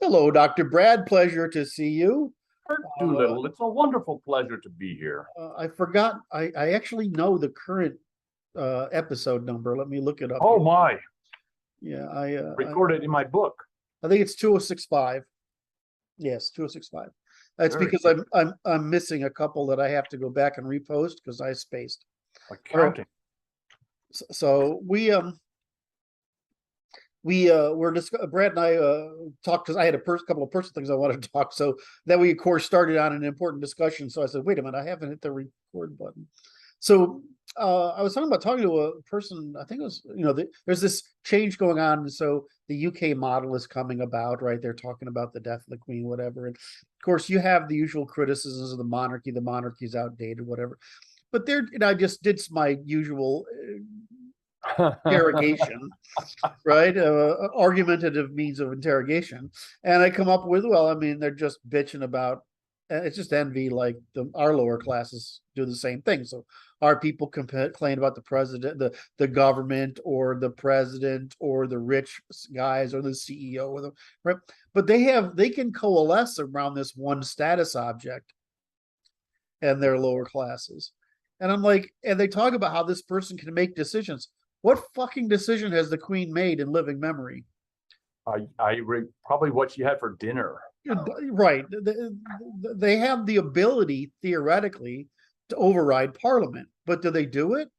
Hello, Dr. Brad. Pleasure to see you. Kurt Uh, Doolittle, it's a wonderful pleasure to be here. I forgot, I actually know the current episode number. Let me look it up Oh here. my, Yeah, recorded in my book. I think it's 2065. Yes, 2065. That's Very because good. I'm missing a couple that I have to go back and repost because I spaced. All right. Accounting. So we're just Brad and I talked because I had a couple of personal things I wanted to talk. So then we of course started on an important discussion. So I said, wait a minute, I haven't hit the record button. So I was talking to a person. I think it was there's this change going on. So the UK model is coming about, right? They're talking about the death of the Queen, whatever. And of course, you have the usual criticisms of the monarchy. The monarchy is outdated, whatever. But there, I just did my usual interrogation, right? Argumentative means of interrogation. And I come up with, well, I mean, they're just bitching about, it's just envy, like our lower classes do the same thing. So our people complain about the president, the government, or the president, or the rich guys, or the CEO, or the right. But they can coalesce around this one status object and their lower classes. And I'm like, and they talk about how this person can make decisions. What fucking decision has the Queen made in living memory? Probably what you had for dinner. Right. They have the ability, theoretically, to override Parliament, but do they do it?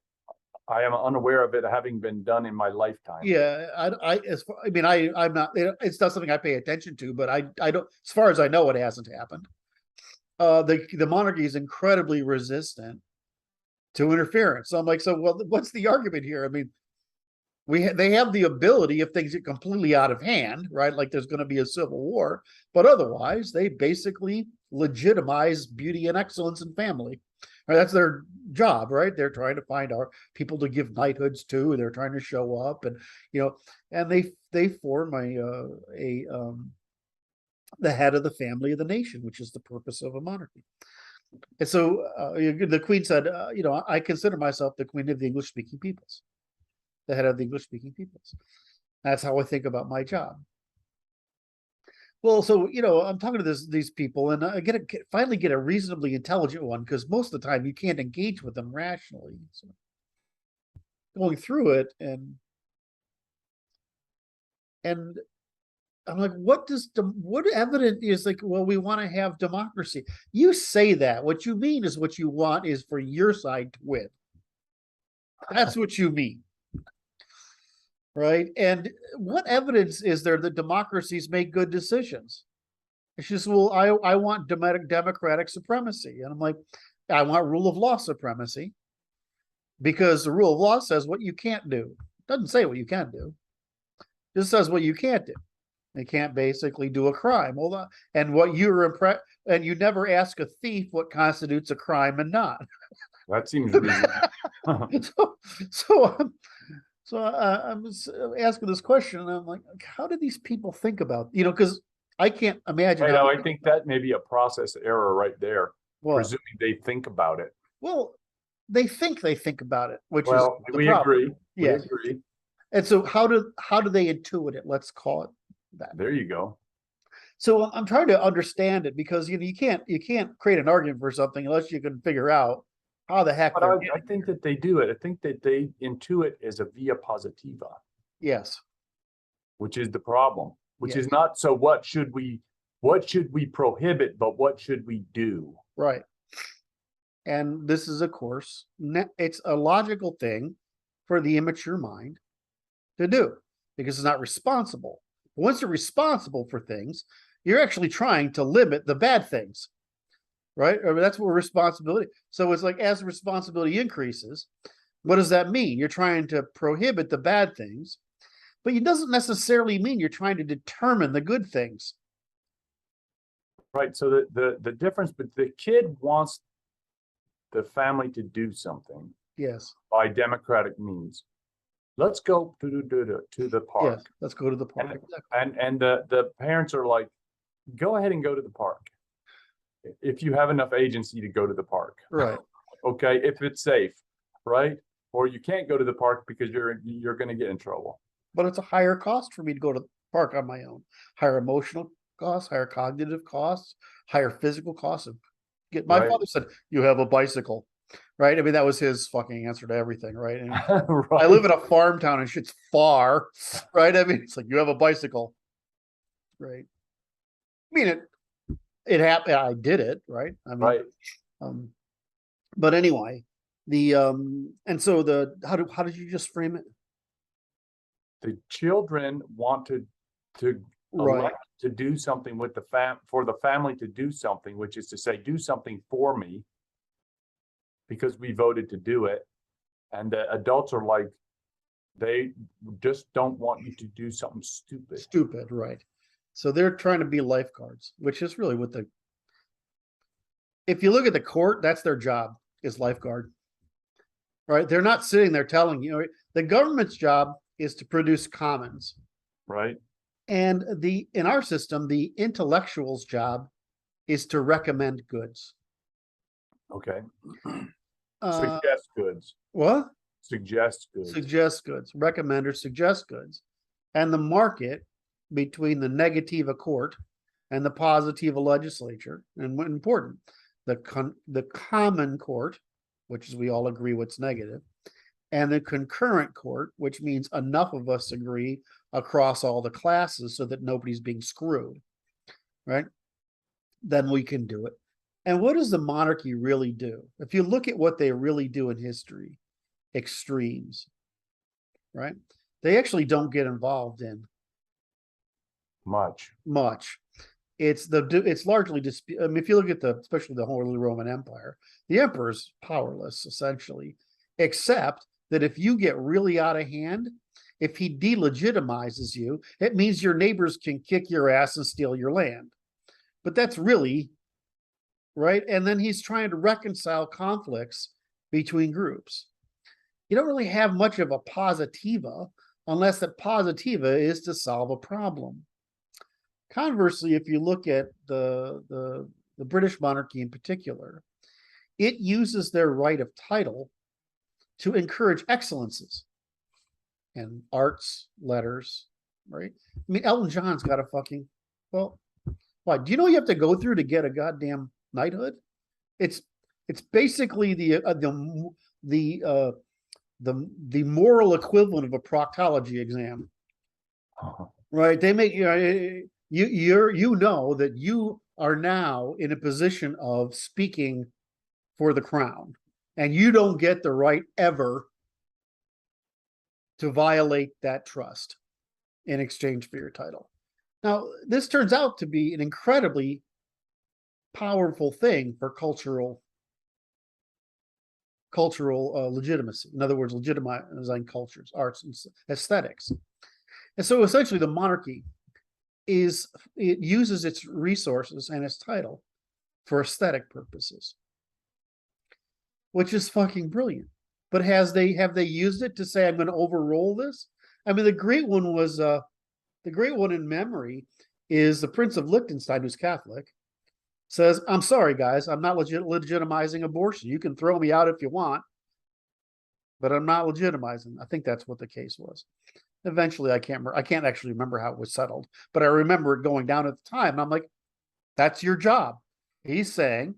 I am unaware of it having been done in my lifetime. Yeah, I'm not. It's not something I pay attention to, but I don't. As far as I know, it hasn't happened. The monarchy is incredibly resistant to interference. So I'm like, so well, what's the argument here? I mean, they have the ability if things get completely out of hand, right? Like there's going to be a civil war, but otherwise they basically legitimize beauty and excellence in family. Right? That's their job, right? They're trying to find our people to give knighthoods to. They're trying to show up, and and they form the head of the family of the nation, which is the purpose of a monarchy. And so the Queen said, I consider myself the Queen of the English speaking peoples, the head of the English speaking peoples. That's how I think about my job. Well, so I'm talking to these people, and I finally get a reasonably intelligent one, because most of the time you can't engage with them rationally. So going through it, and I'm like, what evidence is like, well, we want to have democracy. You say that. What you mean is what you want is for your side to win. That's what you mean. Right? And what evidence is there that democracies make good decisions? And she says, well, I want democratic supremacy. And I'm like, I want rule of law supremacy, because the rule of law says what you can't do. It doesn't say what you can do. It just says what you can't do. They can't basically do a crime. Well, and what and you never ask a thief what constitutes a crime and not. That seems reasonable. So I'm asking this question, and I'm like, how do these people think about, because I can't imagine. I think that may be a process error right there. What? Presuming they think about it. Well, they think about it, which is we agree. Yes. We agree. And so how do they intuit it? Let's call it that. There you go. So I'm trying to understand it, because you can't create an argument for something unless you can figure out how the heck. But I think that they do it. I think that they intuit as a via positiva. Yes. Which is the problem. Which is not, so what should we prohibit, but what should we do? Right. And this is, of course, it's a logical thing for the immature mind to do, because it's not responsible. But once you're responsible for things, you're actually trying to limit the bad things. Right? I mean, that's what responsibility. So it's like, as responsibility increases, what does that mean? You're trying to prohibit the bad things, but it doesn't necessarily mean you're trying to determine the good things. Right. So the difference, but the kid wants the family to do something. Yes. By democratic means. Let's go to the park. Yes, let's go to the park. And the parents are like, go ahead and go to the park. If you have enough agency to go to the park. Right. Okay. If it's safe, right? Or you can't go to the park because you're going to get in trouble. But it's a higher cost for me to go to the park on my own. Higher emotional costs, higher cognitive costs, higher physical costs. My Right. father said, "You have a bicycle," right? I mean, that was his fucking answer to everything, right? And I Right. live in a farm town and shit's far, right? I mean, it's like you have a bicycle, right? I mean, it happened. I did it, right? I mean, Right. um, but anyway, and so how did you just frame it? The children want to Right, elect to do something with for the family to do something, which is to say, do something for me because we voted to do it. And the adults are like, they just don't want you to do something stupid. stupid, right? So they're trying to be lifeguards, which is really what if you look at the court, that's their job, is lifeguard, right? They're not sitting there telling you, the government's job is to produce commons. Right. And in our system, the intellectual's job is to recommend goods. Okay. Uh, Suggest goods. what? Suggest goods. Suggest goods. Recommend or suggest goods. And the market between the negativa court and the positiva legislature, and important, the common court, which is we all agree what's negative, and the concurrent court, which means enough of us agree across all the classes so that nobody's being screwed, right? Then we can do it. And what does the monarchy really do? If you look at what they really do in history, extremes, right? They actually don't get involved in Much. It's largely I mean, if you look at especially the Holy Roman Empire, the emperor's powerless essentially, except that if you get really out of hand, if he delegitimizes you, it means your neighbors can kick your ass and steal your land. But that's really right. And then he's trying to reconcile conflicts between groups. You don't really have much of a positiva unless that positiva is to solve a problem. Conversely, if you look at the British monarchy in particular, it uses their right of title to encourage excellences and arts, letters, right? I mean, Elton John's got a fucking, well, why? Do you know you have to go through to get a goddamn knighthood? It's basically the moral equivalent of a proctology exam, right? They make you know that you are now in a position of speaking for the crown, and you don't get the right ever to violate that trust in exchange for your title. Now, this turns out to be an incredibly powerful thing for cultural legitimacy. In other words, legitimizing cultures, arts, and aesthetics. And so essentially the monarchy it uses its resources and its title for aesthetic purposes, which is fucking brilliant. But have they used it to say, I'm going to overrule this? I mean, the great one in memory is the Prince of Liechtenstein, who's Catholic, says, I'm sorry, guys, I'm not legitimizing abortion. You can throw me out if you want, but I'm not legitimizing. I think that's what the case was. Eventually, I can't actually remember how it was settled, but I remember it going down at the time. And I'm like, that's your job. He's saying,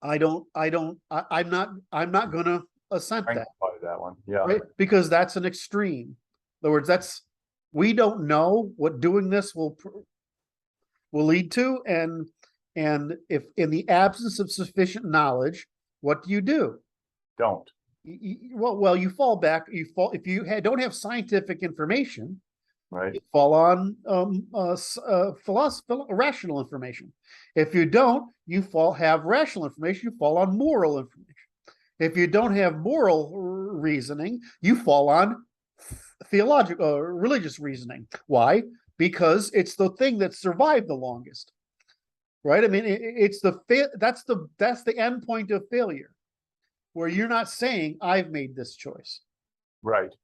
I'm not going to assent that. That one. Yeah. Right? Because that's an extreme. In other words, we don't know what doing this will lead to. And if in the absence of sufficient knowledge, what do? Don't. Well, you fall back. If you don't have scientific information, right? You fall on rational information. If you don't, have rational information. You fall on moral information. If you don't have moral reasoning, you fall on theological, religious reasoning. Why? Because it's the thing that survived the longest, right? I mean, that's the end point of failure, where you're not saying I've made this choice, right?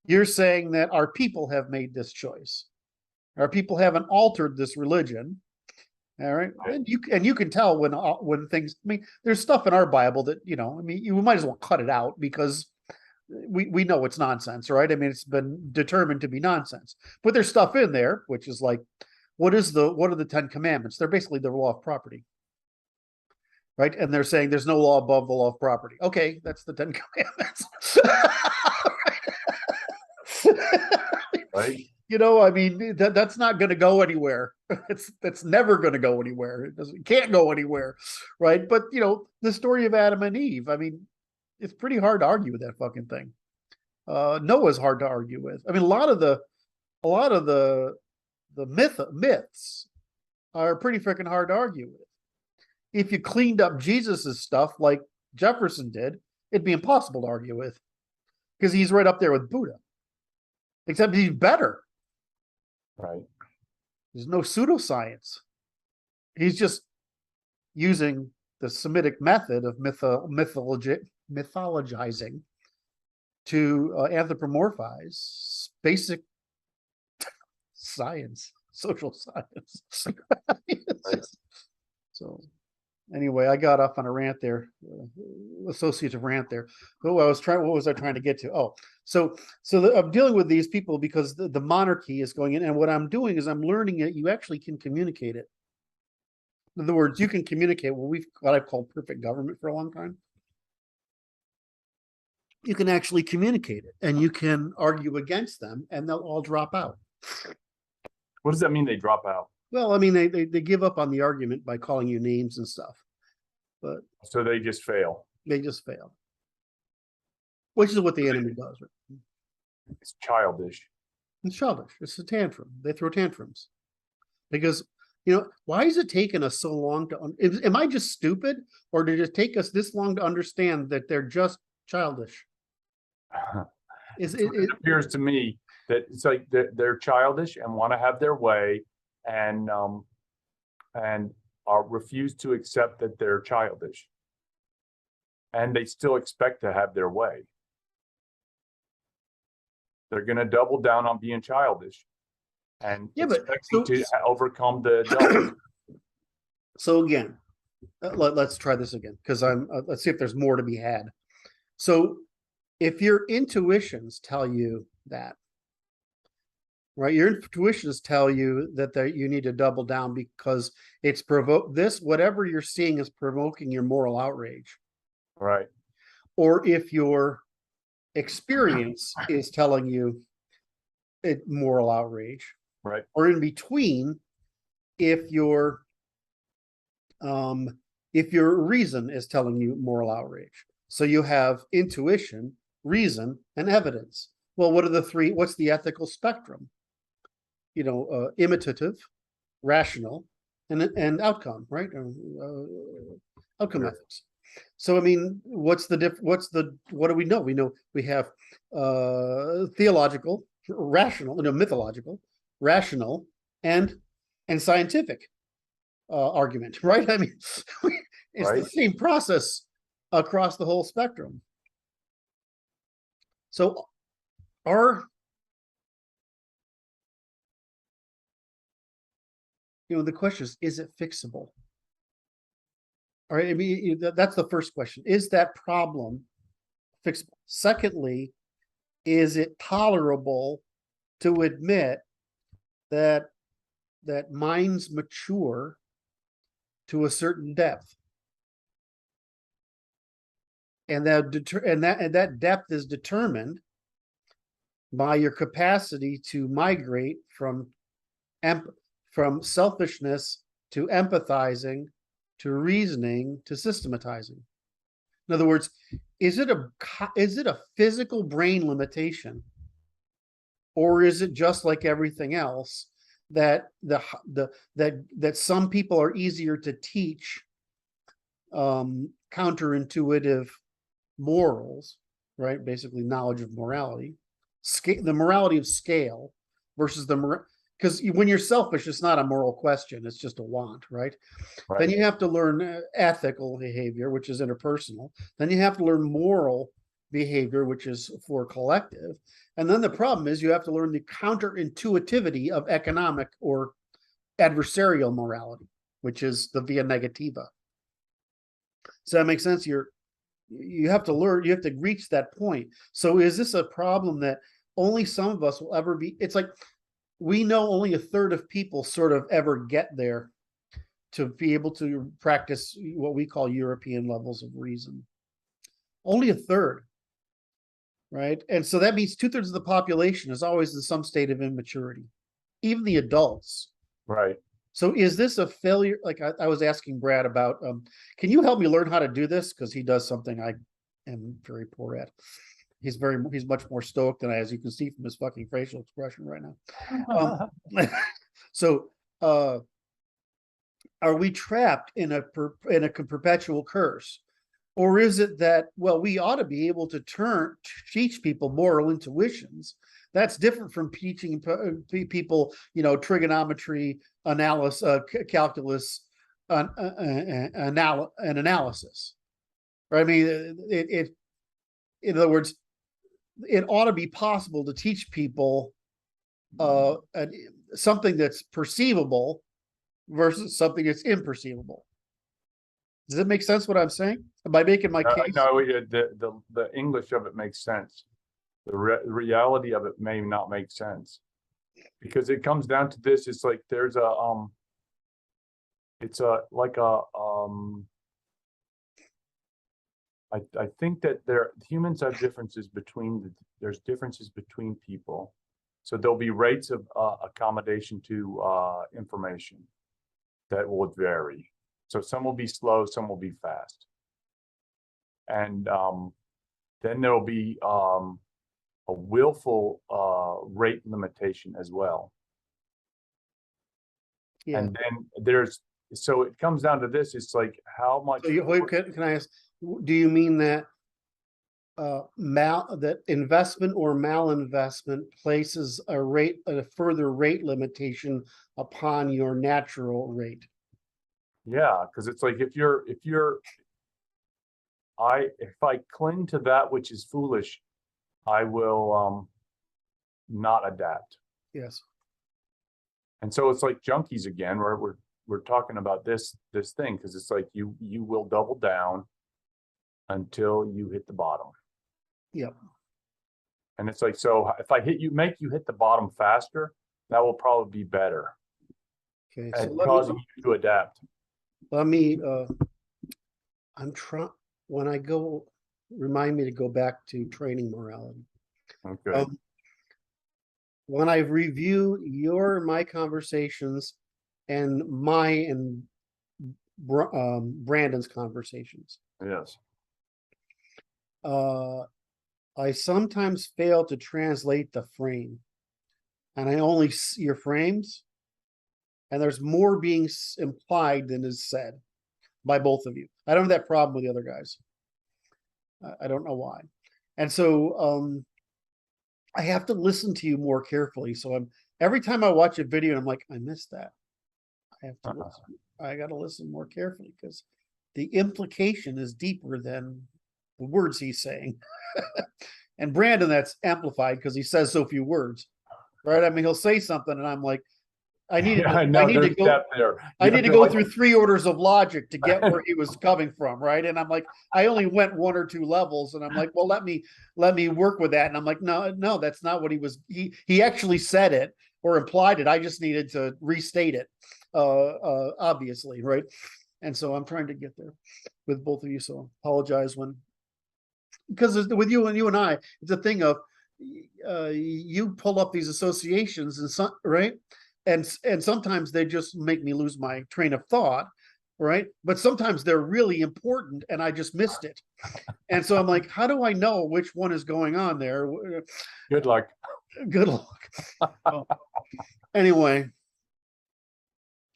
You're saying that our people have made this choice. Our people haven't altered this religion. All right. And you can tell when things, I mean, there's stuff in our Bible that, I mean, you might as well cut it out because we know it's nonsense, right? I mean, it's been determined to be nonsense. But there's stuff in there, which is like what are the 10 commandments? They're basically the law of property. Right. And they're saying there's no law above the law of property. Okay, that's the 10 commandments. Right. I mean, that's not going to go anywhere. That's never going to go anywhere. It can't go anywhere. Right. But, the story of Adam and Eve, I mean, it's pretty hard to argue with that fucking thing. Noah's hard to argue with. I mean, a lot of the myths are pretty freaking hard to argue with. If you cleaned up Jesus's stuff like Jefferson did, it'd be impossible to argue with, because he's right up there with Buddha, except he's better. Right. There's no pseudoscience. He's just using the Semitic method of mythologizing to anthropomorphize basic science, social science. So anyway, I got off on a rant there, associative rant there. What was I trying to get to? Oh, so I'm dealing with these people because the monarchy is going in, and what I'm doing is I'm learning that you actually can communicate it. In other words, you can communicate what I've called perfect government for a long time. You can actually communicate it, and you can argue against them, and they'll all drop out. What does that mean, they drop out? Well, I mean, they give up on the argument by calling you names and stuff, but so they just fail. They just fail, which is what the enemy does. Right? It's childish. It's childish. It's a tantrum. They throw tantrums because why is it taking us so long to? Am I just stupid, or did it take us this long to understand that they're just childish? It appears to me that it's like they're childish and want to have their way, and refuse to accept that they're childish, and they still expect to have their way. They're going to double down on being childish and expecting to overcome the adults. So again, let's try this again, because let's see if there's more to be had. So if your intuitions tell you that, right, your intuitions tell you that you need to double down because it's whatever you're seeing is provoking your moral outrage. Right. Or if your experience is telling you moral outrage. Right. Or in between, if your reason is telling you moral outrage. So you have intuition, reason, and evidence. Well, what are the three? What's the ethical spectrum? Imitative, rational, and outcome, right? Outcome ethics. So, I mean, what do we know? We know we have theological, rational, mythological, rational, and scientific argument, right? I mean, it's right. The same process across the whole spectrum. So the question is it fixable? All right, I mean, that's the first question. Is that problem fixable? Secondly, is it tolerable to admit that minds mature to a certain depth, and that depth is determined by your capacity to migrate from selfishness to empathizing to reasoning to systematizing? In other words, is it a physical brain limitation, or is it just like everything else that that some people are easier to teach counterintuitive morals, right? Basically, knowledge of morality, the morality of scale versus because when you're selfish, it's not a moral question; it's just a want, right? Then you have to learn ethical behavior, which is interpersonal. Then you have to learn moral behavior, which is for collective. And then the problem is you have to learn the counterintuitivity of economic or adversarial morality, which is the via negativa. Does that make sense? You have to learn, you have to reach that point. So is this a problem that only some of us will ever be? It's like we know only a third of people sort of ever get there to be able to practice what we call European levels of reason. Only a third, right? And so that means 2/3 of the population is always in some state of immaturity, even the adults. Right. So is this a failure? Like I was asking Brad about, can you help me learn how to do this? Because he does something I am very poor at. He's much more stoic than I, as you can see from his fucking facial expression right now. So are we trapped in a perpetual curse? Or is it that, well, we ought to be able to teach people moral intuitions? That's different from teaching people, trigonometry, analysis, calculus, and analysis. Right? I mean, in other words, it ought to be possible to teach people something that's perceivable versus something that's imperceivable. Does that make sense what I'm saying? Am I making my case? No, the English of it makes sense. The reality of it may not make sense, because it comes down to this. It's like there's a I think that humans have differences there's differences between people. So there'll be rates of accommodation to information that will vary. So some will be slow, some will be fast. And then there'll be a willful rate limitation as well. Yeah. And then so it comes down to this. It's like how much. So can I ask, do you mean that that investment or malinvestment places a further rate limitation upon your natural rate? Yeah, because it's like if I cling to that which is foolish, I will not adapt. Yes. And so it's like junkies again, where we're talking about this thing, because it's like you will double down until you hit the bottom. Yep. And it's like, so if I make you hit the bottom faster, that will probably be better. Okay. And causing you to adapt. Let me I'm trying, when I go, remind me to go back to training morality. Okay. When I review my conversations and Brandon's conversations, Yes. I sometimes fail to translate the frame, and I only see your frames, and there's more being implied than is said by both of you. I don't have that problem with the other guys. I don't know why. And so I have to listen to you more carefully. So every time I watch a video, I'm like, I missed that. I have to listen. I got to listen more carefully, because the implication is deeper than the words he's saying. And Brandon, that's amplified because he says so few words, right? I mean, he'll say something and I'm like, I need to go through 3 orders of logic to get where he was coming from, right? And I'm like, I only went 1 or 2 levels, and I'm like, well, let me work with that. And I'm like, no, that's not what he actually said it or implied it. I just needed to restate it, obviously, right? And so I'm trying to get there with both of you. So apologize because with you and I, it's a thing of you pull up these associations and right. And sometimes they just make me lose my train of thought, right? But sometimes they're really important and I just missed it. And so I'm like, how do I know which one is going on there? Good luck. Good luck. Anyway,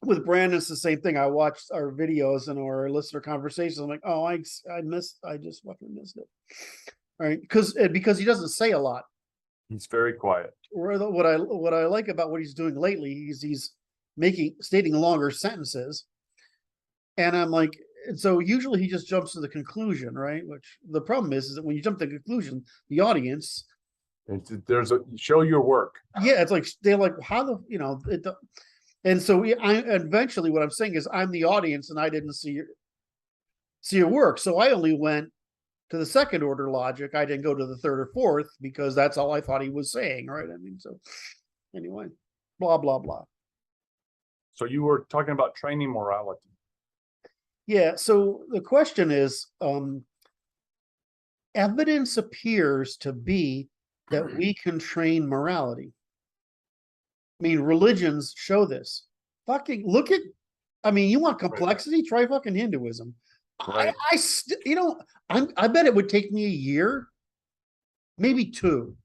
with Brandon, it's the same thing. I watched our videos and our listener conversations. I'm like, oh, I just fucking missed it. All right, because he doesn't say a lot. He's very quiet. What I like about what he's doing lately, he's stating longer sentences, and I'm like, and so usually he just jumps to the conclusion, right? Which the problem is that when you jump to the conclusion, the audience, show your work. Yeah, it's like they're like, how the and so eventually what I'm saying is I'm the audience and I didn't see your work, so I only went to the second order logic. I didn't go to the third or fourth because that's all I thought he was saying, right? I mean, so anyway, blah, blah, blah. So you were talking about training morality. Yeah, so the question is, evidence appears to be that we can train morality. I mean, religions show this. Fucking look at, I mean, you want complexity? Try fucking Hinduism. Right. I bet it would take me a year, maybe two,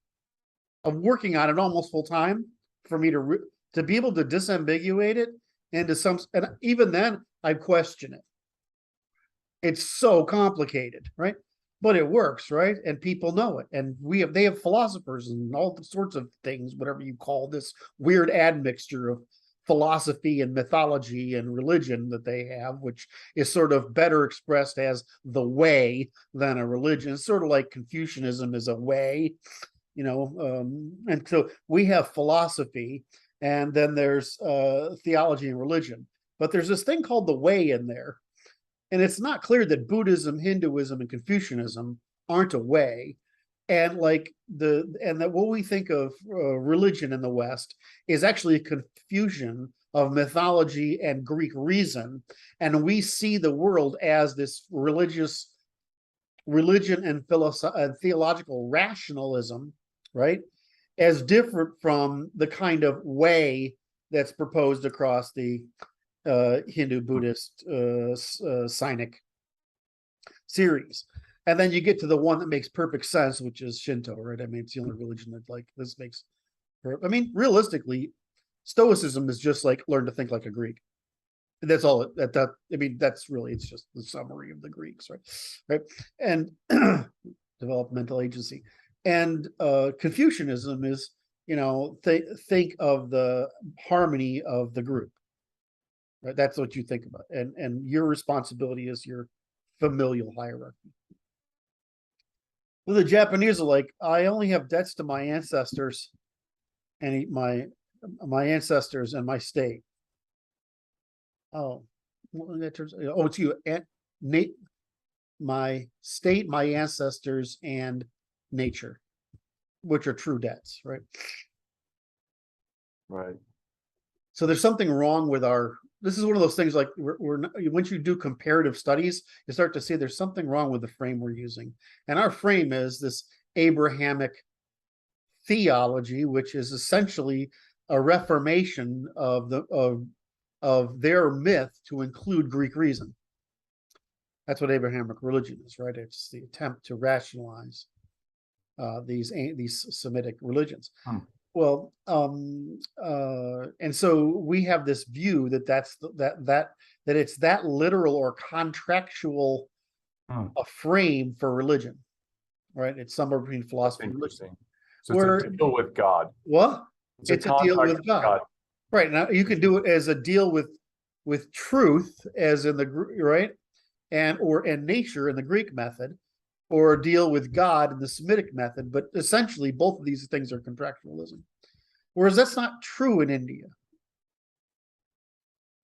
of working on it almost full time for me to be able to disambiguate it into some, and even then I question it. It's so complicated, right? But it works, right? And people know it. And they have philosophers and all sorts of things, whatever you call this weird admixture of philosophy and mythology and religion that they have, which is sort of better expressed as the way than a religion. It's sort of like Confucianism is a way, and so we have philosophy, and then there's theology and religion. But there's this thing called the way in there. And it's not clear that Buddhism, Hinduism, and Confucianism aren't a way. And that what we think of religion in the West is actually a confusion of mythology and Greek reason. And we see the world as this religion and theological rationalism, right? As different from the kind of way that's proposed across the Hindu Buddhist Sinic series. And then you get to the one that makes perfect sense, which is Shinto, right? I mean, it's the only religion that this makes. I mean, realistically, Stoicism is just like learn to think like a Greek. That's all I mean, that's really, it's just the summary of the Greeks, right? And developmental agency. And Confucianism is, think of the harmony of the group. Right? That's what you think about. And your responsibility is your familial hierarchy. Well, the Japanese are like, I only have debts to my ancestors and my ancestors and my state. Oh, well, that turns, it's you. My state, my ancestors, and nature, which are true debts, right? Right. So there's something wrong with this is one of those things like once you do comparative studies, you start to see there's something wrong with the frame we're using. And our frame is this Abrahamic theology, which is essentially a reformation of their myth to include Greek reason. That's what Abrahamic religion is, right? It's the attempt to rationalize these Semitic religions. Well, and so we have this view that it's that literal or contractual a frame for religion, right? It's somewhere between philosophy and religion. So it's a deal with God. What? It's a deal with God. Right. Now you can do it as a deal with truth, as in the right, and nature in the Greek method, or deal with God in the Semitic method. But essentially, both of these things are contractualism. Whereas that's not true in India.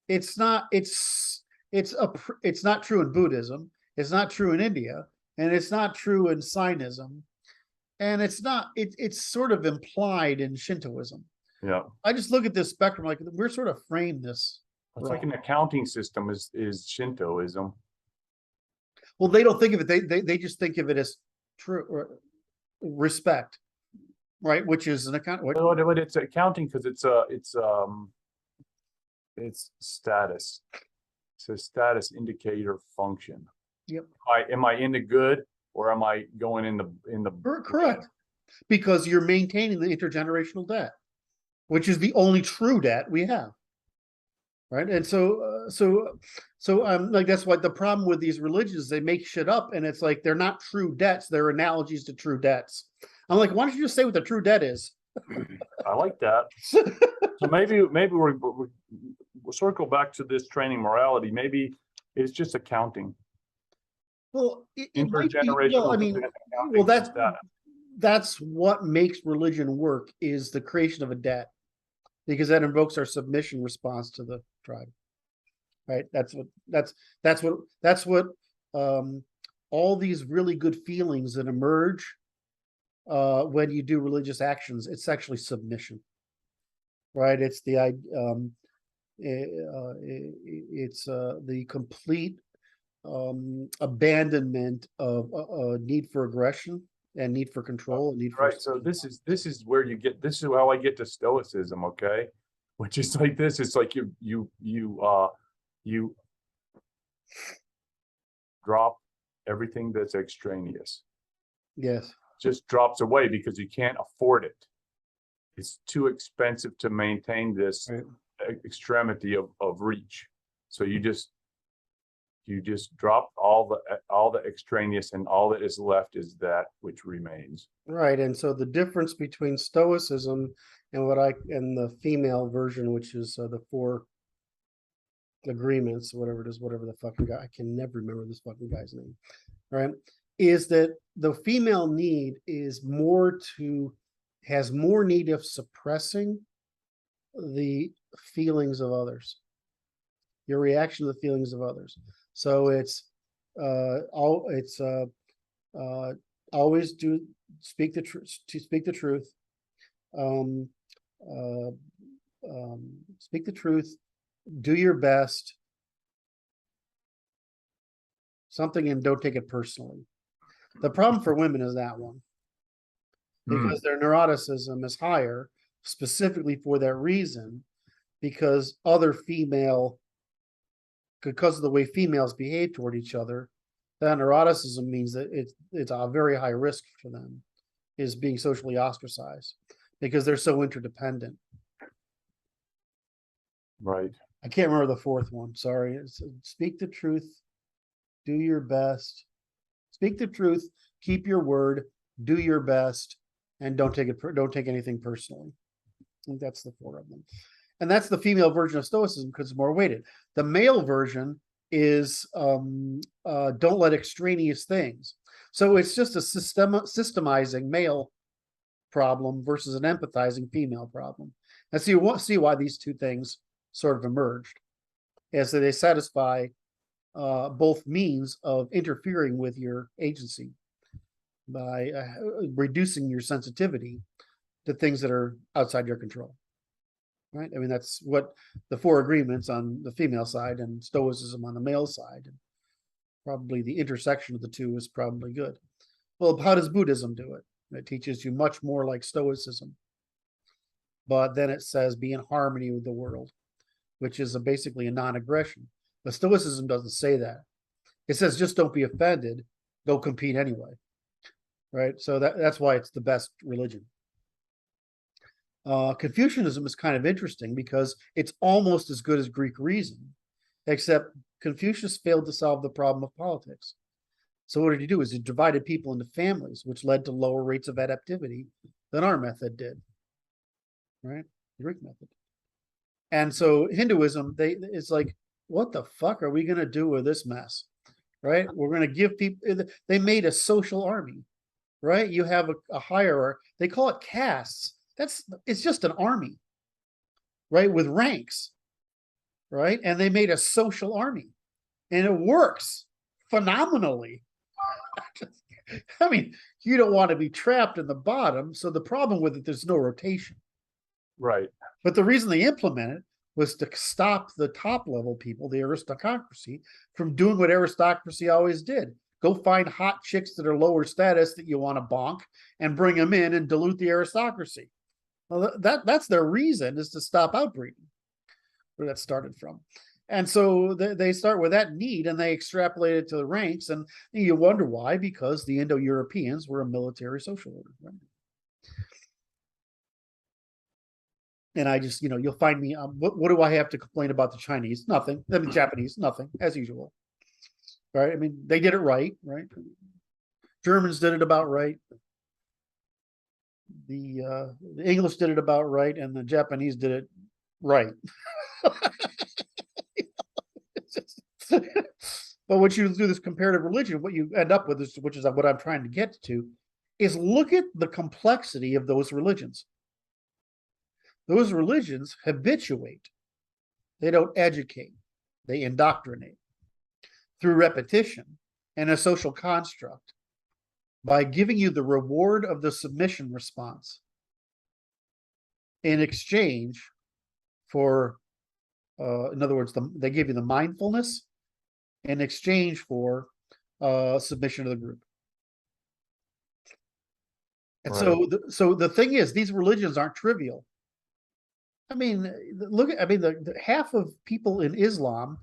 It's not. It's not true in Buddhism. It's not true in India, and it's not true in Sainism, and it's not. It's sort of implied in Shintoism. Yeah. I just look at this spectrum like we're sort of framed this. It's like an accounting system is Shintoism. Well, they don't think of it. They just think of it as true or respect, right? Which is an account. But it's accounting because it's status. It's a status indicator function. Yep. Am I in the good or am I going in the correct? Bad? Because you're maintaining the intergenerational debt, which is the only true debt we have. Right. And so like that's why the problem with these religions, they make shit up and it's like they're not true debts, they're analogies to true debts. I'm like, why don't you just say what the true debt is? I like that. So maybe we'll circle back to this training morality. Maybe it's just accounting. Well, intergenerational. That's what makes religion work, is the creation of a debt, because that invokes our submission response to the tribe. Right? That's what all these really good feelings that emerge when you do religious actions, it's actually submission. right? It's it's the complete abandonment of need for aggression and need for control and need for Right, so this is where you get, this is how I get to stoicism, okay? Which is like this, it's like you drop everything that's extraneous. yes, Just drops away because you can't afford it. It's too expensive to maintain this right. extremity of reach. So you just drop all the extraneous, and all that is left is that which remains. Right, and so the difference between Stoicism and and the female version, which is the four agreements, whatever it is, whatever the fucking guy, I can never remember this fucking guy's name, right? Is that the female need is has more need of suppressing the feelings of others, your reaction to the feelings of others. So it's always speak the truth, um, uh, speak the truth, do your best, something, and don't take it personally. The problem for women is that one, because their neuroticism is higher specifically for that reason, because because of the way females behave toward each other, that neuroticism means that it's a very high risk for them, is being socially ostracized because they're so interdependent. Right. I can't remember the fourth one. Sorry. It's speak the truth, do your best. Speak the truth, keep your word, do your best, and don't take anything personally. I think that's the four of them. And that's the female version of Stoicism because it's more weighted. The male version is don't let extraneous things. So it's just a systemizing male problem versus an empathizing female problem. And so you won't see why these two things sort of emerged, as they satisfy both means of interfering with your agency by reducing your sensitivity to things that are outside your control. Right? I mean, that's what the four agreements on the female side and Stoicism on the male side. And probably the intersection of the two is probably good. Well, how does Buddhism do it? It teaches you much more like Stoicism. But then it says be in harmony with the world, which is basically a non-aggression. But Stoicism doesn't say that. It says just don't be offended, go compete anyway. Right? So that's why it's the best religion. Confucianism is kind of interesting because it's almost as good as Greek reason, except Confucius failed to solve the problem of politics. So what did he do? Is he divided people into families, which led to lower rates of adaptivity than our method did, right? The Greek method. And so Hinduism, it's like, what the fuck are we going to do with this mess, right? We're going to give people, they made a social army, right? You have a hierarchy. They call it castes. It's just an army, right? With ranks, right? And they made a social army and it works phenomenally. I mean, you don't want to be trapped in the bottom. So the problem with it, there's no rotation. Right. But the reason they implemented it was to stop the top level people, the aristocracy, from doing what aristocracy always did. Go find hot chicks that are lower status that you want to bonk and bring them in and dilute the aristocracy. Well, that's their reason, is to stop outbreeding, where that started from. And so they start with that need and they extrapolate it to the ranks. And you wonder why, because the Indo-Europeans were a military social order. Right? And I just, you'll find me, what do I have to complain about the Chinese? Nothing. I mean, Japanese, nothing, as usual. Right? I mean, they did it right, right? Germans did it about right. The English did it about right, and the Japanese did it right. But when you do this comparative religion, what you end up with is, which is what I'm trying to get to, is look at the complexity of those religions. Those religions habituate. They don't educate. They indoctrinate through repetition and a social construct by giving you the reward of the submission response in exchange for, in other words, they give you the mindfulness in exchange for submission to the group. And so the thing is, these religions aren't trivial. I mean, the half of people in Islam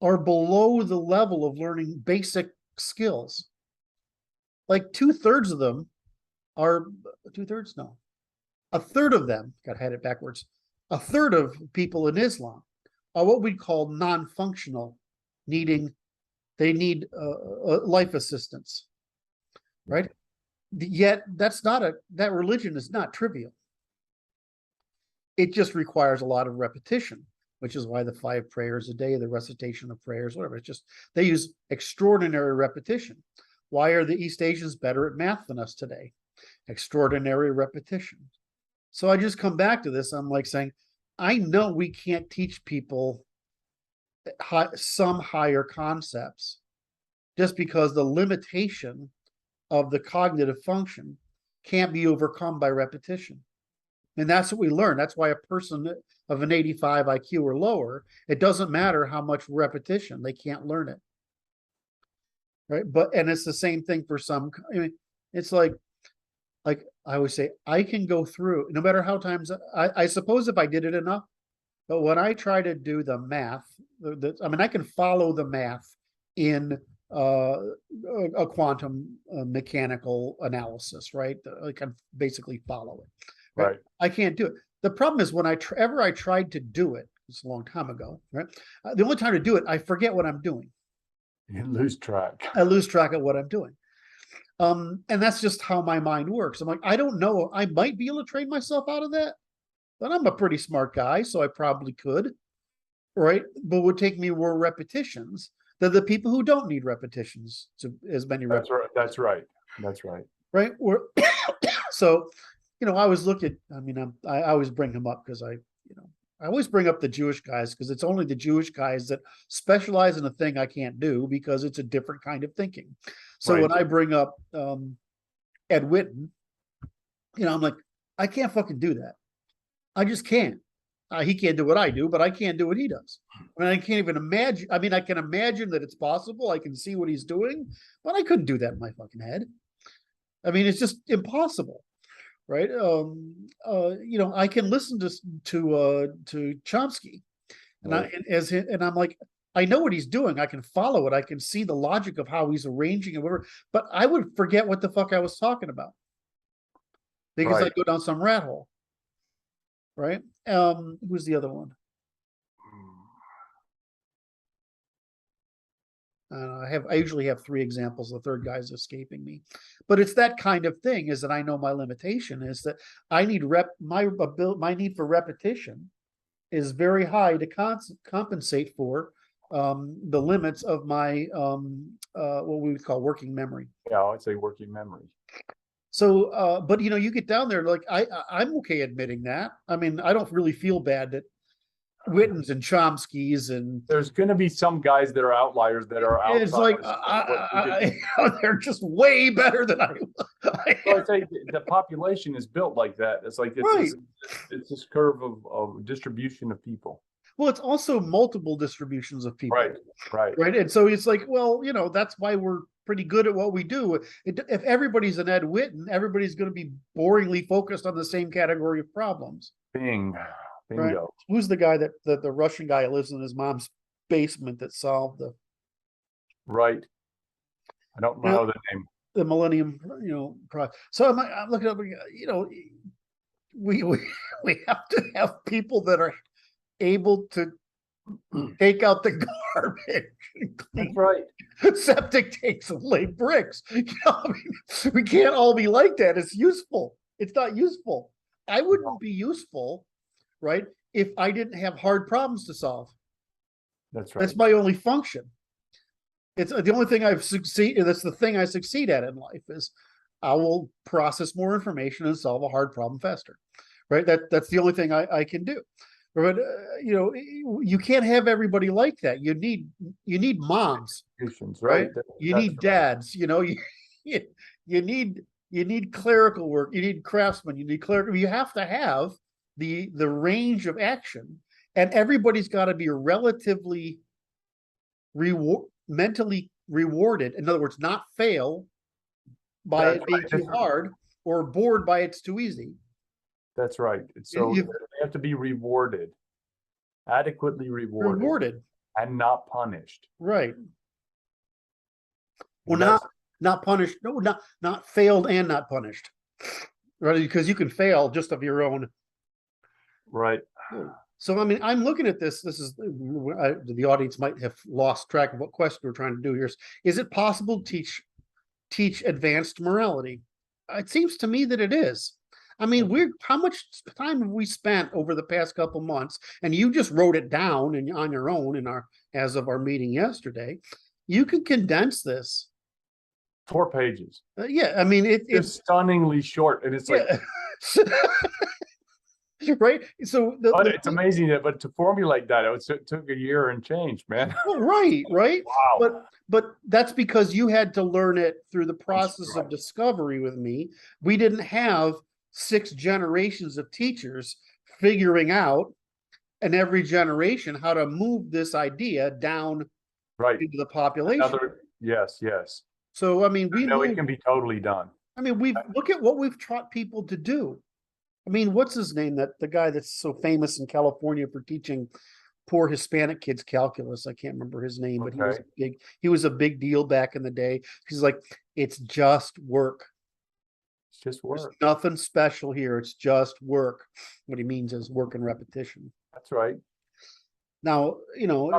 are below the level of learning basic skills. Like 2/3 of them are 2/3, no, a third of them, got had it backwards. A third of people in Islam are what we call non-functional, they need life assistance, right? Yet that religion is not trivial. It just requires a lot of repetition, which is why the 5 prayers a day, the recitation of prayers, whatever, it's just, they use extraordinary repetition. Why are the East Asians better at math than us today? Extraordinary repetition. So I just come back to this. I'm like saying, I know we can't teach people some higher concepts just because the limitation of the cognitive function can't be overcome by repetition. And that's what we learn. That's why a person of an 85 IQ or lower, it doesn't matter how much repetition, they can't learn it. Right. And it's the same thing for some. I mean, it's like I always say, I can go through no matter how times I suppose if I did it enough, but when I try to do the math, I mean, I can follow the math in a quantum mechanical analysis, right? I can basically follow it. Right. I can't do it. The problem is when I tried to do it, it's a long time ago, right? The only time to do it, I forget what I'm doing. You lose track. I lose track of what I'm doing. And that's just how my mind works. I'm like, I don't know. I might be able to train myself out of that, but I'm a pretty smart guy, so I probably could, right? But it would take me more repetitions than the people who don't need repetitions to as many repetitions. That's right. That's right. Right. So, I always look at, I always bring him up because I always bring up the Jewish guys because it's only the Jewish guys that specialize in a thing I can't do because it's a different kind of thinking. So when I bring up Ed Witten, I'm like, I can't fucking do that. I just can't. He can't do what I do, but I can't do what he does. I mean, I can't even imagine. I mean, I can imagine that it's possible. I can see what he's doing, but I couldn't do that in my fucking head. I mean, it's just impossible. Right. I can listen to Chomsky and I'm like, I know what he's doing. I can follow it. I can see the logic of how he's arranging it, whatever, but I would forget what the fuck I was talking about because I go down some rat hole. Right. Who's the other one? I usually have 3 examples. The third guy's escaping me, but it's that kind of thing. Is that I know my limitation is that I need my need for repetition is very high to compensate for the limits of my what we would call working memory. Yeah, I'd say working memory. So, but you get down there like I'm okay admitting that. I mean, I don't really feel bad that Wittens and Chomsky's and there's going to be some guys that are outliers that are outside. It's like they're just way better than I So I'd say the population is built like that. It's like it's this curve of distribution of people. Well, it's also multiple distributions of people. Right. And so it's like, well, that's why we're pretty good at what we do. If everybody's an Ed Witten, everybody's going to be boringly focused on the same category of problems. Bingo. Right? Who's the guy that the Russian guy who lives in his mom's basement that solved the I don't know the name. The Millennium, Prize. So I'm looking up, we have to have people that are able to take out the garbage. That's right. Septic tanks and lay bricks. We can't all be like that. It's useful. It's not useful. I wouldn't be useful, right, if I didn't have hard problems to solve. That's right. That's my only function. It's the only thing I've succeeded. That's the thing I succeed at in life is I will process more information and solve a hard problem faster. Right. That's the only thing I can do. But you can't have everybody like that. You need moms, right? You need dads. You need clerical work. You need craftsmen. You need clerical. You have to have the range of action, and everybody's got to be relatively mentally rewarded. In other words, not fail by That's it being right. too hard or bored by it's too easy. That's right. So You- they have to be rewarded, adequately rewarded, Rewarded, and not punished. right? Well, And that's not punished. No, not failed and not punished, right? Because you can fail just of your own. right. So I mean, I'm looking at this. This is the audience might have lost track of what question we're trying to do here. Is it possible to teach advanced morality? It seems to me that it is. I mean, how much time have we spent over the past couple months? And you just wrote it down and on your own as of our meeting yesterday. You can condense this. 4 pages. Yeah, I mean It's stunningly short, and it's like, yeah. Right. So but it's amazing that, but to formulate that, it took a year and change, man. well, right. Wow. But that's because you had to learn it through the process right. of discovery with me. We didn't have 6 generations of teachers figuring out in every generation how to move this idea down Right. into the population. Yes. So I mean, It can be totally done. I mean, look at what we've taught people to do. I mean, what's his name? The guy that's so famous in California for teaching poor Hispanic kids calculus. I can't remember his name, but he was a big deal back in the day. He's like, it's just work. It's just work. There's nothing special here. It's just work. What he means is work and repetition. That's right. Now,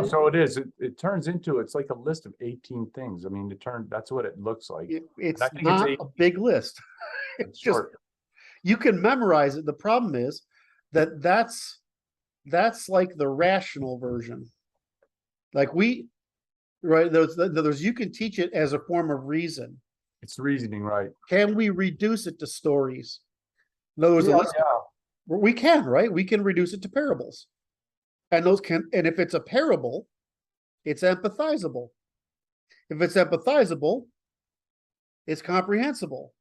So it is. It turns into, it's like a list of 18 things. I mean, that's what it looks like. It's not a big list. It's just short. You can memorize it. The problem is that's like the rational version. Like there's you can teach it as a form of reason. It's reasoning, right? Can we reduce it to stories? In other words, we can, right? We can reduce it to parables. And if it's a parable, it's empathizable. If it's empathizable, it's comprehensible.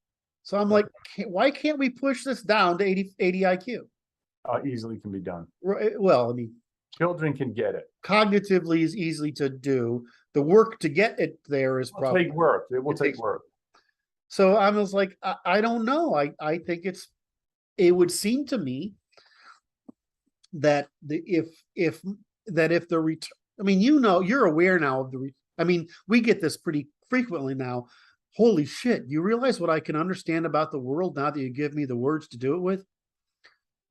So I'm like, why can't we push this down to 80 IQ? Easily can be done. Right. Well, I mean, children can get it. Cognitively is easy to do. The work to get it there is probably take work. It will take work. So I was like, I don't know. I think it would seem to me that if the return, I mean, you're aware now of I mean, we get this pretty frequently now. Holy shit, you realize what I can understand about the world now that you give me the words to do it with?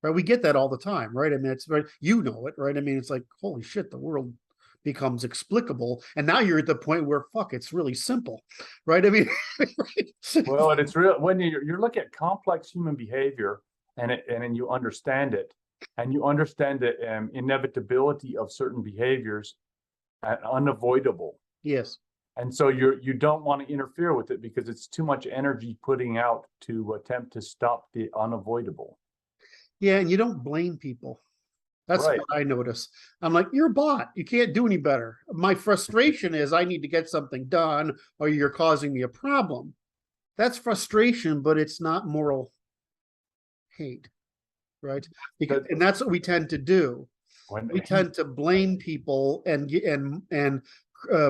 Right? We get that all the time, right? I mean, it's right, it, right? I mean, it's like, holy shit, the world becomes explicable. And now you're at the point where it's really simple, right? I mean, well, and it's real when you're looking at complex human behavior and you understand it, and you understand the inevitability of certain behaviors and unavoidable. Yes. And so you don't want to interfere with it because it's too much energy putting out to attempt to stop the unavoidable. Yeah, and you don't blame people. That's what I notice. I'm like, you're a bot. You can't do any better. My frustration is I need to get something done or you're causing me a problem. That's frustration, but it's not moral hate, right? And that's what we tend to do. We tend to blame people and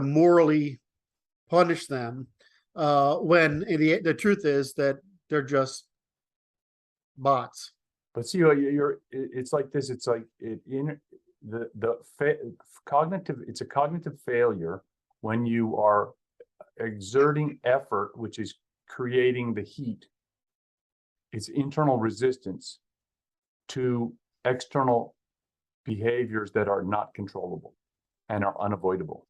morally punish them when the truth is that they're just bots. But see, it's like this. It's like cognitive. It's a cognitive failure when you are exerting effort, which is creating the heat. It's internal resistance to external behaviors that are not controllable and are unavoidable.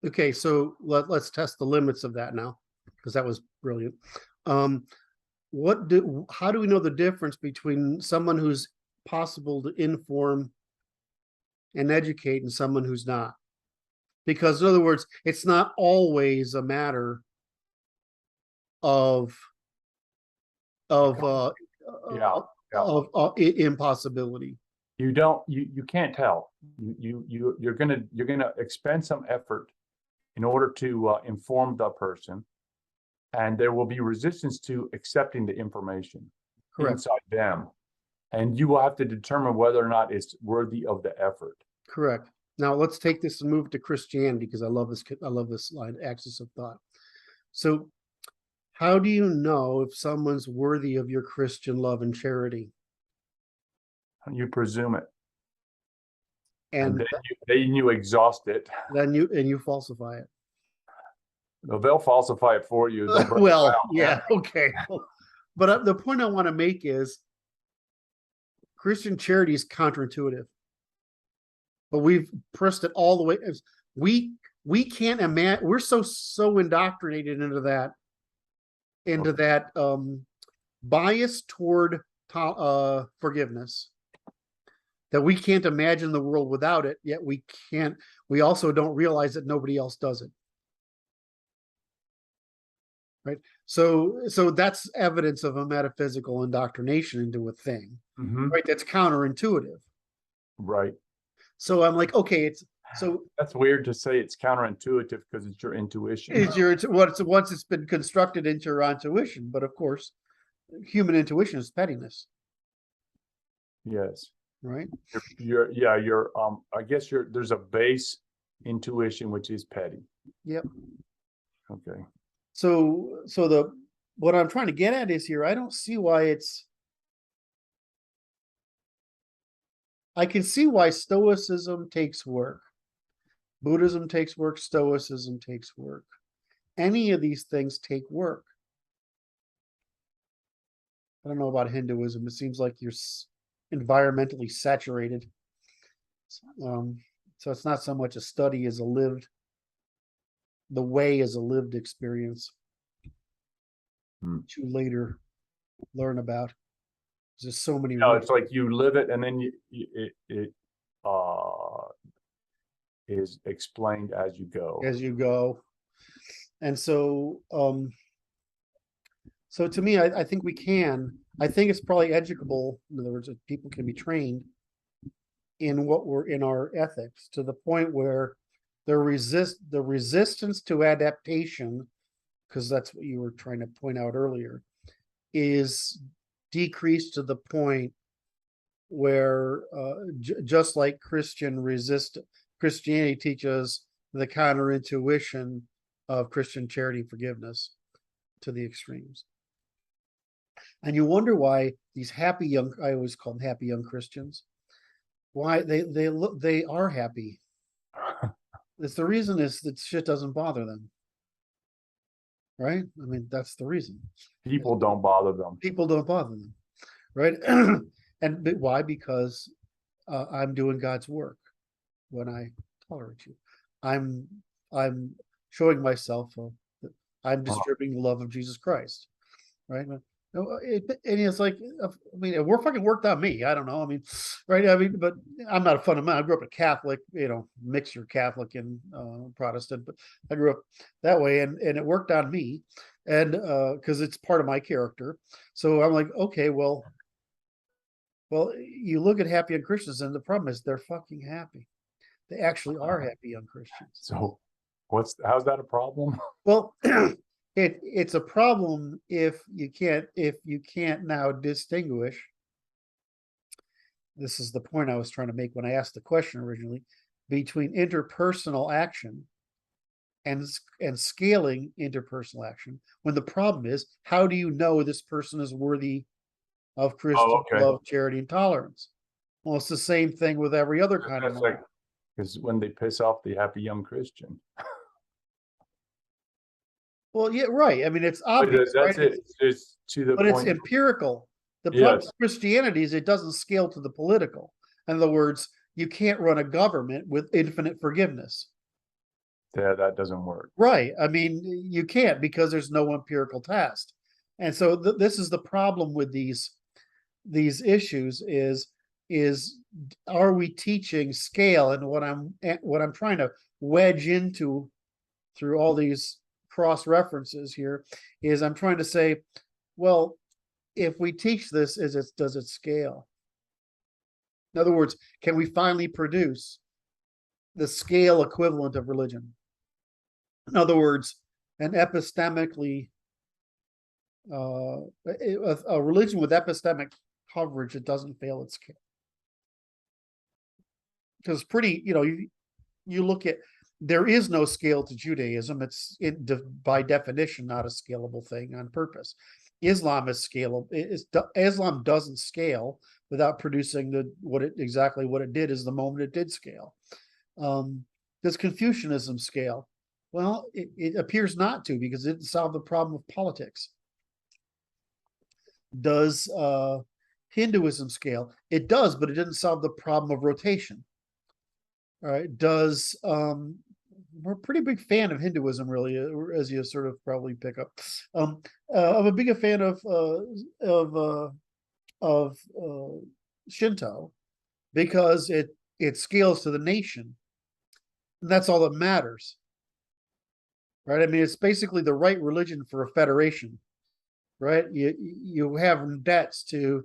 Okay, so let's test the limits of that now, because that was brilliant. How do we know the difference between someone who's possible to inform and educate and someone who's not? Because in other words, it's not always a matter of impossibility. You can't tell. You're gonna expend some effort in order to inform the person, and there will be resistance to accepting the information inside them. And you will have to determine whether or not it's worthy of the effort. Correct. Now let's take this and move to Christianity, because I love this line, axis of thought. So how do you know if someone's worthy of your Christian love and charity? You presume it. And then you exhaust it. then you falsify it. They'll falsify it for you. Well, yeah, okay. But the point I want to make is Christian charity is counterintuitive. But we've pressed it all the way. We can't imagine. We're so indoctrinated into that bias toward forgiveness that we can't imagine the world without it. Yet we also don't realize that nobody else does it. Right. So that's evidence of a metaphysical indoctrination into a thing. Mm-hmm. Right. That's counterintuitive. Right. So I'm like, okay, that's weird to say it's counterintuitive because it's your intuition. Once it's been constructed into your intuition, but of course, human intuition is pettiness. Yes. Right. I guess there's a base intuition which is petty. Yep. Okay. So what I'm trying to get at is here, I don't see why I can see why Stoicism takes work. Buddhism takes work. Stoicism takes work. Any of these things take work. I don't know about Hinduism. It seems like you're environmentally saturated. So it's not so much a study as the way is a lived experience. To later learn about. There's so many. No, it's like you live it, and then it is explained as you go. And so to me, I think we can. I think it's probably educable. In other words, people can be trained in in our ethics to the point where the resistance to adaptation, because that's what you were trying to point out earlier, is decreased to the point where just like Christianity teaches the counterintuition of Christian charity and forgiveness to the extremes. And you wonder why these happy young, I always call them happy young Christians, why they are happy. It's the reason is that shit doesn't bother them. Right? I mean, that's the reason. People don't bother them. Right? And why? Because I'm doing God's work when I tolerate you. I'm showing myself. I'm distributing the love of Jesus Christ. Right? And it's like, I mean, it fucking worked on me. I don't know. I mean, right? I mean, but I'm not a fundamental. I grew up a Catholic, mixture Catholic and Protestant, but I grew up that way, and it worked on me, and because it's part of my character. So I'm like, okay, well, you look at happy young Christians, and the problem is they're fucking happy. They actually are happy young Christians. So, how's that a problem? Well. It's a problem if you can't now distinguish. This is the point I was trying to make when I asked the question originally, between interpersonal action and scaling interpersonal action. When the problem is, how do you know this person is worthy of Christian love, charity, and tolerance? Well, it's the same thing with every other kind of love. Because when they piss off the happy young Christian. Well, yeah, right. I mean, it's obvious. That's right? It's to the point. But it's empirical. The problem with Christianity is it doesn't scale to the political. In other words, you can't run a government with infinite forgiveness. Yeah, that doesn't work. Right. I mean, you can't, because there's no empirical test. And so this is the problem with these issues is are we teaching scale? And what I'm trying to wedge into through all these cross references here is I'm trying to say, well, if we teach this, does it scale? In other words, can we finally produce the scale equivalent of religion? In other words, an epistemically a religion with epistemic coverage, it doesn't fail at scale. Because pretty, you look at, there is no scale to Judaism. It's by definition not a scalable thing on purpose. Islam is scalable. Islam doesn't scale without producing exactly what it did is the moment it did scale. Does Confucianism scale? Well, it appears not to, because it didn't solve the problem of politics. Does Hinduism scale? It does, but it didn't solve the problem of rotation. All right. We're a pretty big fan of Hinduism, really, as you sort of probably pick up. I'm a big fan of Shinto, because it scales to the nation, and that's all that matters, right? I mean, it's basically the right religion for a federation, right? You have debts to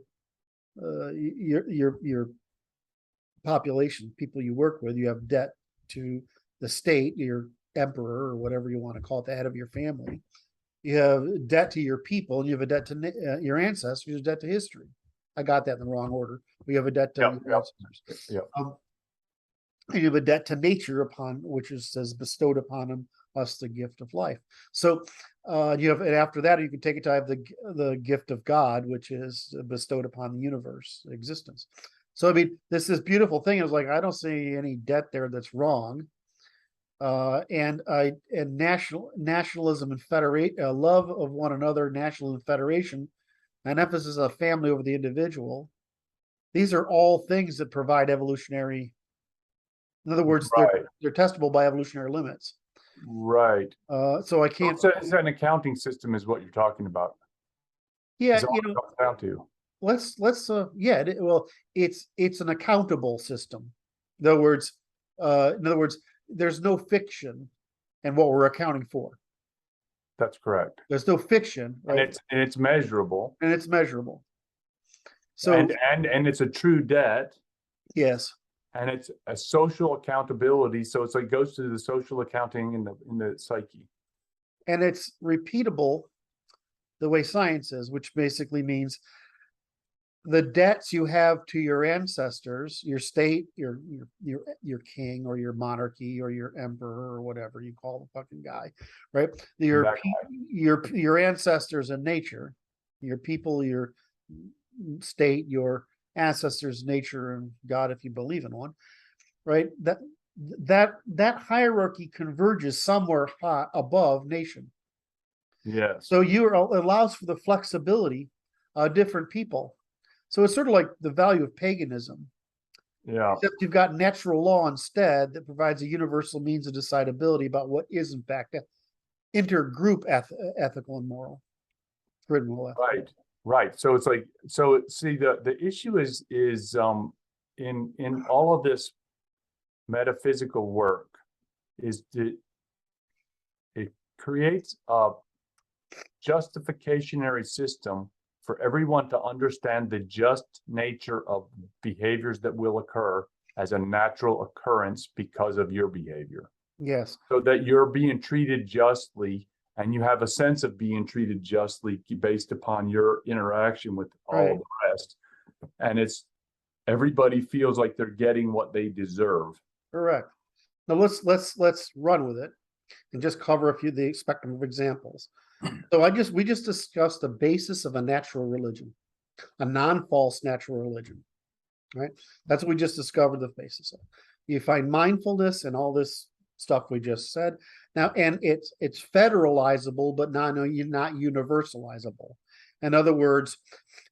your population, people you work with. You have debt to the state, your emperor, or whatever you want to call it, the head of your family. You have debt to your people, and you have a debt to your ancestors, you have a debt to history. I got that in the wrong order. We have a debt to your ancestors. And you have a debt to nature, upon which is says bestowed upon us the gift of life. So you have, and after that, you can take it to have the gift of God, which is bestowed upon the universe existence. So I mean, this beautiful thing is like, I don't see any debt there that's wrong. And nationalism and love of one another, national and federation, an emphasis of family over the individual. These are all things that provide evolutionary. In other words, they're testable by evolutionary limits. Right. So I can't. It's an accounting system, is what you're talking about. Yeah, it comes down to. Let's well, it's an accountable system. In other words, there's no fiction in what we're accounting for. That's correct. There's no fiction, right? And it's measurable. And it's measurable. So and it's a true debt. Yes. And it's a social accountability. So it's like goes to the social accounting in the psyche. And it's repeatable the way science is, which basically means the debts you have to your ancestors, your state, your king, or your monarchy, or your emperor, or whatever you call the fucking guy, right? Your ancestors in nature, your people, your state, your ancestors, nature, and God, if you believe in one, right? That hierarchy converges somewhere above nation. Yes. So allows for the flexibility of different people. So it's sort of like the value of paganism. Yeah. Except you've got natural law instead that provides a universal means of decidability about what is in fact intergroup ethical and moral. Right. So it's like, see, the issue is in all of this metaphysical work is it creates a justificationary system for everyone to understand the just nature of behaviors that will occur as a natural occurrence because of your behavior. Yes. So that you're being treated justly, and you have a sense of being treated justly based upon your interaction with all the rest. And everybody feels like they're getting what they deserve. Correct. Now let's run with it and just cover a few of the spectrum of examples. So we just discussed the basis of a natural religion, a non-false natural religion, right? That's what we just discovered the basis of. You find mindfulness and all this stuff we just said. Now, and it's federalizable, but not universalizable. In other words,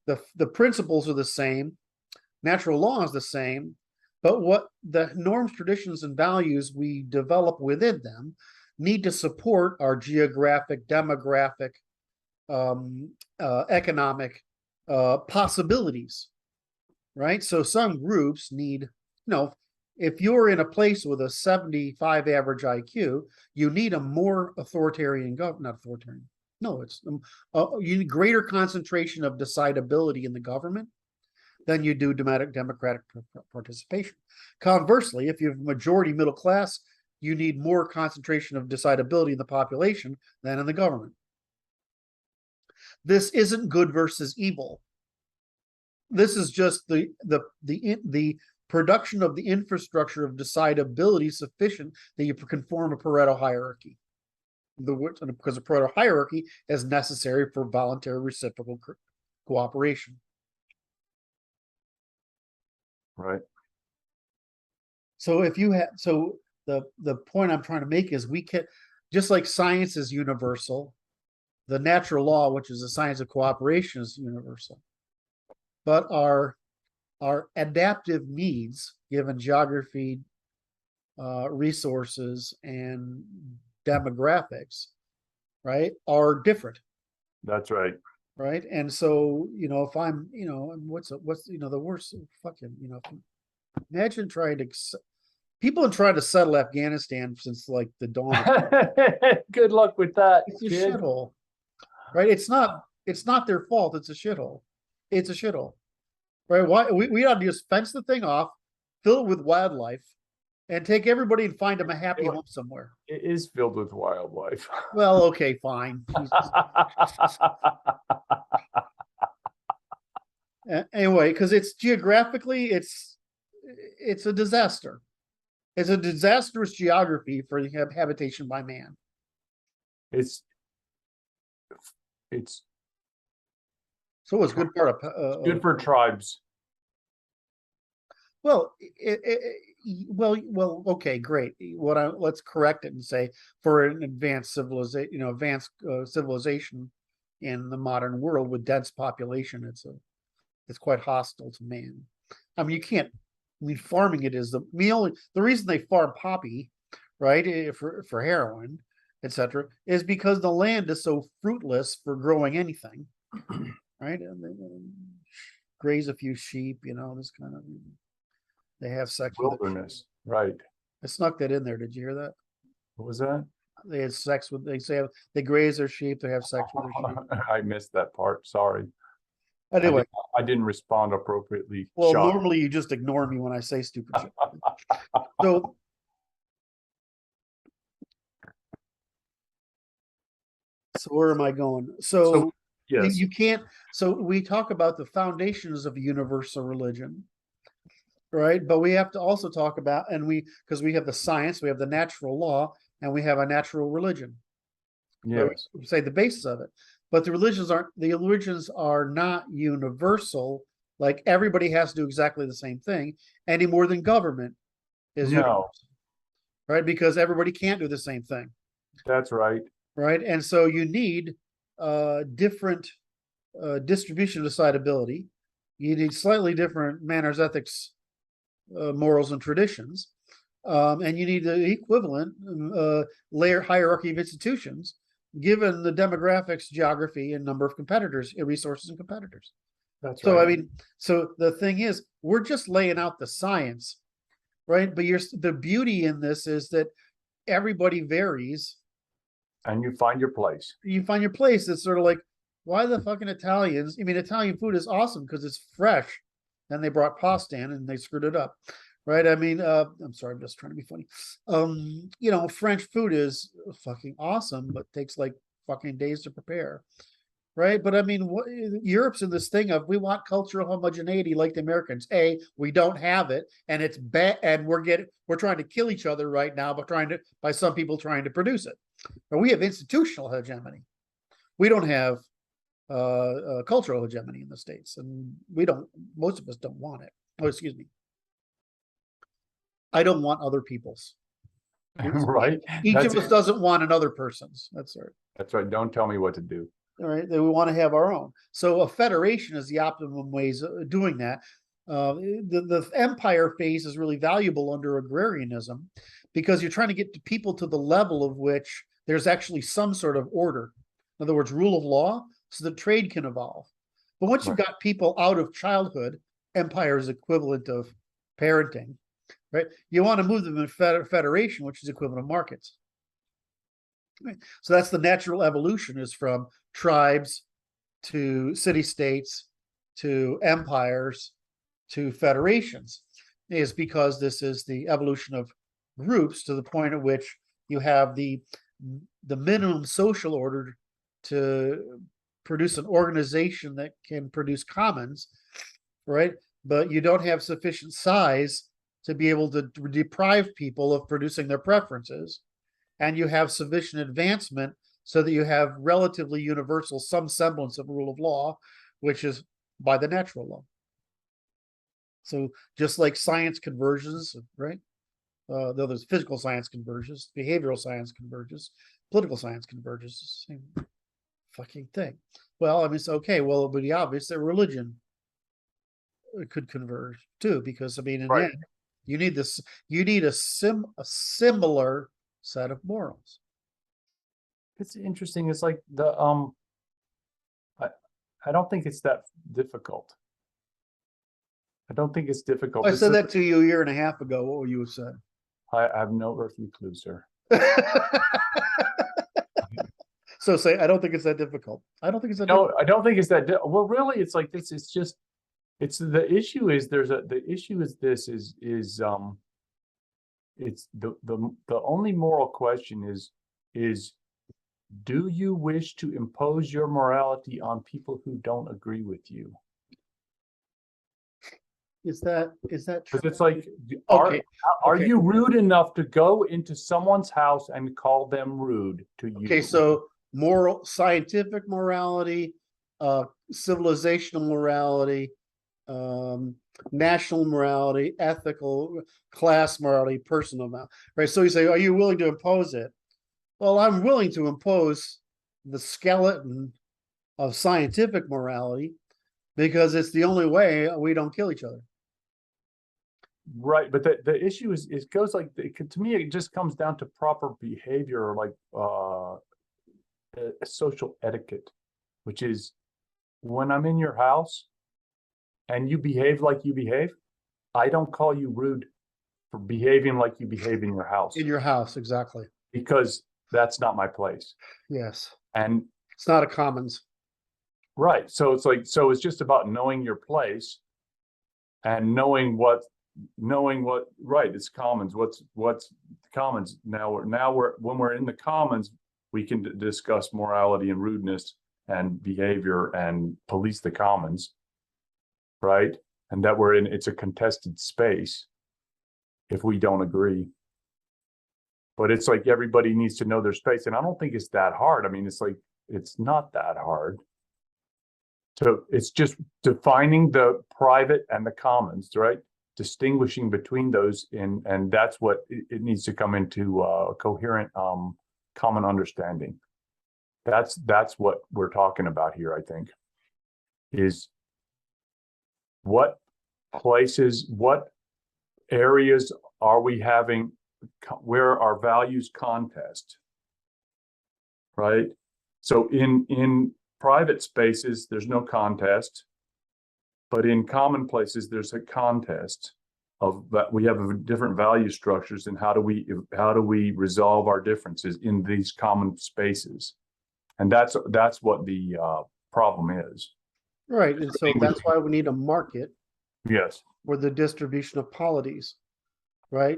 the principles are the same, natural law is the same, but what the norms, traditions, and values we develop within them need to support our geographic, demographic, economic possibilities, right? So some groups need, if you're in a place with a 75 average IQ, you need a more authoritarian government, not authoritarian. No, it's you need greater concentration of decidability in the government than you do democratic participation. Conversely, if you have majority middle class, you need more concentration of decidability in the population than in the government. This isn't good versus evil. this is just the production of the infrastructure of decidability sufficient that you can form a Pareto hierarchy. Because a Pareto hierarchy is necessary for voluntary reciprocal cooperation. Right. So if you have, so the point I'm trying to make is we can, just like science is universal, the natural law, which is the science of cooperation, is universal. But our adaptive needs, given geography, resources, and demographics, right, are different. That's right. Right. And so, if I'm, what's the worst fucking, imagine trying to, people have tried to settle Afghanistan since like the dawn. Good luck with that. It's a shithole, right? It's not their fault. It's a shithole. It's a shithole, right? Why we ought to just fence the thing off, fill it with wildlife, and take everybody and find them a happy home somewhere. It is filled with wildlife. Well, okay, fine. Anyway, because it's geographically, it's a disaster. It's a disastrous geography for habitation by man. It's So it's good part of good for tribes. Well, well, okay, great. Let's correct it and say for an advanced civilization, civilization in the modern world with dense population, it's quite hostile to man. I mean, you can't. I mean, farming it is the reason they farm poppy, right, for heroin, etc., is because the land is so fruitless for growing anything, right? And they graze a few sheep, this kind of. They have sex wilderness, right? I snuck that in there. Did you hear that? What was that? They had sex with. They say they graze their sheep. They have sex with their sheep. I missed that part. Sorry. Anyway, I didn't respond appropriately. Well, normally you just ignore me when I say stupid shit. So where am I going? So yes, you can't. So we talk about the foundations of universal religion, right? But we have to also talk about, because we have the science, we have the natural law, and we have a natural religion. yes. We say the basis of it. But the religions are not universal. Like everybody has to do exactly the same thing any more than government is universal, right? Because everybody can't do the same thing. That's right. Right. And so you need different distribution of decidability. You need slightly different manners, ethics, morals, and traditions. And you need the equivalent layer hierarchy of institutions, given the demographics, geography, and number of competitors, resources, and competitors. That's so right. I mean, so the thing is, we're just laying out the science, right? But the beauty in this is that everybody varies, and you find your place. You find your place. It's sort of like, why the fucking Italians? I mean, Italian food is awesome because it's fresh, and they brought pasta in and they screwed it up. Right. I mean, I'm sorry, I'm just trying to be funny. French food is fucking awesome, but takes like fucking days to prepare. Right. But I mean, Europe's in this thing of we want cultural homogeneity like the Americans. We don't have it, and it's bad, and we're trying to kill each other right now, but by some people trying to produce it. But we have institutional hegemony. We don't have cultural hegemony in the States, and most of us don't want it. Oh, excuse me. I don't want other people's. Right. Each of us doesn't want another person's. That's right. That's right. Don't tell me what to do. All right. We want to have our own. So a federation is the optimum ways of doing that. The empire phase is really valuable under agrarianism because you're trying to get people to the level of which there's actually some sort of order. In other words, rule of law, so that trade can evolve. But once you've got people out of childhood, empire is equivalent of parenting. Right, you want to move them in federation, which is equivalent of markets. Right. So that's the natural evolution, is from tribes to city-states to empires to federations, is because this is the evolution of groups to the point at which you have the minimum social order to produce an organization that can produce commons, right? But you don't have sufficient size to be able to deprive people of producing their preferences. And you have sufficient advancement so that you have relatively universal, some semblance of rule of law, which is by the natural law. So just like science converges, right? Though there's physical science converges, behavioral science converges, political science converges, same fucking thing. Well, I mean, it's okay. Well, it would be obvious that religion could converge too, because I mean, in the end, you need this. You need a similar set of morals. It's interesting. It's like the I don't think it's that difficult. I don't think it's difficult. I said that to you a year and a half ago. What would you have said? I have no earthly clue, sir. So say, I don't think it's that difficult. I don't think it's that No, difficult. I don't think it's that. Well, really, it's like this. It's just, it's the issue is the issue is this is it's the only moral question is do you wish to impose your morality on people who don't agree with you? Is that true? Because it's like, Okay. are you rude enough to go into someone's house and call them rude to you? Okay, so moral, scientific morality, civilizational morality, national morality, ethical, class morality, personal morality, right? So you say, are you willing to impose it? Well, I'm willing to impose the skeleton of scientific morality because it's the only way we don't kill each other. Right, but the issue is it goes like to me it just comes down to proper behavior, like social etiquette, which is when I'm in your house and you behave like you behave, I don't call you rude for behaving like you behave in your house. In your house, exactly. Because that's not my place. Yes. And it's not a commons. Right. So it's like, so it's just about knowing your place and knowing what, right, it's commons. What's commons. Now we're when we're in the commons, we can discuss morality and rudeness and behavior and police the commons. Right. And that it's a contested space if we don't agree. But it's like everybody needs to know their space. And I don't think it's that hard. I mean, it's like, it's not that hard. So it's just defining the private and the commons, right? Distinguishing between those and that's what it needs to come into a coherent common understanding. That's what we're talking about here, I think, is what places, what areas are we having where our values contest, right? So in private spaces, there's no contest, but in common places, there's a contest of that. We have different value structures, and how do we resolve our differences in these common spaces? And that's what the problem is. Right, and so that's why we need a market. Yes. For the distribution of polities, right?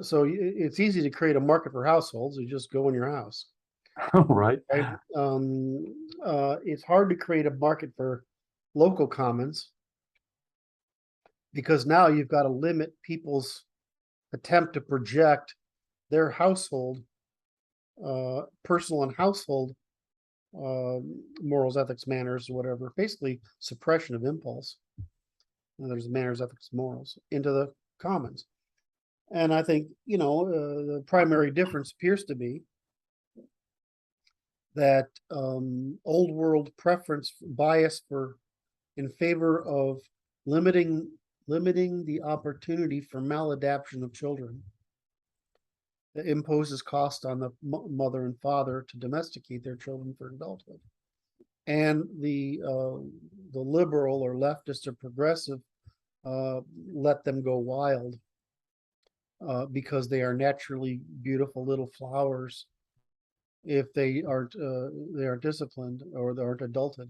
So it's easy to create a market for households. You just go in your house. Right. Right? It's hard to create a market for local commons because now you've got to limit people's attempt to project their household, personal and household morals, ethics, manners, whatever, basically suppression of impulse. And there's manners, ethics, morals into the commons. And I think, the primary difference appears to be that old world preference bias in favor of limiting the opportunity for maladaption of children that imposes cost on the mother and father to domesticate their children for adulthood. And the liberal or leftist or progressive let them go wild because they are naturally beautiful little flowers if they aren't disciplined or they aren't adulted.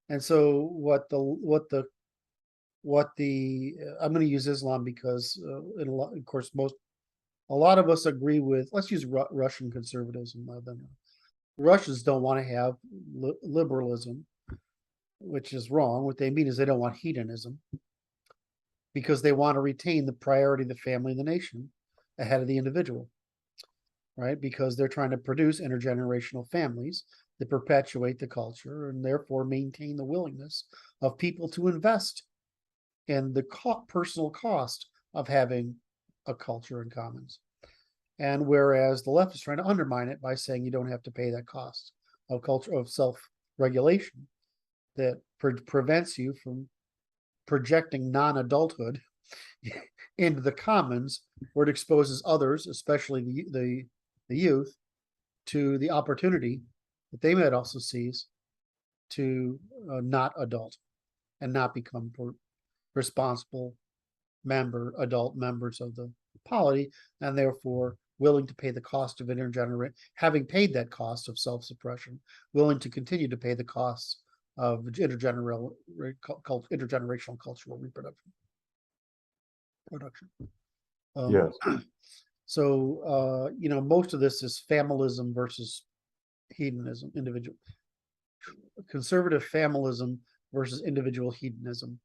And so what the I'm going to use Islam because of course a lot of us agree with, let's use Russian conservatism. Russians don't want to have liberalism. which is wrong. What they mean is they don't want hedonism because they want to retain the priority of the family and the nation ahead of the individual, right? Because they're trying to produce intergenerational families that perpetuate the culture and therefore maintain the willingness of people to invest in the personal cost of having a culture in commons. And whereas the left is trying to undermine it by saying you don't have to pay that cost of culture, of self-regulation that prevents you from projecting non-adulthood into the commons, where it exposes others, especially the youth, to the opportunity that they might also seize to not adult and not become responsible adult members of the polity, and therefore willing to pay the cost of having paid that cost of self-suppression, willing to continue to pay the costs of intergenerational cultural reproduction. Yes. So, most of this is familism versus hedonism, conservative familism versus individual hedonism.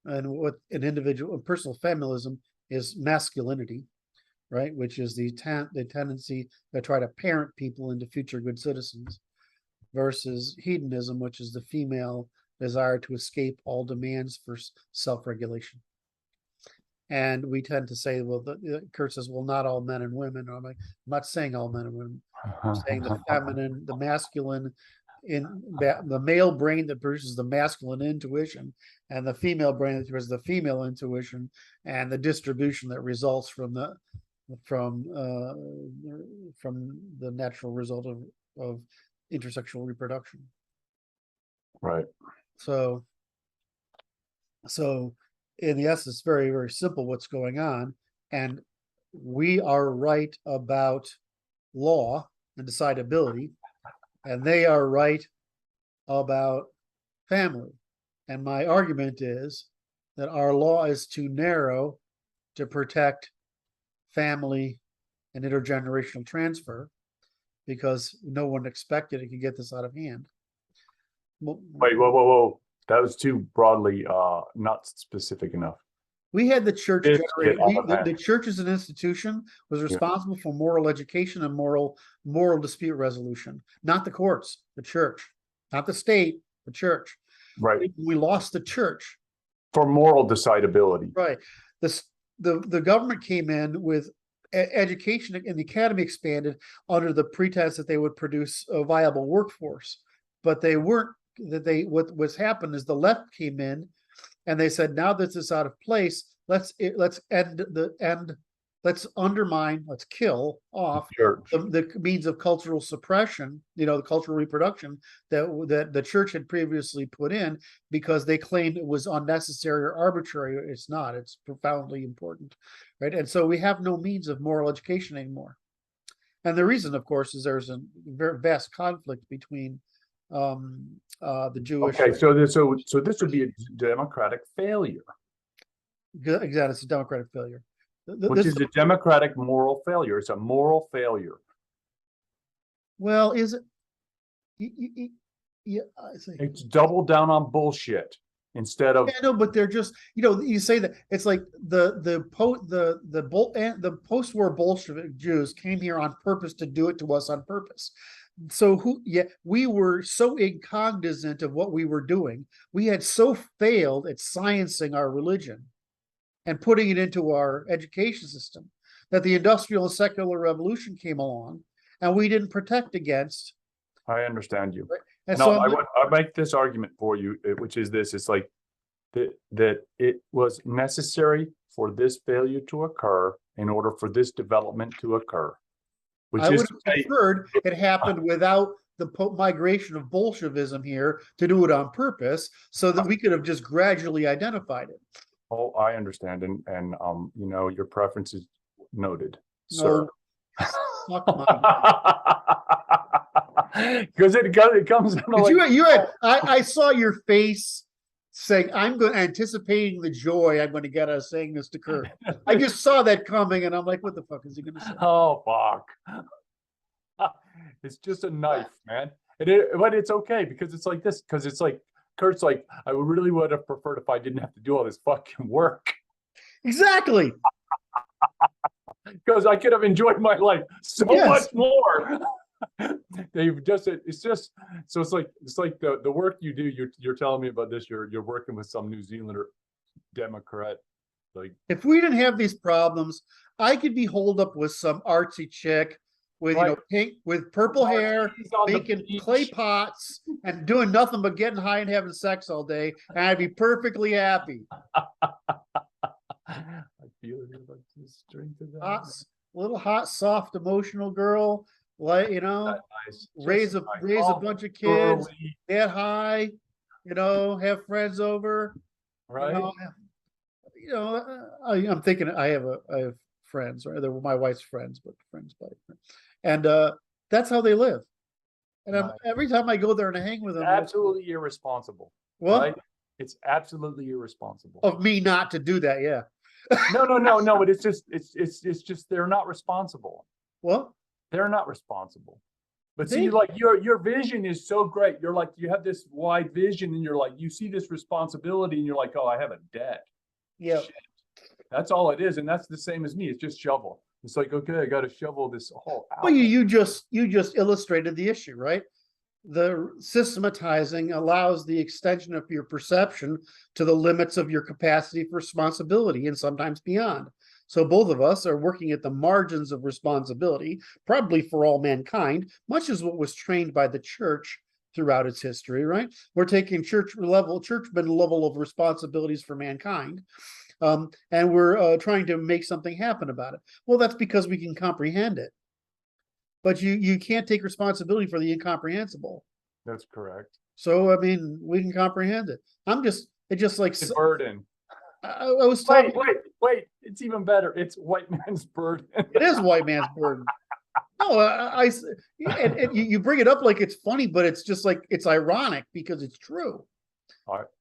And what personal familism is masculinity, right? Which is the tendency to try to parent people into future good citizens, versus hedonism, which is the female desire to escape all demands for self-regulation. And we tend to say, well, Kurt says, well, not all men and women. I'm like, I'm not saying all men and women. I'm saying the feminine, the masculine, in the male brain that produces the masculine intuition, and the female brain that produces the female intuition, and the distribution that results from the natural result of intersexual reproduction. Right. So in the essence, it's very, very simple what's going on. And we are right about law and decidability, and they are right about family. And my argument is that our law is too narrow to protect family and intergenerational transfer, because no one expected it could get this out of hand. Wait, whoa. That was too broadly not specific enough. We had the church generate the church as an institution was responsible for moral education and moral dispute resolution, not the courts, the church, not the state, the church. Right. We lost the church for moral decidability. Right. The government came in with education, and the academy expanded under the pretense that they would produce a viable workforce, but they weren't. What's happened is the left came in and they said, now that this is out of place, let's undermine, let's kill off the means of cultural suppression, the cultural reproduction that the church had previously put in, because they claimed it was unnecessary or arbitrary. It's not. It's profoundly important, right? And so we have no means of moral education anymore. And the reason, of course, is there's a very vast conflict between the Jewish. Okay, so this would be a democratic failure. Exactly, it's a democratic failure. Which is a democratic moral failure. It's a moral failure. Well, is it? Yeah, it's double down on bullshit instead of. Yeah, no, but they're just, you say that it's like the post-war Bolshevik Jews came here on purpose to do it to us on purpose. So we were so incognizant of what we were doing. We had so failed at sciencing our religion and putting it into our education system that the industrial and secular revolution came along, and we didn't protect against. I understand you. Right? And no, I make this argument for you, which is this: it's like that it was necessary for this failure to occur in order for this development to occur. I would have preferred it happened without the migration of Bolshevism here to do it on purpose, so that we could have just gradually identified it. Oh, I understand, and your preference is noted, sir. Because it comes down to like, I saw your face saying, I'm anticipating the joy I'm going to get out of saying this to Kurt. I just saw that coming, and I'm like, what the fuck is he going to say? Oh, fuck. It's just a knife, man. But it's okay, because it's like this, because it's like Kurt's like, I really would have preferred if I didn't have to do all this fucking work. Exactly. Because I could have enjoyed my life so Yes. much more. They've just, it's just, so it's like the work you do, you're telling me about this, you're working with some New Zealander Democrat, like, If we didn't have these problems, I could be holed up with some artsy chick with, you know, Right. pink, with purple hair, martinis on the making beach. clay pots and doing nothing but getting high and having sex all day, and I'd be perfectly happy. I feel it about the strength of that. Hot, little hot, soft, emotional girl, like, you know, Nice. raise Just a nice. bunch of kids, Girly, get high, you know, have friends over, right? I'm thinking I have friends, right? They're my wife's friends, but friends by friends. And that's how they live. And Nice. every time I go there and I hang with them, Absolutely irresponsible. well, right? It's absolutely irresponsible. of me not to do that, yeah. No, but it's just they're not responsible. Well, They're not responsible. But They- see, like your vision is so great. You're like, you have this wide vision and you're like, you see this responsibility and you're like, oh, I have a debt. yeah. Shit. That's all it is. And that's the same as me. It's just shovel. It's like, okay, I got to shovel this whole out. Well, you just illustrated the issue, right? The systematizing allows the extension of your perception to the limits of your capacity for responsibility and sometimes beyond. So both of us are working at the margins of responsibility, probably for all mankind, much as what was trained by the church throughout its history, right? We're taking churchman level of responsibilities for mankind. And we're trying to make something happen about it. Well, that's because we can comprehend it. But you can't take responsibility for the incomprehensible. That's correct. So, I mean, we can comprehend it. It's just like, The burden. I was talking. Wait. It's even better. It's white man's burden. It is white man's burden. No, and you bring it up like it's funny, but it's just like, it's ironic because it's true.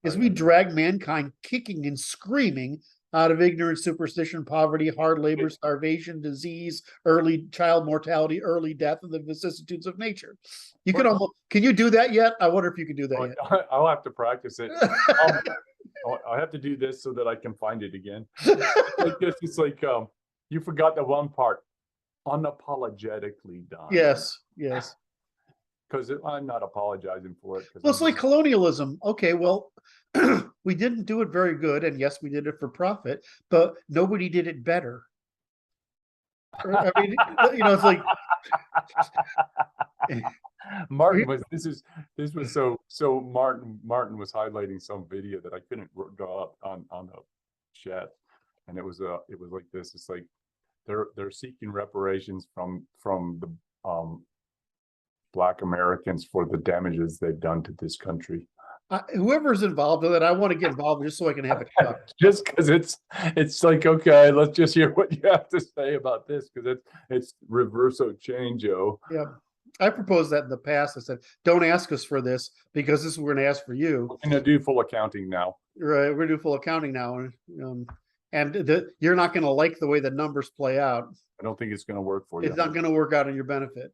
As we drag mankind kicking and screaming out of ignorance, superstition, poverty, hard labor, starvation, disease, early child mortality, early death, and the vicissitudes of nature. You can can you do that yet? I wonder if you can do that yet. I'll have to practice it. I have to do this so that I can find it again. It's like you forgot the one part. Unapologetically done. Yes. Because I'm not apologizing for it. Well, it's like colonialism. Okay, well, we didn't do it very good, and yes, we did it for profit, but nobody did it better. I mean, it's like Martin was. This was so. Martin was highlighting some video that I couldn't go up on the chat, and it was like this. It's like they're seeking reparations from the Black Americans for the damages they've done to this country. Whoever's involved with it, I want to get involved just so I can have it cut. Just because it's like, okay, let's just hear what you have to say about this, because it's reverso changeo. Yeah, I proposed that in the past. I said, don't ask us for this because this is what we're going to ask for you. We're going to do full accounting now. Right, we're going to do full accounting now, and you're not going to like the way the numbers play out. I don't think it's going to work for you. It's not going to work out in your benefit.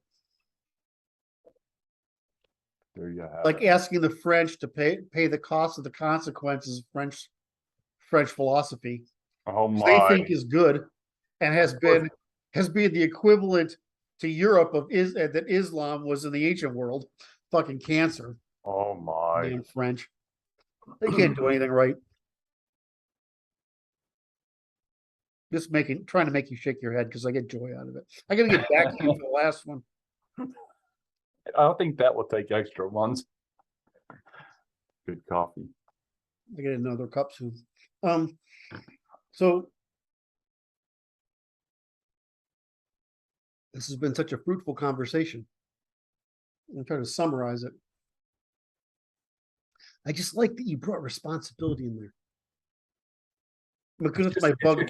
There you have like asking the French to pay the cost of the consequences of French philosophy. Oh my! They think is good, and has been the equivalent to Europe of that Islam was in the ancient world. Fucking cancer. Oh my! Damn French. They can't do anything right. Just trying to make you shake your head because I get joy out of it. I got to get back to you for the last one. I don't think that will take extra ones. Good coffee. I get another cup soon. So this has been such a fruitful conversation. I'm trying to summarize it. I just like that you brought responsibility in there. Because it's my bug.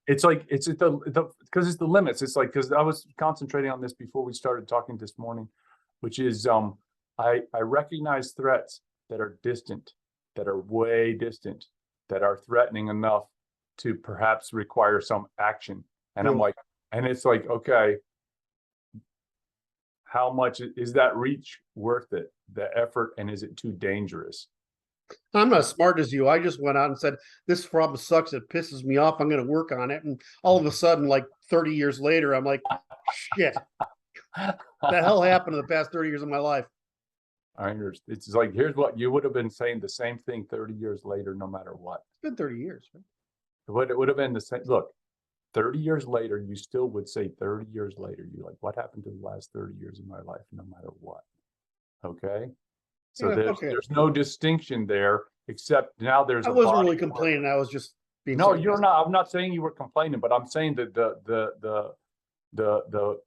It's like it's the because it's the limits. It's like, because I was concentrating on this before we started talking this morning, which is I recognize threats that are distant, that are way distant, that are threatening enough to perhaps require some action. And I'm like, and it's like, okay, how much is that reach worth it, the effort, and is it too dangerous? I'm not as smart as you. I just went out and said, this problem sucks. It pisses me off. I'm going to work on it. And all of a sudden, like 30 years later, I'm like, shit, the hell happened in the past 30 years of my life? I understand. It's like, here's what you would have been saying the same thing 30 years later, no matter what. It's been 30 years. Right? It would have been the same. Look, 30 years later, you still would say 30 years later, you're like, what happened to the last 30 years of my life, no matter what? Okay. So Yeah, there's no distinction there, except now there's I wasn't really complaining. I was just being no, sarcastic. you're not. I'm not saying you were complaining, but I'm saying that the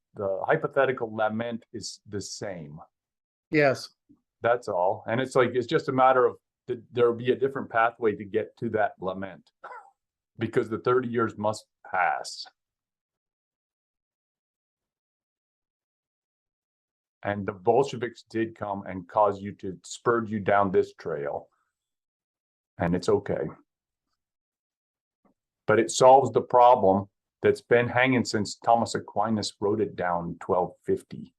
hypothetical lament is the same. Yes. That's all. And it's like, it's just a matter of there'll be a different pathway to get to that lament because the 30 years must pass. And the Bolsheviks did come and spurred you down this trail. And it's okay. But it solves the problem that's been hanging since Thomas Aquinas wrote it down in 1250.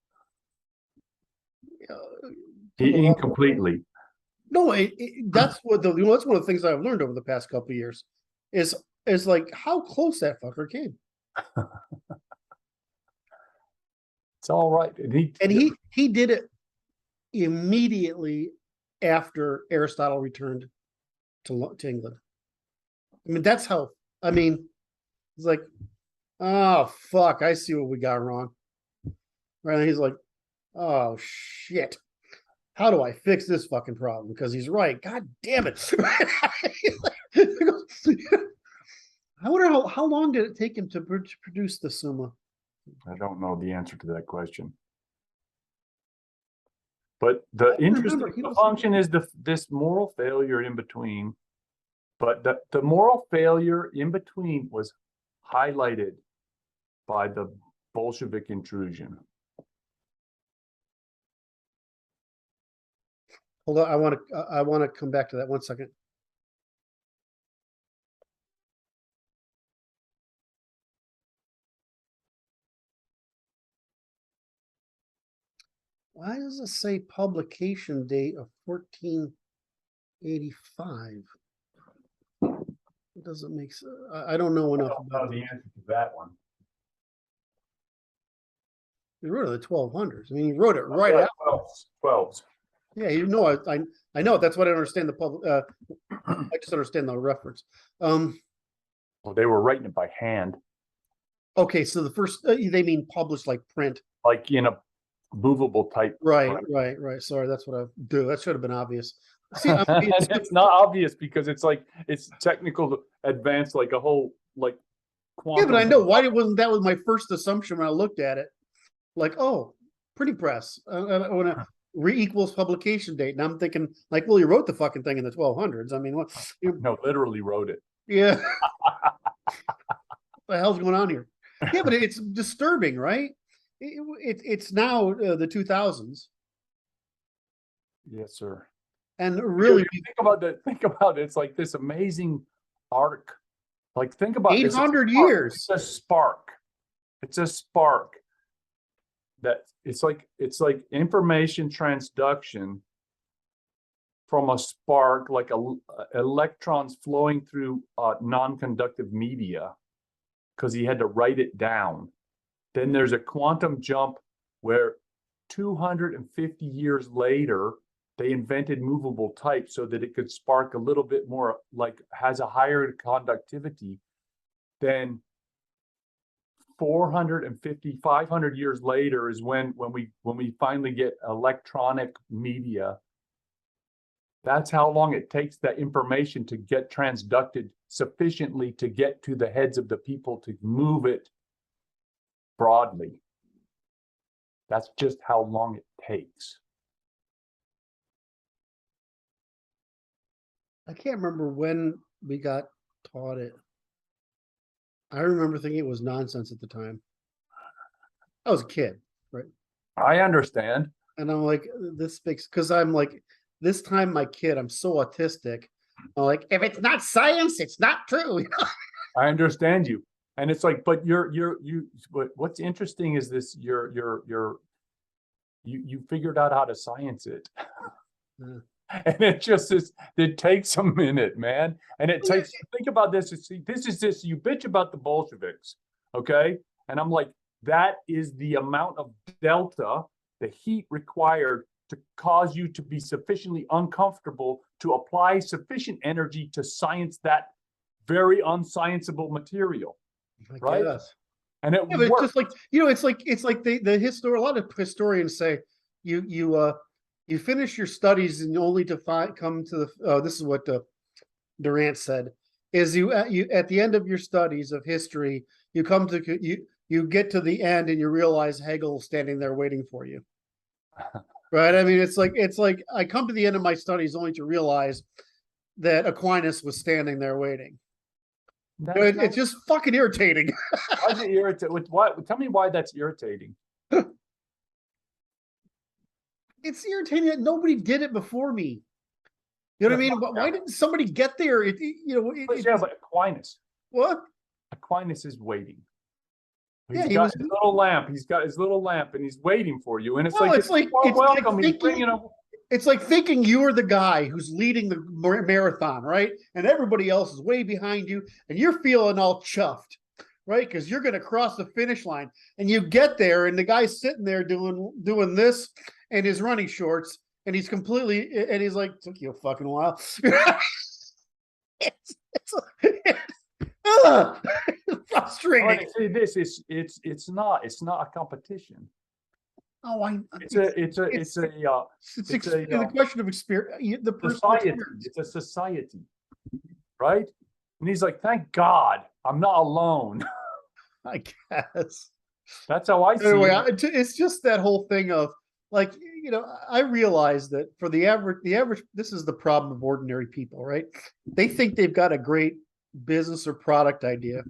Incompletely. No, that's what that's one of the things I've learned over the past couple of years is like how close that fucker came. It's all right. And he did it immediately after Aristotle returned to England. I mean, that's how, I mean, it's like, oh, fuck, I see what we got wrong. Right? And he's like, oh, shit. How do I fix this fucking problem? Because he's right. God damn it. I wonder how long did it take him to produce the Summa? I don't know the answer to that question. But the interesting function is this moral failure in between. But the moral failure in between was highlighted by the Bolshevik intrusion. Hold on, I want to come back to that 1 second. Why does it say publication date of 1485? It doesn't make sense. I don't know enough about the answer to that one. He wrote it in the 1200s. I mean, he wrote it right after. 12s. Yeah, you know, I know. That's what I understand the public. I just understand the reference. Well, they were writing it by hand. Okay, so the first they mean published like print, like in a movable type. Right. Sorry, that's what I do. That should have been obvious. See, it's not obvious because it's like it's technical advanced, like a whole like. Yeah, but I know why it wasn't. That was my first assumption when I looked at it. Like, oh, printing press. When a equals publication date, and I'm thinking, like, well, you wrote the fucking thing in the 1200s. I mean, what? No, literally wrote it. Yeah. What the hell's going on here? Yeah, but it's disturbing, right? It's now the 2000s. Yes, sir. And really, think about it. It's like this amazing arc. Like think about 800 years. It's a spark. It's a spark. That it's like information transduction from a spark, like electrons flowing through non-conductive media, because he had to write it down. Then there's a quantum jump where 250 years later, they invented movable type so that it could spark a little bit more, like has a higher conductivity than 450, 500 years later is when we finally get electronic media. That's how long it takes that information to get transducted sufficiently to get to the heads of the people to move it broadly. That's just how long it takes. I can't remember when we got taught it. I remember thinking it was nonsense at the time. I was a kid, right? I understand. And I'm like, this makes, because I'm like, this time my kid, I'm so autistic. I'm like, if it's not science, it's not true. I understand you. And it's like, but what's interesting is this, you figured out how to science it. Yeah. And it just is, it takes a minute, man. And it takes, think about this, you bitch about the Bolsheviks, okay? And I'm like, that is the amount of delta, the heat required to cause you to be sufficiently uncomfortable to apply sufficient energy to science that very unscienceable material, right? Yes. And it Yeah, but it's works. just like, it's like the history. A lot of historians say you finish your studies and only to come to the. This is what Durant said: is you at the end of your studies of history, you come to you get to the end and you realize Hegel's standing there waiting for you. Right? I mean, it's like I come to the end of my studies only to realize that Aquinas was standing there waiting. It's just fucking irritating. Why is it irritating? What? Tell me why that's irritating. It's irritating that nobody did it before me. You know what I mean? Why didn't somebody get there? But Aquinas. What? Aquinas is waiting. He's Yeah, got his little lamp. He's got his little lamp, and he's waiting for you. And it's well, like, it's like welcome. It's like thinking, it's like thinking you're the guy who's leading the marathon, right? And everybody else is way behind you, and you're feeling all chuffed, right? Because you're going to cross the finish line, and you get there, and the guy's sitting there doing this in his running shorts, and he's completely, and he's like, took you a fucking while. it's frustrating. See, this is it's not a competition. Oh, it's the question of experience. The society. It's a society, right? And he's like, thank God I'm not alone. I guess that's how I see it. It's just that whole thing of like, I realize that for the average, this is the problem of ordinary people, right? They think they've got a great business or product idea.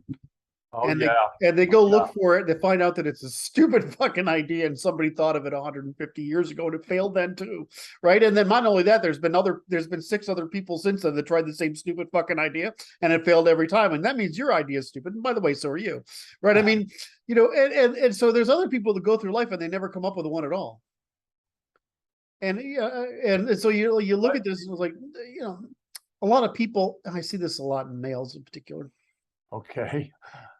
And they go look for it. They find out that it's a stupid fucking idea, and somebody thought of it 150 years ago, and it failed then too, right? And then not only that, there's been 6 other people since then that tried the same stupid fucking idea, and it failed every time. And that means your idea is stupid. And by the way, so are you, right? I mean, and so there's other people that go through life and they never come up with one at all. And and so you look at this and it's like, a lot of people, and I see this a lot in males in particular. Okay.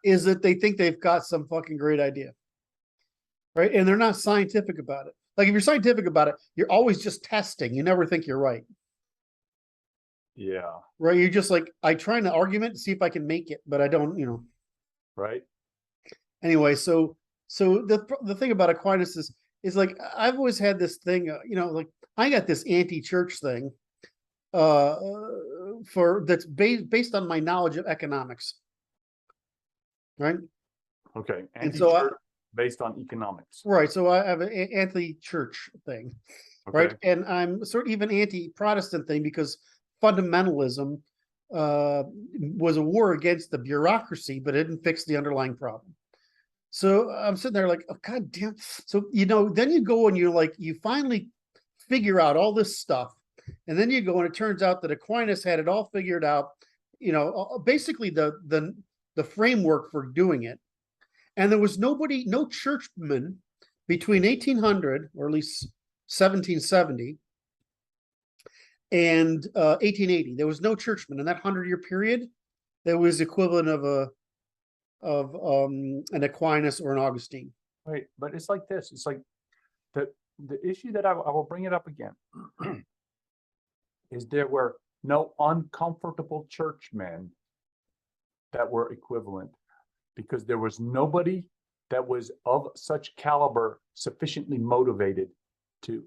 Is that they think they've got some fucking great idea, right? And they're not scientific about it. Like if you're scientific about it, you're always just testing. You never think you're right. Yeah. Right. You're just like, I try an argument to see if I can make it, but I don't, Right. Anyway, so the thing about Aquinas is like, I've always had this thing, like I got this anti-church thing that's based on my knowledge of economics. Right. Okay. And so based on economics. Right. So I have an anti-church thing. Okay. Right. And I'm sort of even anti-Protestant thing because fundamentalism was a war against the bureaucracy, but it didn't fix the underlying problem. So I'm sitting there like, oh, God damn. So, then you go and you're like, you finally figure out all this stuff. And then you go and it turns out that Aquinas had it all figured out, basically the framework for doing it. And there was no churchman between 1800 or at least 1770 and 1880. There was no churchman in that 100-year period that was equivalent of an Aquinas or an Augustine. Right, but it's like this. It's like the issue that I will bring it up again is there were no uncomfortable churchmen that were equivalent, because there was nobody that was of such caliber sufficiently motivated to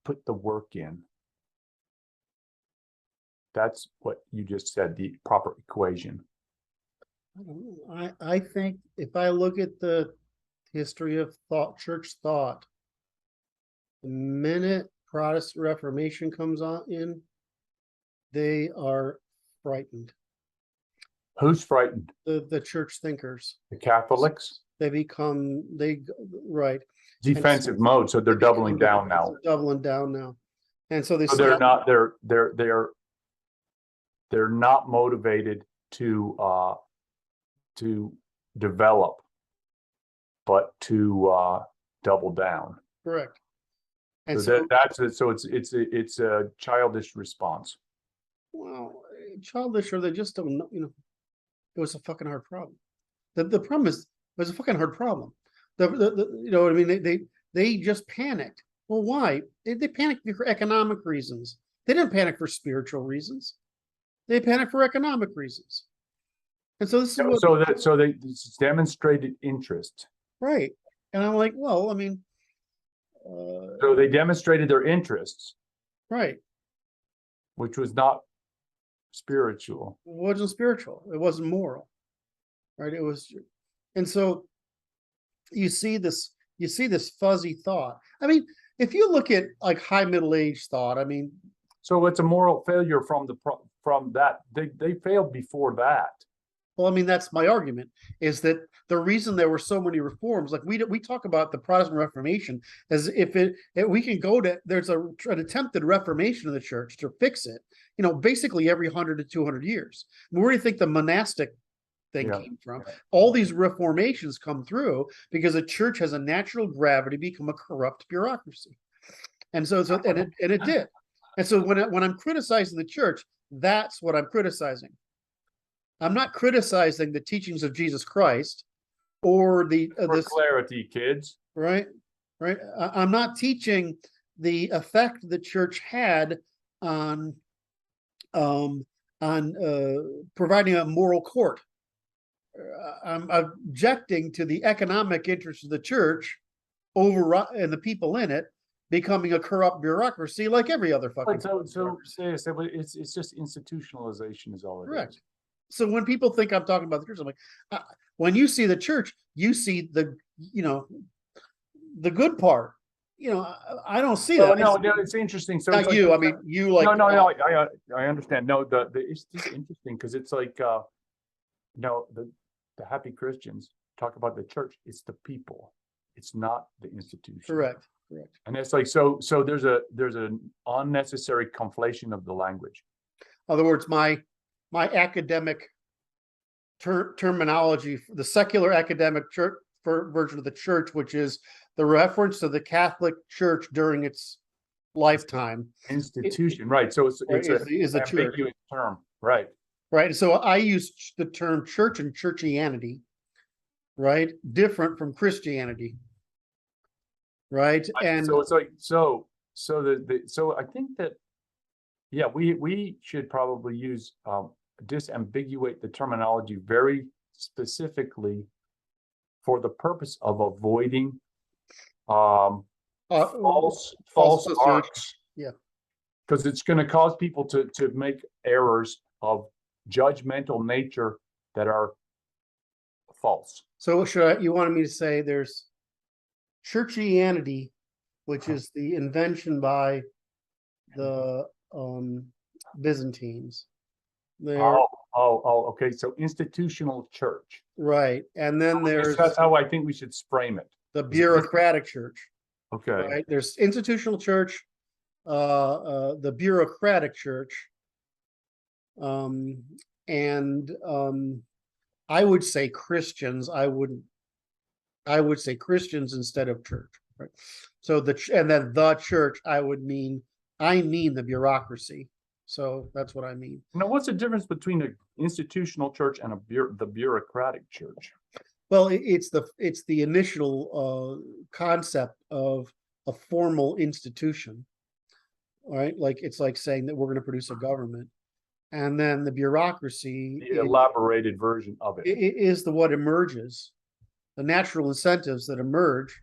put the work in. That's what you just said, the proper equation. I don't know. I think if I look at the history of church thought, the minute Protestant Reformation comes in, they are frightened. Who's frightened? The church thinkers. The Catholics? Right. Defensive mode, so they're doubling down now. Doubling down now. And so they're not motivated to develop, but to double down. Correct. And So so, that's it. So it's a childish response. well, childish, or they just don't know, it was a fucking hard problem. The problem is, it was a fucking hard problem. You know what I mean? They just panicked. Well, why? They panicked for economic reasons. They didn't panic for spiritual reasons. They panicked for economic reasons. And so this is what, So they it's demonstrated interest. right. And I'm like, well, I mean, So they demonstrated their interests, right. which was not spiritual. It wasn't spiritual. It wasn't moral. Right. It was, and so you see this fuzzy thought. I mean, if you look at like high middle age thought, I mean, So it's a moral failure from that. They failed before that. well, I mean, that's my argument, is that the reason there were so many reforms, like we talk about the Protestant Reformation as if we can go to, there's an attempted reformation of the church to fix it, basically every 100 to 200 years. Where do you think the monastic thing came from? All these reformations come through because the church has a natural gravity, become a corrupt bureaucracy. And so it did. And so when I'm criticizing the church, that's what I'm criticizing. I'm not criticizing the teachings of Jesus Christ or For clarity, kids. Right. I'm not teaching the effect the church had on providing a moral court. I'm objecting to the economic interests of the church and the people in it becoming a corrupt bureaucracy like every other fucking. It's just institutionalization is all it Correct. is. So when people think I'm talking about the church, I'm like, when you see the church, you see the good part. I don't see that. No, it's interesting. So not it's you. like, I mean, you like. no. I understand. No, it's just interesting because it's like the happy Christians talk about the church. It's the people. It's not the institution. Correct. And it's like so there's an unnecessary conflation of the language. In other words, my academic terminology, the secular academic church version of the church, which is the reference to the Catholic Church during its lifetime. Institution, right? So it's a ambiguous term, right? Right. So I use the term church and churchianity, right? Different from Christianity. Right. And so it's like so I think that we should probably use disambiguate the terminology very specifically for the purpose of avoiding false arcs. Yeah. Because it's going to cause people to make errors of judgmental nature that are false. So you wanted me to say there's churchianity, which is the invention by the Byzantines. Okay. So institutional church. Right. And then that's how I think we should frame it. The bureaucratic church. Okay. Right. There's institutional church, the bureaucratic church. And I would say Christians. I would say Christians instead of church. Right. So and then the church, I mean the bureaucracy. So that's what I mean. Now, what's the difference between an institutional church and the bureaucratic church? Well, it's the initial concept of a formal institution, right? Like it's like saying that we're going to produce a government, and then the bureaucracy, the elaborated version of it, is what emerges, the natural incentives that emerge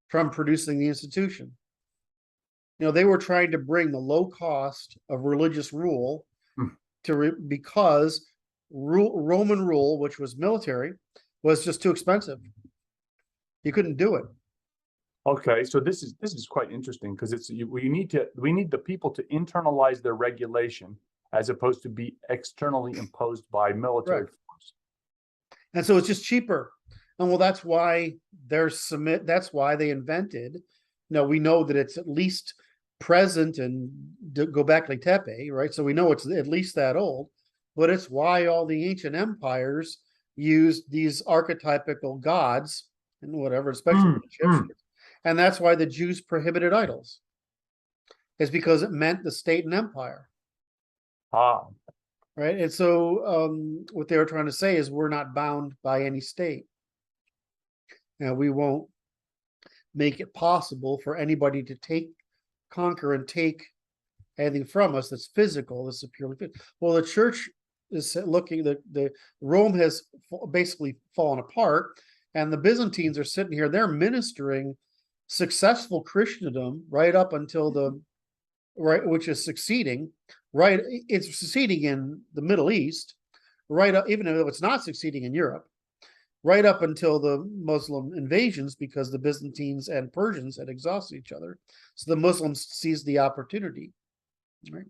from producing the institution. They were trying to bring the low cost of religious rule because Roman rule, which was military, was just too expensive. You couldn't do it. Okay, so this is quite interesting because we need the people to internalize their regulation as opposed to be externally imposed by military force. And so it's just cheaper. And well, that's why that's why they invented. We know that it's at least present and Göbekli Tepe, right? So we know it's at least that old, but it's why all the ancient empires used these archetypical gods and whatever, especially the Egyptians. And that's why the Jews prohibited idols. is because it meant the state and empire, Ah, right? And so what they were trying to say is we're not bound by any state. And we won't make it possible for anybody to conquer and take anything from us that's physical, that's purely physical. Well, the church is looking, the Rome has basically fallen apart, and the Byzantines are sitting here, they're ministering successful Christendom right up until which is succeeding, right? It's succeeding in the Middle East, right up, even though it's not succeeding in Europe, right up until the Muslim invasions, because the Byzantines and Persians had exhausted each other. So the Muslims seized the opportunity, right?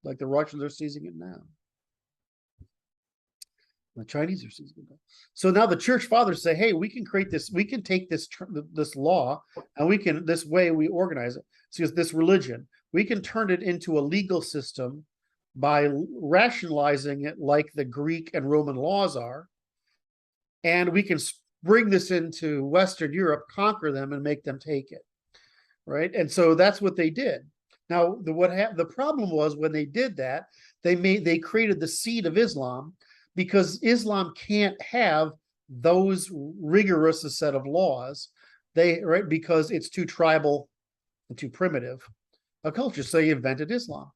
Like the Russians are seizing it now. The Chinese are seizing it now. So now the church fathers say, hey, we can create this, we can take this law, and we can, this way we organize it. So this religion, we can turn it into a legal system by rationalizing it like the Greek and Roman laws are. And we can bring this into Western Europe, conquer them, and make them take it, right? And so that's what they did. Now, the problem was when they did that, they created the seed of Islam, because Islam can't have those rigorous a set of laws, right? Because it's too tribal and too primitive a culture. So they invented Islam.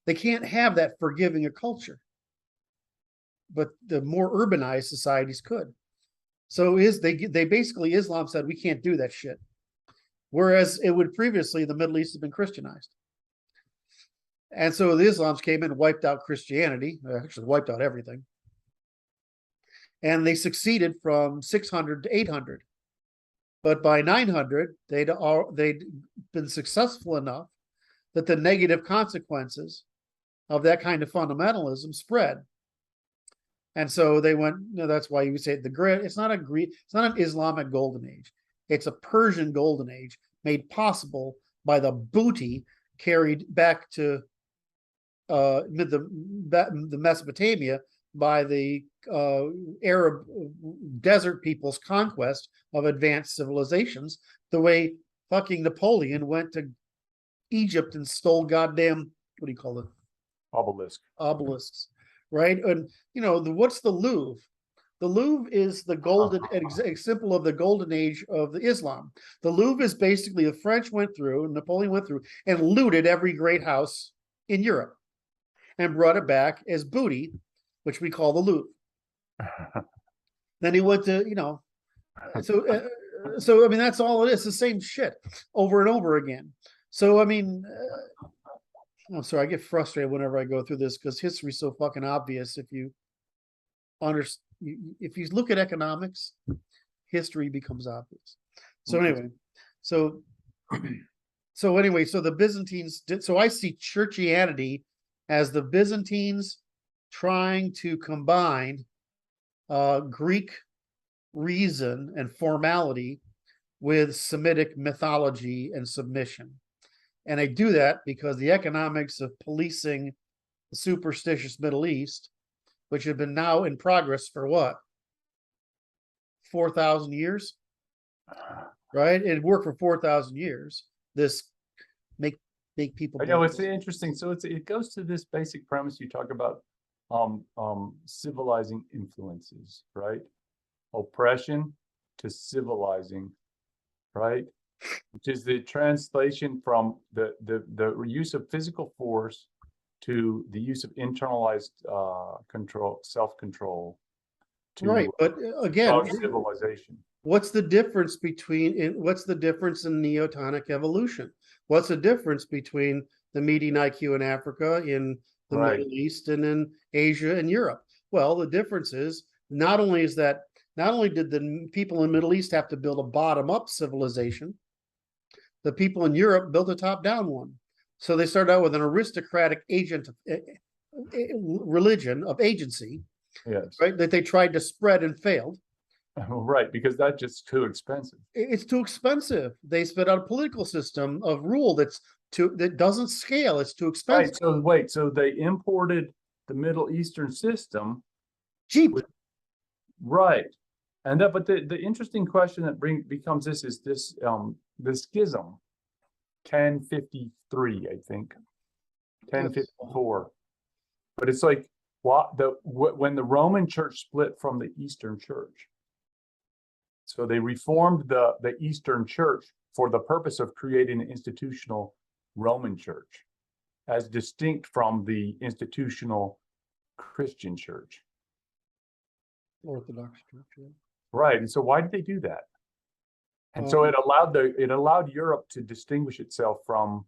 They can't have that forgiving a culture, but the more urbanized societies could. So they basically, Islam said we can't do that shit, whereas it would previously, the Middle East had been Christianized. And so the Islams came in and wiped out Christianity, actually wiped out everything. And they succeeded from 600 to 800. But by 900, they'd been successful enough that the negative consequences of that kind of fundamentalism spread. And so they went, that's why you would say it's not an Islamic golden age. It's a Persian golden age made possible by the booty carried back to the Mesopotamia by the Arab desert people's conquest of advanced civilizations, the way fucking Napoleon went to Egypt and stole goddamn, what do you call it? Obelisks, right? And what's the Louvre? The Louvre is the golden symbol of the golden age of the Islam. The Louvre is basically the French went through, Napoleon went through, and looted every great house in Europe and brought it back as booty, which we call the Louvre. Then he went to, so I mean, that's all it is, the same shit over and over again. So, I mean, I'm sorry, I get frustrated whenever I go through this because history is so fucking obvious. If you look at economics, history becomes obvious. So anyway, so the Byzantines did, so I see churchianity as the Byzantines trying to combine Greek reason and formality with Semitic mythology and submission. And I do that because the economics of policing the superstitious Middle East, which have been now in progress for what? 4,000 years, right? It worked for 4,000 years. This make people. I know it's interesting. So it goes to this basic premise you talk about, civilizing influences, right? Oppression to civilizing, right? Which is the translation from the use of physical force to the use of internalized self-control. Right, but again, civilization. What's the difference in neotonic evolution? What's the difference between the median IQ in Africa, in the Middle East, and in Asia and Europe? Well, the difference is not only did the people in the Middle East have to build a bottom-up civilization, the people in Europe built a top-down one. So they started out with an aristocratic religion of agency, yes, right? That they tried to spread and failed. Right, because that's just too expensive. It's too expensive. They spit out a political system of rule that doesn't scale. It's too expensive. Right. So they imported the Middle Eastern system cheap. Right. But the interesting question that becomes this is this the schism 1053, I think. That's- 1054. But it's like when the Roman Church split from the Eastern Church. So they reformed the Eastern Church for the purpose of creating an institutional Roman Church, as distinct from the institutional Christian Church. Orthodox Church. Yeah. Right. And so why did they do that? And so it allowed Europe to distinguish itself from.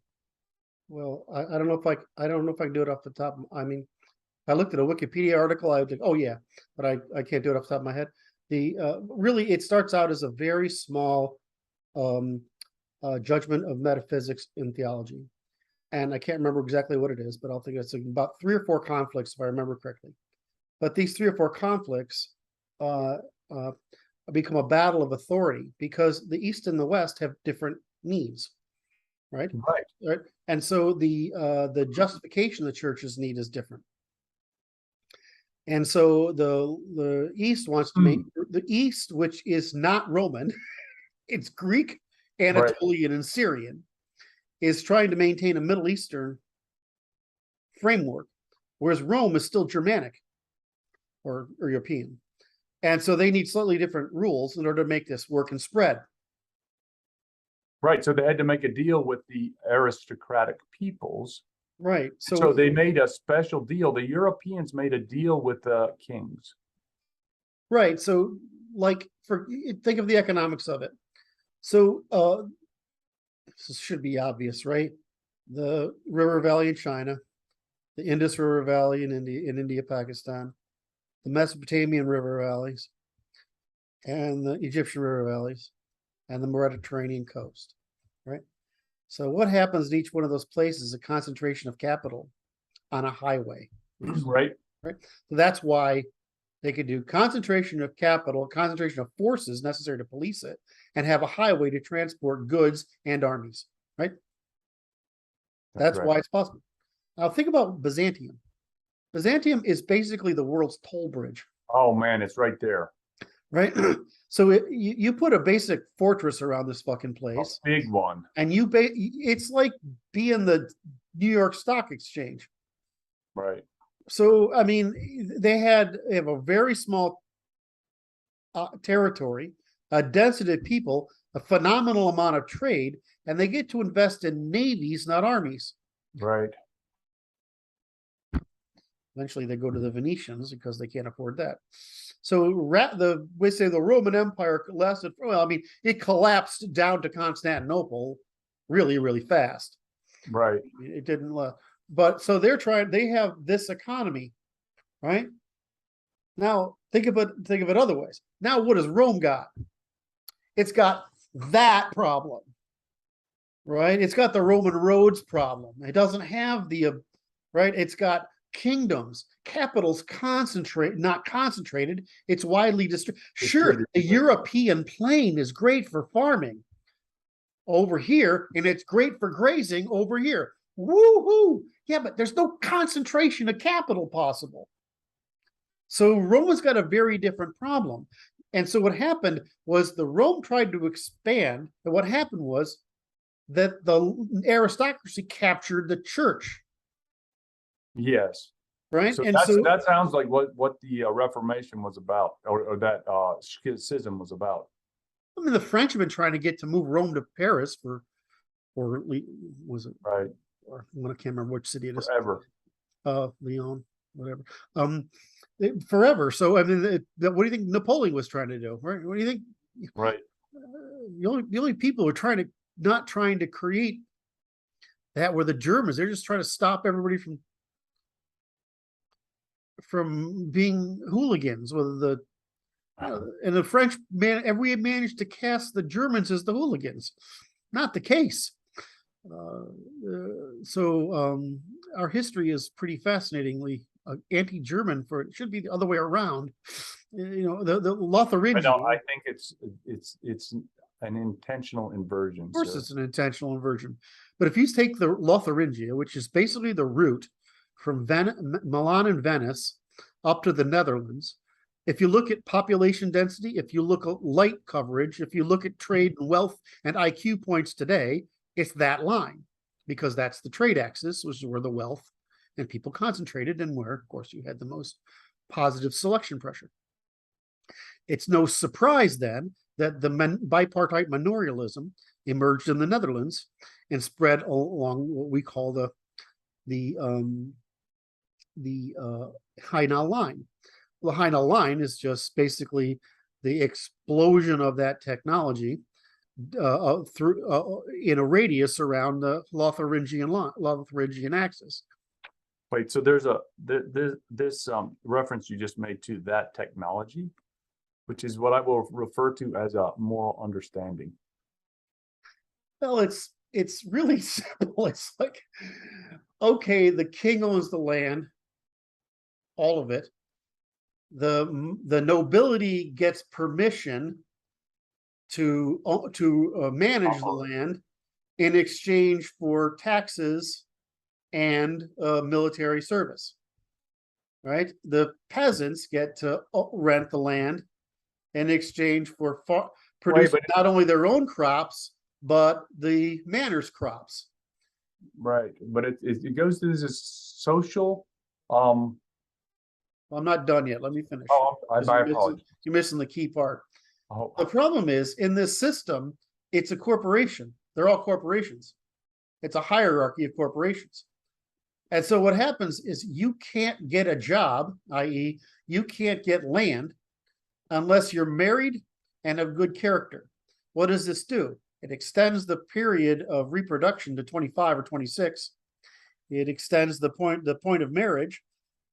Well, I don't know if I don't know if I can do it off the top. I mean, I looked at a Wikipedia article. I was like, oh yeah, but I can't do it off the top of my head. The really, it starts out as a very small judgment of metaphysics in theology, and I can't remember exactly what it is, but I'll think it's about 3 or 4 conflicts if I remember correctly. But these 3 or 4 conflicts become a battle of authority because the East and the West have different needs, right? Right. And so the justification the churches need is different. And so the East wants to make the East, which is not Roman, it's Greek, Anatolian, and Syrian, is trying to maintain a Middle Eastern framework, whereas Rome is still Germanic or European. And so they need slightly different rules in order to make this work and spread. Right. So they had to make a deal with the aristocratic peoples. Right. So they made a special deal. The Europeans made a deal with the kings. Right. So like think of the economics of it. So this should be obvious, right? The River Valley in China, the Indus River Valley in India, Pakistan, the Mesopotamian river valleys, and the Egyptian river valleys, and the Mediterranean coast, right? So what happens in each one of those places is a concentration of capital on a highway. Right. Right. So that's why they could do concentration of capital, concentration of forces necessary to police it, and have a highway to transport goods and armies, right? That's right. why it's possible. Now think about Byzantium. Byzantium is basically the world's toll bridge. Oh man, it's right there. Right. So you put a basic fortress around this fucking place. A big one. And it's like being the New York Stock Exchange. Right. So, I mean, they have a very small territory, a density of people, a phenomenal amount of trade, and they get to invest in navies, not armies. Right. Eventually, they go to the Venetians because they can't afford that. So, we say the Roman Empire lasted. Well, I mean, it collapsed down to Constantinople really, really fast. Right. It didn't. But so they have this economy, right? Now think of it other ways. Now what has Rome got? It's got that problem, right? It's got the Roman roads problem. It doesn't have right? It's got kingdoms, capitals not concentrated. It's widely distributed. Sure, the European plain is great for farming over here, and it's great for grazing over here. Woo-hoo! Yeah, but there's no concentration of capital possible. So Rome's got a very different problem. And so what happened was Rome tried to expand, and what happened was that the aristocracy captured the church. Yes. Right. So and that sounds like what the Reformation was about, or that schism was about. I mean, the French have been trying to get to move Rome to Paris or was it right? Or I can't remember which city it is. Forever. Lyon, whatever. Forever. So I mean, what do you think Napoleon was trying to do? Right? What do you think? Right. The only people who are not trying to create that were the Germans. They're just trying to stop everybody from being hooligans. With and the French we managed to cast the Germans as the hooligans. Not the case. So our history is pretty fascinatingly anti-German. It should be the other way around. You know, the Lotharingian. I think it's an intentional inversion. Of course, it's an intentional inversion. But if you take the Lotharingia, which is basically the route from Milan and Venice up to the Netherlands, if you look at population density, if you look at light coverage, if you look at trade and wealth and IQ points today, It's that line, because that's the trade axis, which is where the wealth and people concentrated, and where, of course, you had the most positive selection pressure. It's no surprise then that the bipartite manorialism emerged in the Netherlands and spread along what we call the Heinau line. The Heinau line is just basically the explosion of that technology through in a radius around the Lotharingian axis. Wait, so there's this reference you just made to that technology, which is what I will refer to as a moral understanding. Well, it's really simple. It's like, okay, the king owns the land, all of it. The nobility gets permission to manage the land in exchange for taxes and military service. Right? The peasants get to rent the land in exchange for producing not only their own crops, but the manor's crops. Right, but it goes through this social. Well, I'm not done yet. Let me finish. Oh, You're missing the key part. Oh. The problem is, in this system, it's a corporation. They're all corporations. It's a hierarchy of corporations. And so what happens is you can't get a job, i.e., you can't get land unless you're married and of good character. What does this do? It extends the period of reproduction to 25 or 26. It extends the point of marriage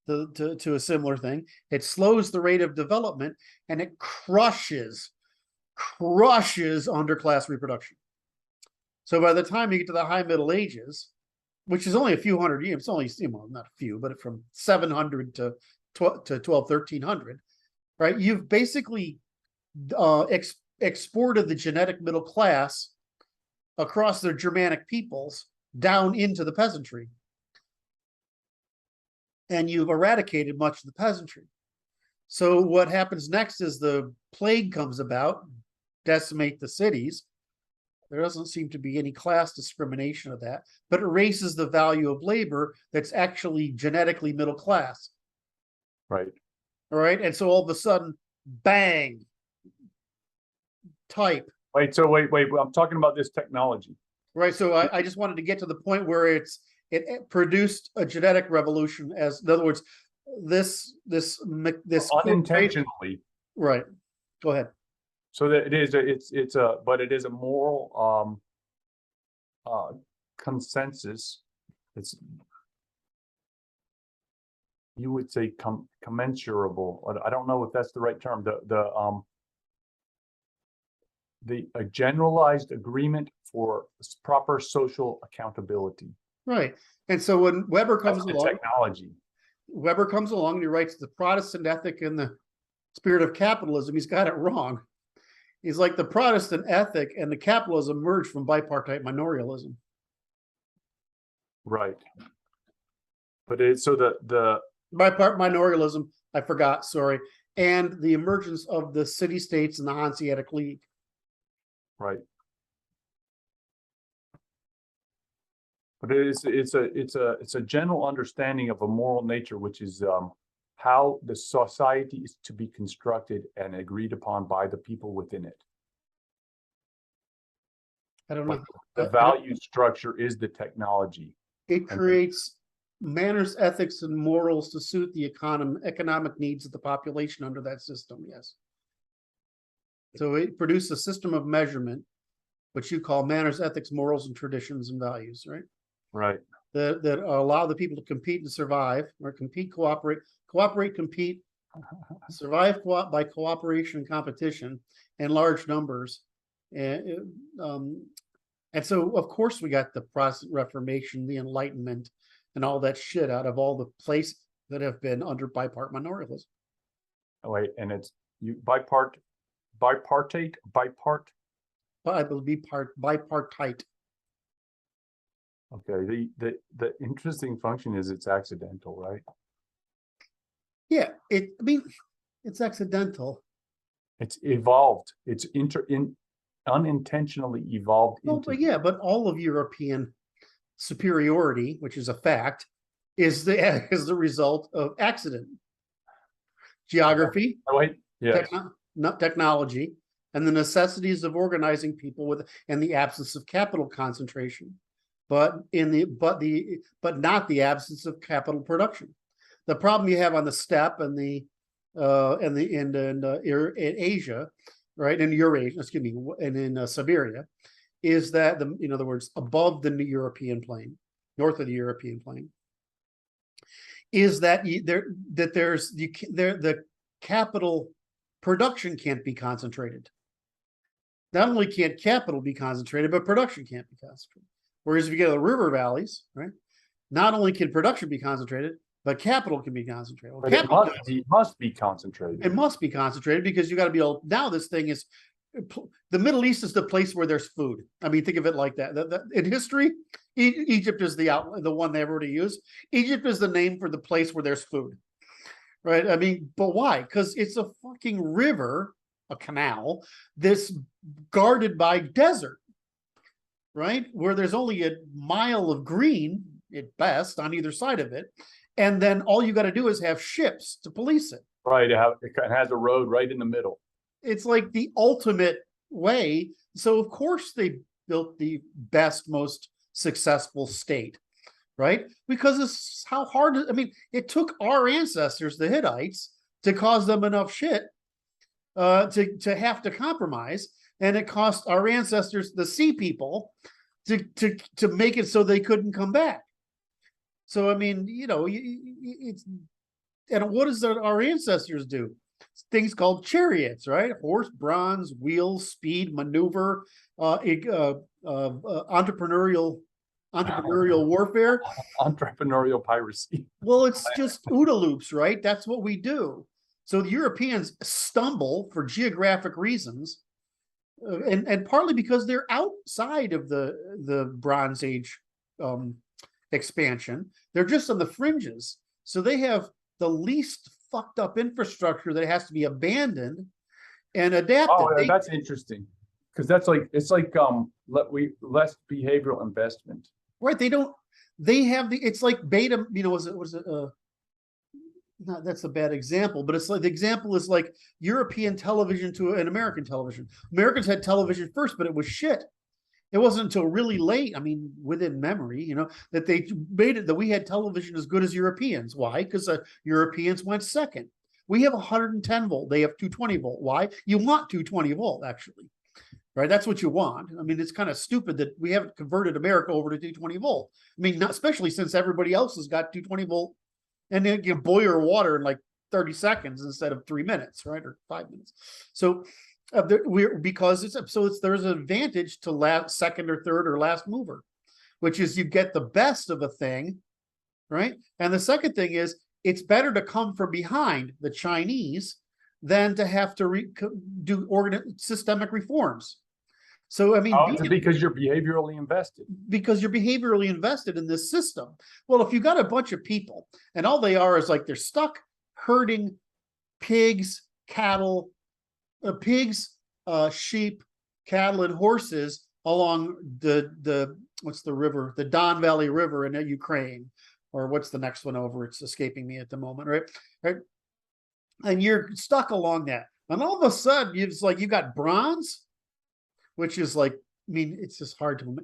to a similar thing. It slows the rate of development, and it crushes underclass reproduction. So by the time you get to the high Middle Ages, which is only a few hundred years, it's only, not a few, but from 700 to 1300, right? You've basically exported the genetic middle class across the Germanic peoples down into the peasantry. And you've eradicated much of the peasantry. So what happens next is the plague comes about, decimate the cities. There doesn't seem to be any class discrimination of that, but it raises the value of labor that's actually genetically middle class. Right. All right. And so all of a sudden, bang, type. Wait, I'm talking about this technology. Right. So I just wanted to get to the point where it produced a genetic revolution, as in other words, this unintentionally. Right. Go ahead. So that it is a moral consensus. It's, you would say, commensurable. I don't know if that's the right term. A generalized agreement for proper social accountability. Right. And so when Weber comes along, technology. Weber comes along and he writes the Protestant ethic in the spirit of capitalism. He's got it wrong. He's like, the Protestant ethic and the capitalism merged from bipartite manorialism. Right. But it's so the bipartite manorialism, I forgot, sorry, and the emergence of the city-states and the Hanseatic League. Right. But it's a general understanding of a moral nature, which is how the society is to be constructed and agreed upon by the people within it. I don't know. The value structure is the technology. It creates manners, ethics, and morals to suit the economic needs of the population under that system, yes. So it produces a system of measurement, which you call manners, ethics, morals, and traditions and values, right? Right. That allow the people to compete and survive, or compete, cooperate, compete, survive by cooperation and competition in large numbers. And so, of course, we got the Protestant Reformation, the Enlightenment, and all that shit out of all the places that have been under bipartite manorialism. Oh, wait, and it's bipartite. I believe bipartite. Okay. The interesting function is it's accidental, right? Yeah. It's accidental. It's evolved. It's unintentionally evolved Well, into. but yeah, but all of European superiority, which is a fact, is the is the result of accident, geography, Oh, wait, yes, not technology, and the necessities of organizing people with and the absence of capital concentration, but not the absence of capital production. The problem you have on the steppe and in Asia, right, in Eurasia, excuse me, and in Siberia, is that in other words, above the European plain, north of the European plain, is that the capital production can't be concentrated. Not only can't capital be concentrated, but production can't be concentrated. Whereas if you get to the river valleys, right, not only can production be concentrated, but capital can be concentrated. Well, but capital it must be concentrated. It must be concentrated because you got to be able. Now this thing is, the Middle East is the place where there's food. I mean, think of it like that. In history, Egypt is the one they everybody use. Egypt is the name for the place where there's food, right? I mean, but why? Because it's a fucking river, a canal, that's guarded by desert, right? Where there's only a mile of green at best on either side of it. And then all you got to do is have ships to police it. Right, it has a road right in the middle. It's like the ultimate way. So of course they built the best, most successful state, right? Because it's how hard. I mean, it took our ancestors, the Hittites, to cause them enough shit to have to compromise, and it cost our ancestors, the sea people, to make it so they couldn't come back. So I mean, it's and what does our ancestors do? Things called chariots, right? Horse, bronze, wheels, speed, maneuver, entrepreneurial warfare, entrepreneurial piracy. Well, it's just OODA loops, right? That's what we do. So the Europeans stumble for geographic reasons, and partly because they're outside of the Bronze Age expansion. They're just on the fringes, so they have the least fucked up infrastructure that has to be abandoned and adapted. Oh, that's interesting, because it's like less behavioral investment. Right? They have it's like beta. No, that's a bad example, but it's like the example is like European television to an American television. Americans had television first, but it was shit. It wasn't until really late, I mean, within memory, that they made it that we had television as good as Europeans. Why? Because Europeans went second. We have 110 volt. They have 220 volt. Why? You want 220 volt, actually, right? That's what you want. I mean, it's kind of stupid that we haven't converted America over to 220 volt. I mean, not especially since everybody else has got 220 volt, and then you boil your water in like 30 seconds instead of 3 minutes, right? Or 5 minutes. So there's an advantage to last, second or third or last mover, which is you get the best of a thing, right? And the second thing is it's better to come from behind the Chinese than to have to do systemic reforms. So I mean, because you're behaviorally invested. Because you're behaviorally invested in this system. Well, if you got a bunch of people and all they are is like they're stuck herding pigs, cattle. Sheep, cattle, and horses along the what's the river, the Don Valley River in Ukraine, or what's the next one over? It's escaping me at the moment, right? And you're stuck along that, and all of a sudden it's like you got bronze, which is like, I mean, it's just hard to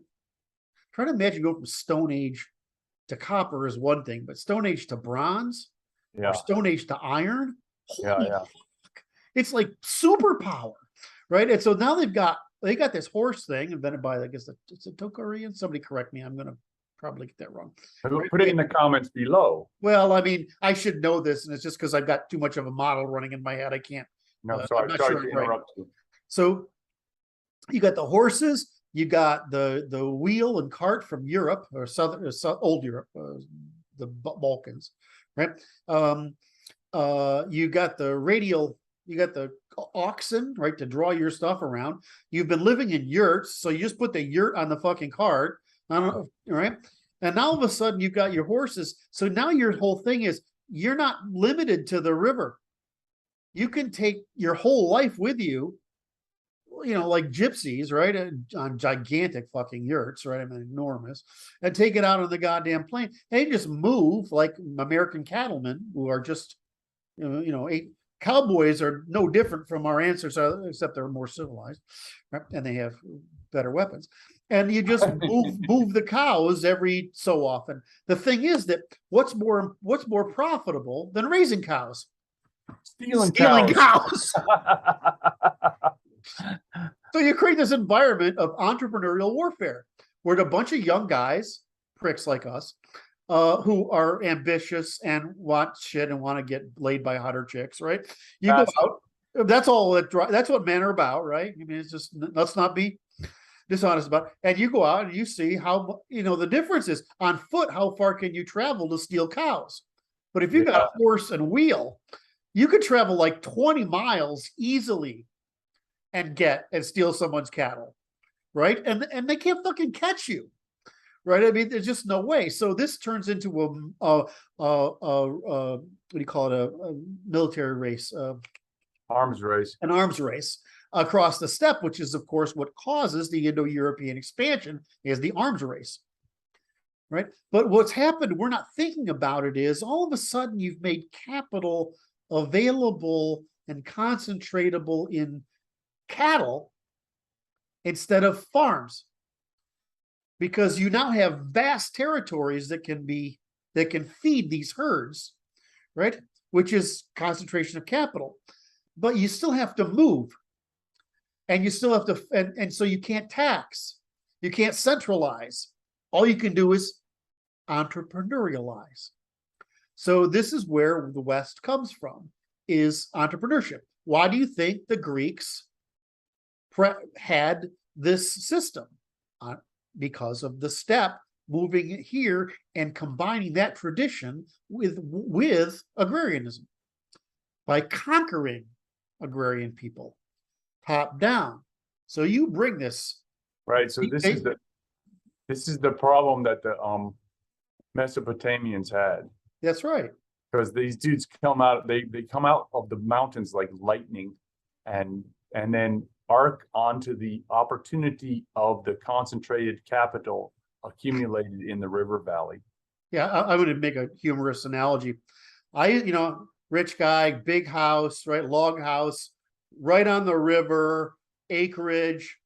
try to imagine going from Stone Age to copper is one thing, but Stone Age to bronze, or Stone Age to iron, it's like superpower, right? And so now they got this horse thing invented by, I guess it's a Tokarian. Somebody correct me. I'm gonna probably get that wrong. Put it in the comments below. Well, I mean, I should know this, and it's just because I've got too much of a model running in my head. I can't. No, sorry to interrupt you. So you got the horses, you got the wheel and cart from Europe or old Europe, the Balkans, right? You got the radial. You got the oxen, right, to draw your stuff around. You've been living in yurts, so you just put the yurt on the fucking cart, right? And now all of a sudden you've got your horses. So now your whole thing is you're not limited to the river. You can take your whole life with you like gypsies, right? On gigantic fucking yurts, right? I mean, enormous, and take it out on the goddamn plane. They just move like American cattlemen who are just, cowboys are no different from our ancestors, except they're more civilized, right? And they have better weapons. And you just move the cows every so often. The thing is that what's more profitable than raising cows? Stealing cows. So you create this environment of entrepreneurial warfare where a bunch of young guys, pricks like us, who are ambitious and want shit and want to get laid by hotter chicks, right? You go out. That's all. That's what men are about, right? I mean, it's just, let's not be dishonest about it. And you go out and you see how, the difference is on foot. How far can you travel to steal cows? But if you got a horse and wheel, you could travel like 20 miles easily and steal someone's cattle, right? And they can't fucking catch you, right? I mean, there's just no way. So this turns into what do you call it? A military race, arms race, an arms race across the steppe, which is of course what causes the Indo-European expansion, is the arms race, right? But what's happened, we're not thinking about it, is all of a sudden you've made capital available and concentratable in cattle instead of farms, because you now have vast territories that can feed these herds, right? Which is concentration of capital. But you still have to move, and you still have to, and so you can't tax, you can't centralize. All you can do is entrepreneurialize. So this is where the West comes from, is entrepreneurship. Why do you think the Greeks had this system? Because of the steppe, moving it here and combining that tradition with agrarianism by conquering agrarian people top down. So you bring this, right? So this is the problem that the Mesopotamians had. That's right. Because these dudes come out, they come out of the mountains like lightning, and then arc onto the opportunity of the concentrated capital accumulated in the river valley. Yeah, I would make a humorous analogy. Rich guy, big house, right? Log house, right on the river, acreage.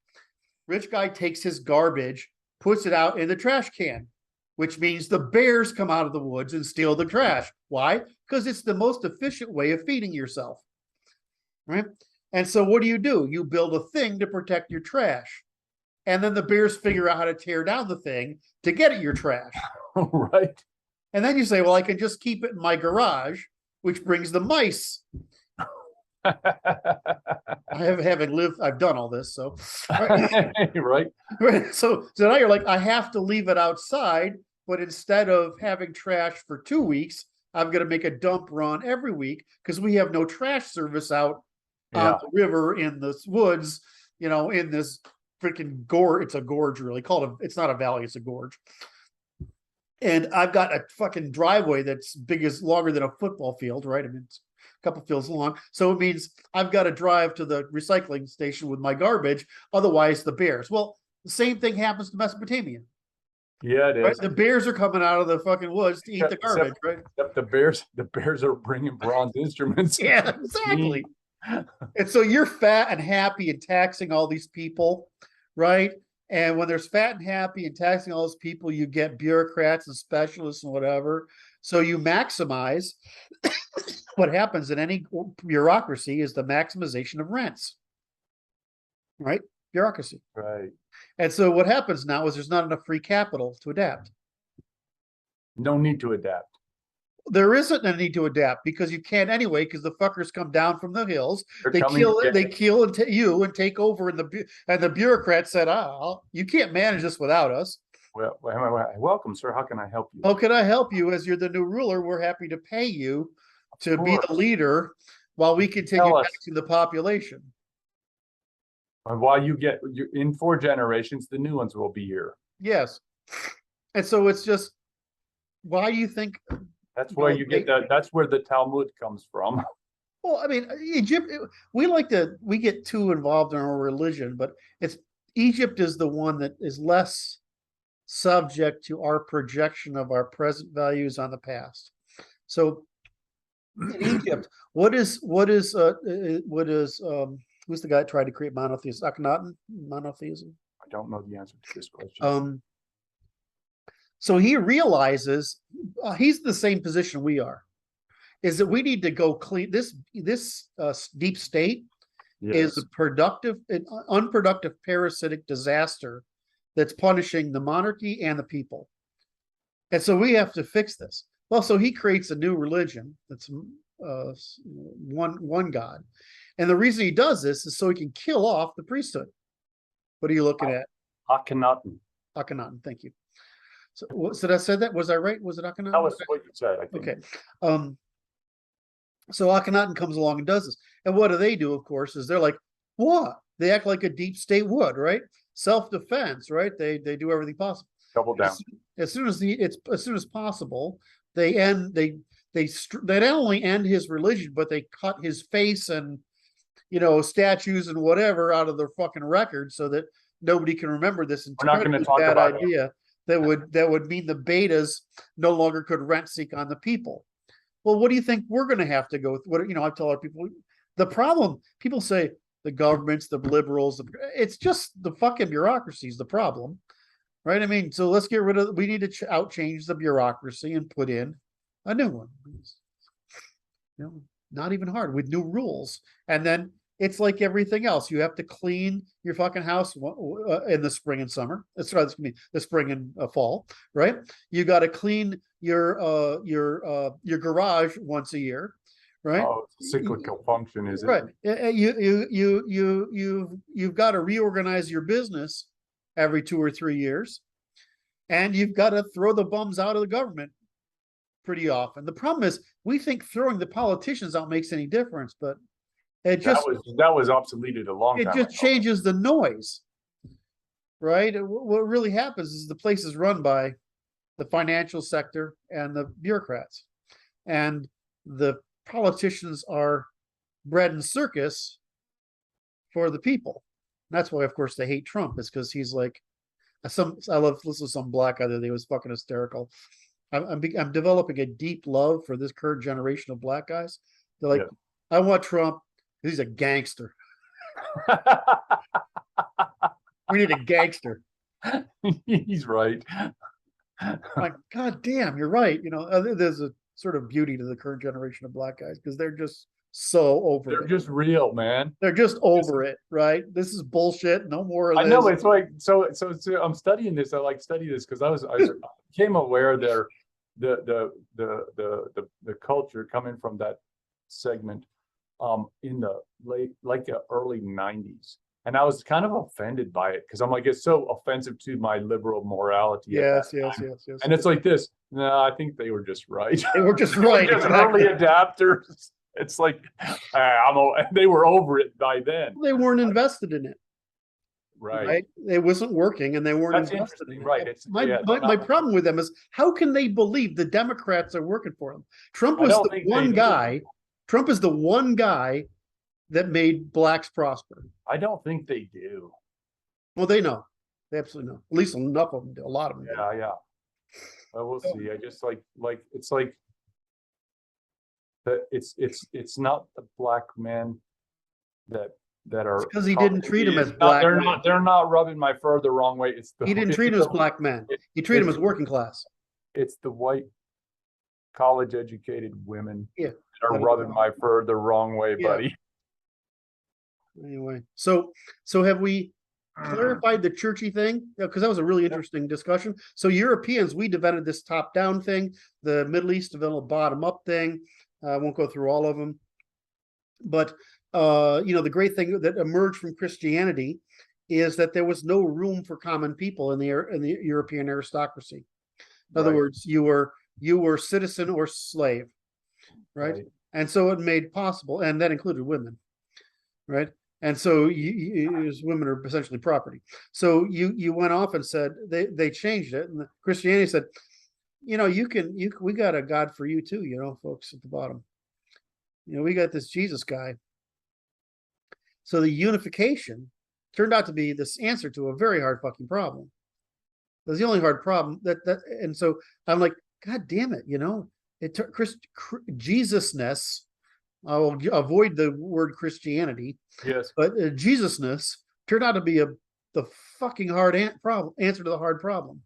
Rich guy takes his garbage, puts it out in the trash can, which means the bears come out of the woods and steal the trash. Why? Because it's the most efficient way of feeding yourself, right? And so what do? You build a thing to protect your trash. And then the bears figure out how to tear down the thing to get at your trash. Right. And then you say, well, I can just keep it in my garage, which brings the mice. I've done all this, so right. So now you're like, I have to leave it outside, but instead of having trash for 2 weeks, I'm going to make a dump run every week because we have no trash service out on the river, in the woods, in this freaking gorge. It's a gorge, really. It's not a valley, it's a gorge. And I've got a fucking driveway that's longer than a football field, right? I mean, it's a couple fields long. So it means I've got to drive to the recycling station with my garbage. Otherwise, the bears. Well, the same thing happens to Mesopotamia. Yeah, it is. Right? The bears are coming out of the fucking woods to eat the garbage, right? Except the bears are bringing bronze instruments. Yeah, exactly. And so you're fat and happy and taxing all these people, right? And when there's fat and happy and taxing all those people, you get bureaucrats and specialists and whatever. So you maximize. What happens in any bureaucracy is the maximization of rents, right? Bureaucracy. Right. And so what happens now is there's not enough free capital to adapt. No need to adapt. There isn't a need to adapt because you can't anyway, because the fuckers come down from the hills. They kill you and take over, and the bureaucrats said, you can't manage this without us. Well, welcome, sir. How can I help you? How can I help you? As you're the new ruler, we're happy to pay you to be the leader while we continue taxing the population. And while in 4 generations, the new ones will be here. Yes. And so it's just, why do you think that's where you get that? That's where the Talmud comes from. Well, I mean, Egypt, we get too involved in our religion, but Egypt is the one that is less subject to our projection of our present values on the past. So in Egypt, who's the guy that tried to create monotheism? Akhenaten, monotheism. I don't know the answer to this question. So he realizes he's the same position we are, is that we need to go clean this deep state is an unproductive parasitic disaster that's punishing the monarchy and the people. And so we have to fix this. Well, so he creates a new religion that's one God. And the reason he does this is so he can kill off the priesthood. What are you looking at? Akhenaten. Akhenaten, thank you. So I said that? Was I right? Was it Akhenaten? That was what you said, I think. Okay. So Akhenaten comes along and does this. And what do? Of course, is they're like, what? They act like a deep state would, right? Self-defense, right? They do everything possible. Double down. As soon as possible, they not only end his religion, but they cut his face and statues and whatever out of their fucking record so that nobody can remember this incredibly bad idea that would mean the betas no longer could rent seek on the people. Well, what do you think we're going to have to go through? I tell our people, the problem, people say the governments, the liberals, it's just the fucking bureaucracy is the problem, right? I mean, so let's get rid of, we need to outchange the bureaucracy and put in a new one. Not even hard with new rules. And then it's like everything else. You have to clean your fucking house in the spring and summer. The spring and fall, right? You got to clean your garage once a year, right? Oh, it's a cyclical function, is it? Right. You've got to reorganize your business every 2 or 3 years, and you've got to throw the bums out of the government pretty often. The problem is we think throwing the politicians out makes any difference, but it just that was obsoleted a long time ago. It just changes the noise, right? What really happens is the place is run by the financial sector and the bureaucrats, and the politicians are bread and circus for the people. And that's why, of course, they hate Trump, is because he's like I love listen to some black guy the other day, was fucking hysterical. I'm developing a deep love for this current generation of black guys. They're like, I want Trump. He's a gangster. We need a gangster. He's right. Like, God damn, you're right. There's a sort of beauty to the current generation of black guys because they're just so over it. They're just real, man. They're just over it, right? This is bullshit. No more of this. I know, it's like so I'm studying this. I study this because I became aware there the culture coming from that segment in the early 90s. And I was kind of offended by it because I'm like, it's so offensive to my liberal morality. Yes. And it's like this. No, I think they were just right. They were just right. Just early adapters. It's like they were over it by then. They weren't invested in it. Right. It wasn't working, and they weren't invested in it. Right. My problem with them is how can they believe the Democrats are working for them? Trump is the one guy. Trump is the one guy that made blacks prosper. I don't think they do. Well, they know. They absolutely know. At least enough of them do. A lot of them do. Yeah. Well, we'll see. I just like it's like that. It's not the black men that are because he didn't treat them as black. They're not rubbing my fur the wrong way. He didn't treat them as black men. He treated them as working class. It's the white college educated women that are rubbing my fur the wrong way, buddy. Anyway, so have we clarified the churchy thing? Because that was a really interesting discussion. So Europeans, we developed this top-down thing. The Middle East developed a bottom-up thing. I won't go through all of them, but the great thing that emerged from Christianity is that there was no room for common people in the European aristocracy. In other words, you were citizen or slave, right? And so it made possible, and that included women, right? And so women are essentially property. So you went off and said they changed it, and Christianity said, we got a God for you too, folks at the bottom. we got this Jesus guy. So the unification turned out to be this answer to a very hard fucking problem. That's the only hard problem and so I'm like, God damn it, it took Jesusness. I will avoid the word Christianity. Yes. But Jesusness turned out to be the fucking hard answer to the hard problem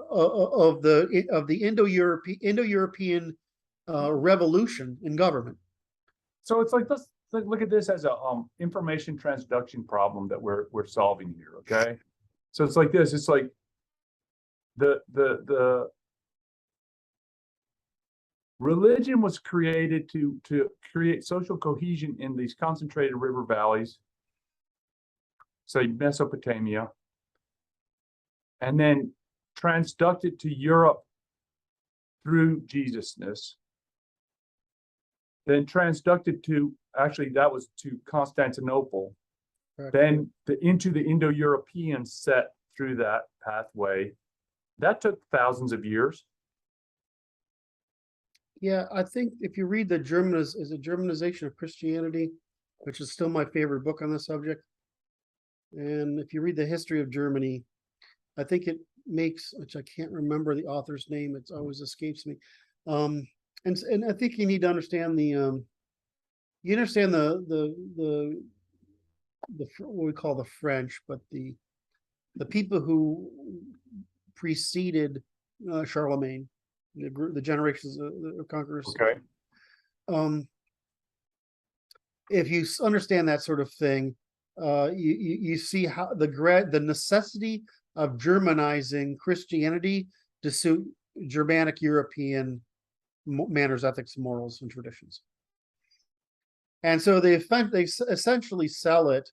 of the Indo-European revolution in government. So it's like, let's look at this as a information transduction problem that we're solving here. Okay. So it's like this. It's like the religion was created to create social cohesion in these concentrated river valleys, say Mesopotamia, and then transducted to Europe through Jesusness, then transducted to, actually that was to Constantinople, then into the Indo-European set through that pathway. That took thousands of years. Yeah, I think if you read the Germanization of Christianity, which is still my favorite book on the subject, and if you read the history of Germany, I think it makes, which I can't remember the author's name, it always escapes me. And I think you need to understand the what we call the French, but the people who preceded Charlemagne, the generations of conquerors. Okay. If you understand that sort of thing, you see how the necessity of Germanizing Christianity to suit Germanic European manners, ethics, morals, and traditions. And so they essentially sell it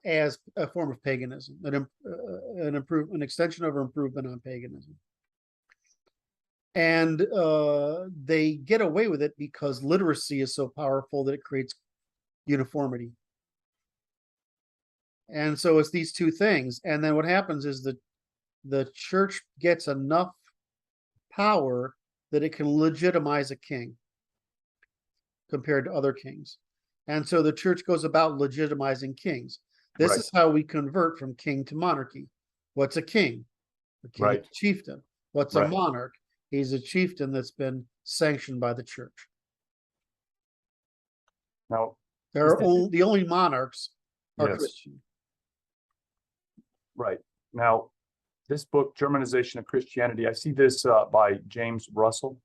as a form of paganism, an extension of improvement on paganism. And they get away with it because literacy is so powerful that it creates uniformity. And so it's these two things. And then what happens is that the church gets enough power that it can legitimize a king compared to other kings. And so the church goes about legitimizing kings. This is how we convert from king to monarchy. What's a king? A king is a chieftain. What's a monarch? He's a chieftain that's been sanctioned by the church. Now, the only monarchs are Christian. Right. Now, this book, Germanization of Christianity, I see this by James Russell.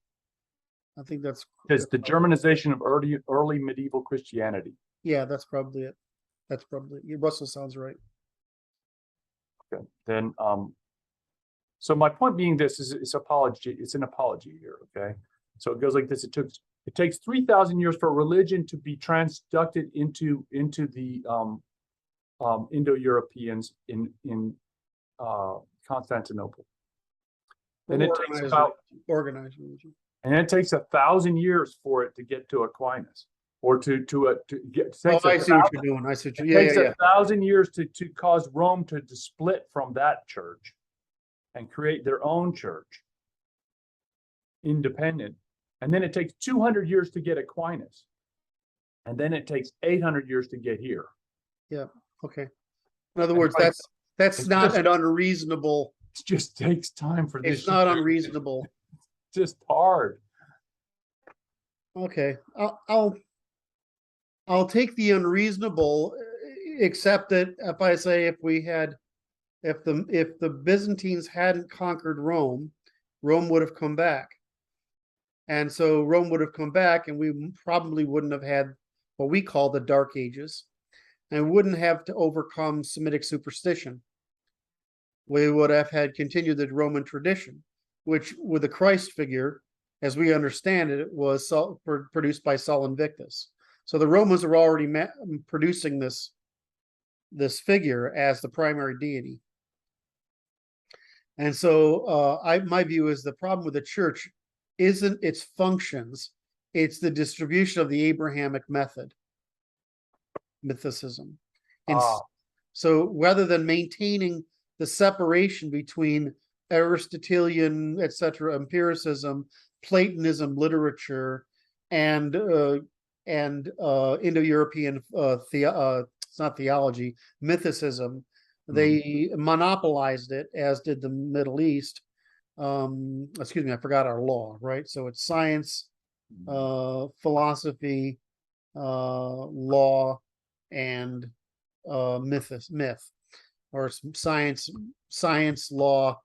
I think that's the Germanization of early medieval Christianity. Yeah, that's probably it. That's probably it. Russell sounds right. Okay. Then, so my point being this is it's an apology here. Okay. So it goes like this. It takes 3,000 years for religion to be transducted into the Indo-Europeans in Constantinople. Then it takes about organized religion. And it takes 1,000 years for it to get to Aquinas, or to get. I see what you're doing. I see what you're. It takes 1,000 years to cause Rome to split from that church, and create their own church, independent. And then it takes 200 years to get Aquinas, and then it takes 800 years to get here. Yeah. Okay. In other words, that's not an unreasonable. It just takes time for this. It's not unreasonable. Just hard. Okay, I'll take the unreasonable, except that if I say if the Byzantines hadn't conquered Rome, Rome would have come back, and so Rome would have come back, and we probably wouldn't have had what we call the Dark Ages, and wouldn't have to overcome Semitic superstition. We would have had continued the Roman tradition, which with the Christ figure, as we understand it, was produced by Sol Invictus. So the Romans are already producing this figure as the primary deity. And so my view is the problem with the church isn't its functions, it's the distribution of the Abrahamic mythicism. And so rather than maintaining the separation between Aristotelian, etc., empiricism, Platonism, literature, and Indo-European it's not theology, mythicism. They monopolized it, as did the Middle East. Excuse me, I forgot our law, right? So it's science, philosophy, law, and myth, or science, law,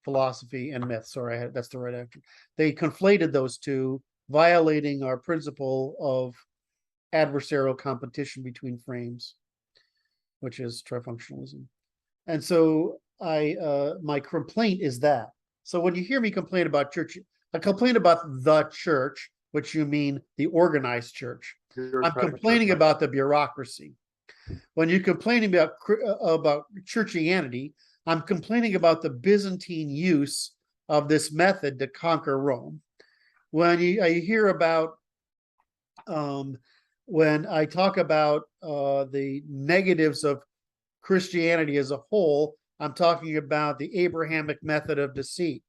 philosophy, and myth. Sorry, that's the right answer. They conflated those two, violating our principle of adversarial competition between frames, which is trifunctionalism. And so my complaint is that. So when you hear me complain about church, I complain about the church, which you mean the organized church. I'm complaining about the bureaucracy. When you're complaining about churchianity, I'm complaining about the Byzantine use of this method to conquer Rome. When you hear about, when I talk about the negatives of Christianity as a whole, I'm talking about the Abrahamic method of deceit.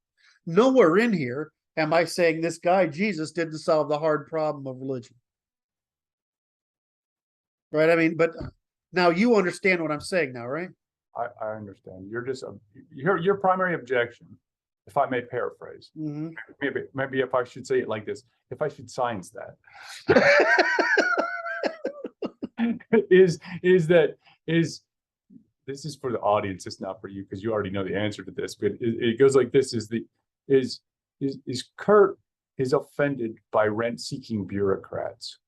Nowhere in here am I saying this guy, Jesus, didn't solve the hard problem of religion. Right? I mean, but now you understand what I'm saying now, right? I understand. You're just your primary objection, if I may paraphrase, maybe if I should say it like this, if I should science that, is this is for the audience, it's not for you because you already know the answer to this, but it goes like this: is Kurt is offended by rent-seeking bureaucrats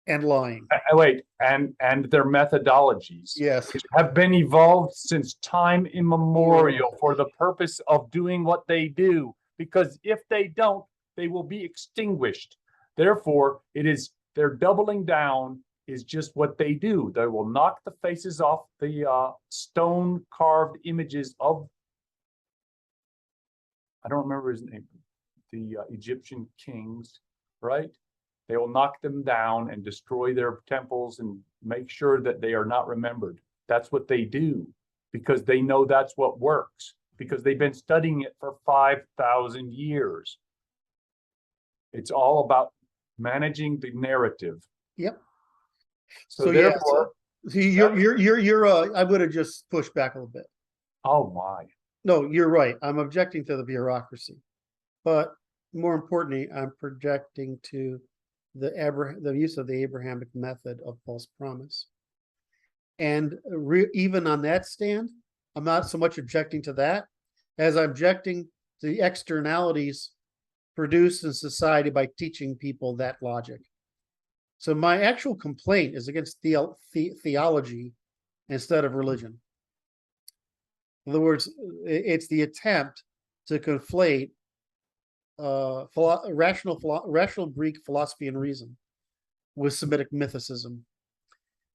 and lying. Wait, and their methodologies, yes, which have been evolved since time immemorial for the purpose of doing what they do. Because if they don't, they will be extinguished. Therefore, they're doubling down is just what they do. They will knock the faces off the stone carved images of, I don't remember his name, the Egyptian kings, right? They will knock them down and destroy their temples and make sure that they are not remembered. That's what they do because they know that's what works, because they've been studying it for 5,000 years. It's all about managing the narrative. Yep. So therefore, you're I would have just pushed back a little bit. Oh my. No, you're right. I'm objecting to the bureaucracy, but more importantly, I'm projecting to the use of the Abrahamic method of false promise. And even on that stand, I'm not so much objecting to that as I'm objecting to the externalities produced in society by teaching people that logic. So my actual complaint is against theology instead of religion. In other words, it's the attempt to conflate rational Greek philosophy and reason with Semitic mythicism.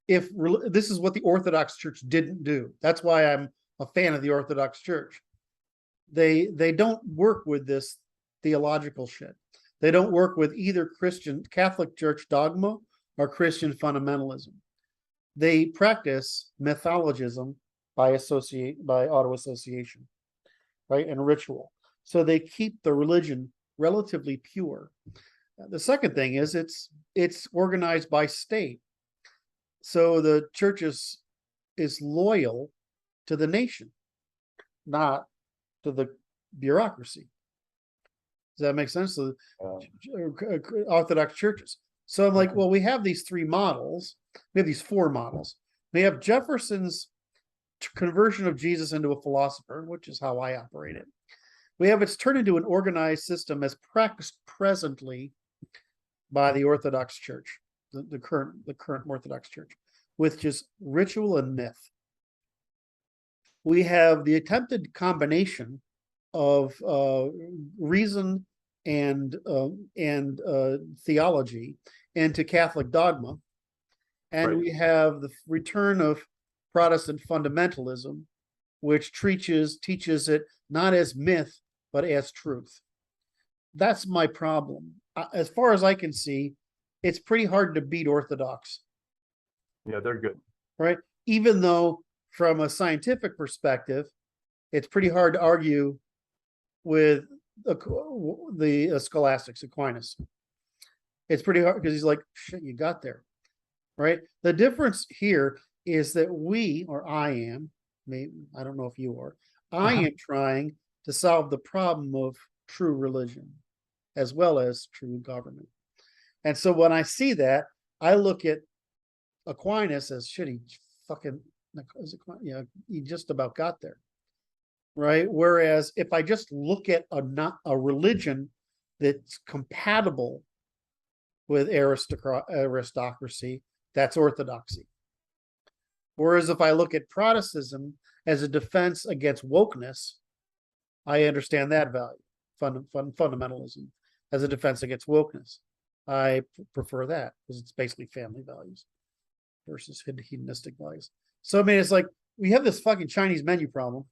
This is what the Orthodox Church didn't do. That's why I'm a fan of the Orthodox Church. They don't work with this theological shit. They don't work with either Catholic Church dogma or Christian fundamentalism. They practice mythologism by auto association, right, and ritual. So they keep the religion relatively pure. The second thing is it's organized by state. So the church is loyal to the nation, not to the bureaucracy. Does that make sense? So Orthodox churches. So I'm like, well, we have these three models. We have these four models. We have Jefferson's conversion of Jesus into a philosopher, which is how I operate it. We have it's turned into an organized system as practiced presently by the Orthodox Church, the current Orthodox Church, with just ritual and myth. We have the attempted combination of reason and theology into Catholic dogma, and we have the return of Protestant fundamentalism, which teaches it not as myth but as truth. That's my problem. As far as I can see, it's pretty hard to beat Orthodox. Yeah, they're good. Right? Even though from a scientific perspective, it's pretty hard to argue with the scholastics, Aquinas. It's pretty hard because he's like, shit, you got there, right? The difference here is that we, or I am, maybe, I don't know if you are, I am trying to solve the problem of true religion as well as true government. And so when I see that, I look at Aquinas as shit, he fucking, he just about got there, right? Whereas if I just look at a religion that's compatible with aristocracy, that's orthodoxy. Whereas if I look at Protestantism as a defense against wokeness, I understand that value, fundamentalism as a defense against wokeness. I prefer that because it's basically family values versus hedonistic values. So, I mean, it's like we have this fucking Chinese menu problem,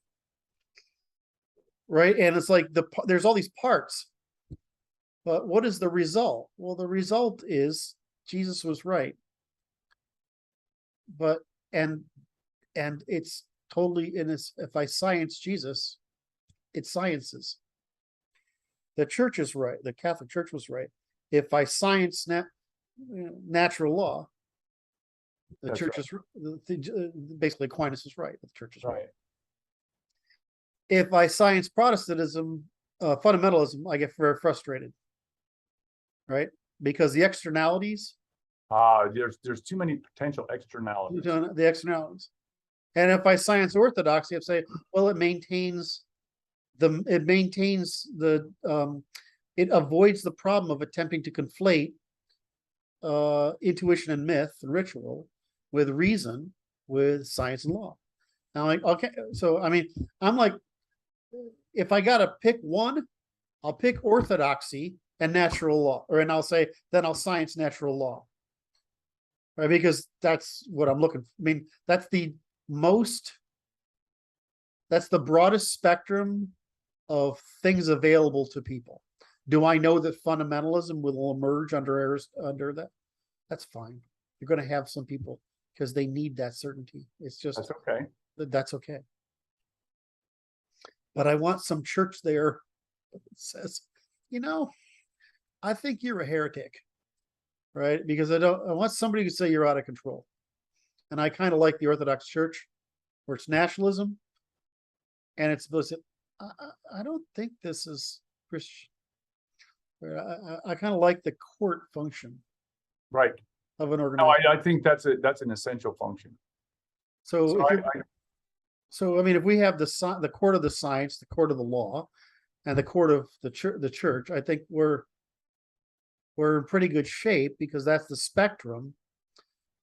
right? And it's like there's all these parts, but what is the result? Well, the result is Jesus was right. But, and it's totally in this, if I science Jesus, it's sciences. The church is right. The Catholic Church was right. If I science natural law, the That's church right. is basically Aquinas is right. The church is right. Right. If I science Protestantism, fundamentalism, I get very frustrated, right? Because the externalities, There's too many potential externalities. the externalities. And if I science orthodoxy, I'd say, well, it avoids the problem of attempting to conflate intuition and myth and ritual with reason, with science and law. Now, like, okay, so I mean, I'm like, if I gotta pick one, I'll pick orthodoxy and natural law, and I'll say, then I'll science natural law, right? Because that's what I'm looking for. I mean, that's the broadest spectrum of things available to people. Do I know that fundamentalism will emerge under that? That's fine. You're going to have some people because they need that certainty. It's just That's okay. That's okay. But I want some church there that says, I think you're a heretic, right? Because I want somebody to say you're out of control. And I kind of like the Orthodox Church where it's nationalism and it's supposed to, I don't think this is Christian. I kind of like the court function, right, of an no, organization. I think that's an essential function. So I mean, if we have the court of the science, the court of the law, and the court of the church, I think we're in pretty good shape because that's the spectrum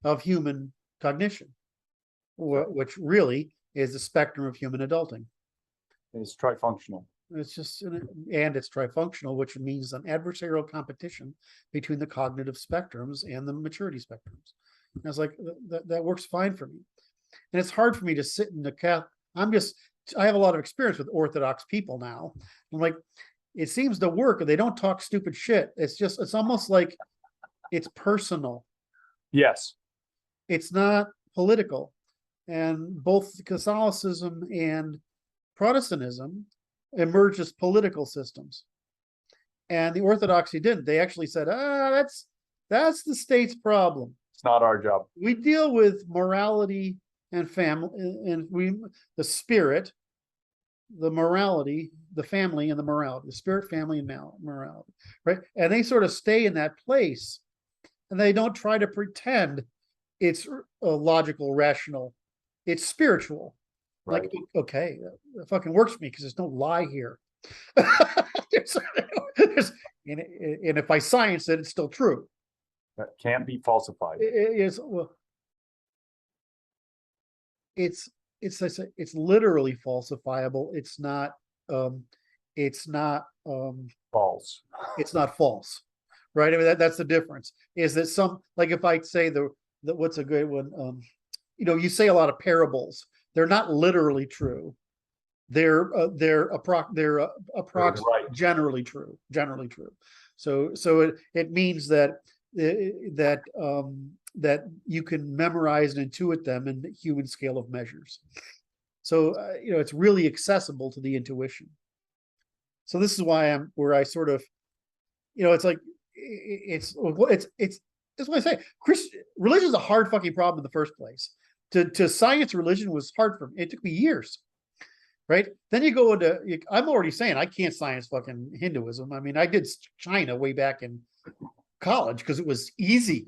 of human cognition, which really is the spectrum of human adulting. It's trifunctional. It's just, and it's trifunctional, which means an adversarial competition between the cognitive spectrums and the maturity spectrums. And I was like, that works fine for me. And it's hard for me to sit in the I have a lot of experience with Orthodox people now. I'm like, it seems to work and they don't talk stupid shit. It's almost like it's personal. Yes. It's not political. And both Catholicism and Protestantism emerged as political systems. And the Orthodoxy didn't. They actually said, that's the state's problem. It's not our job. We deal with morality and family, and the spirit, the morality, the family and the morality, the spirit, family, and morality, right? And they sort of stay in that place and they don't try to pretend it's logical, rational. It's spiritual. Right. Like, okay, that fucking works for me because there's no lie here. And if I science it, it's still true. That can't be falsified. It's literally falsifiable. It's not False. It's not false, right? I mean, that's the difference. Is that like if I say what's a good one? You say a lot of parables. They're not literally true. They're approximately Right. generally true. So it means that you can memorize and intuit them in the human scale of measures. So it's really accessible to the intuition. So this is why I sort of, it's like that's what I say. Religion is a hard fucking problem in the first place. To science religion was hard for me. It took me years. Right. Then you go into, I'm already saying I can't science fucking Hinduism. I mean, I did China way back in college because it was easy.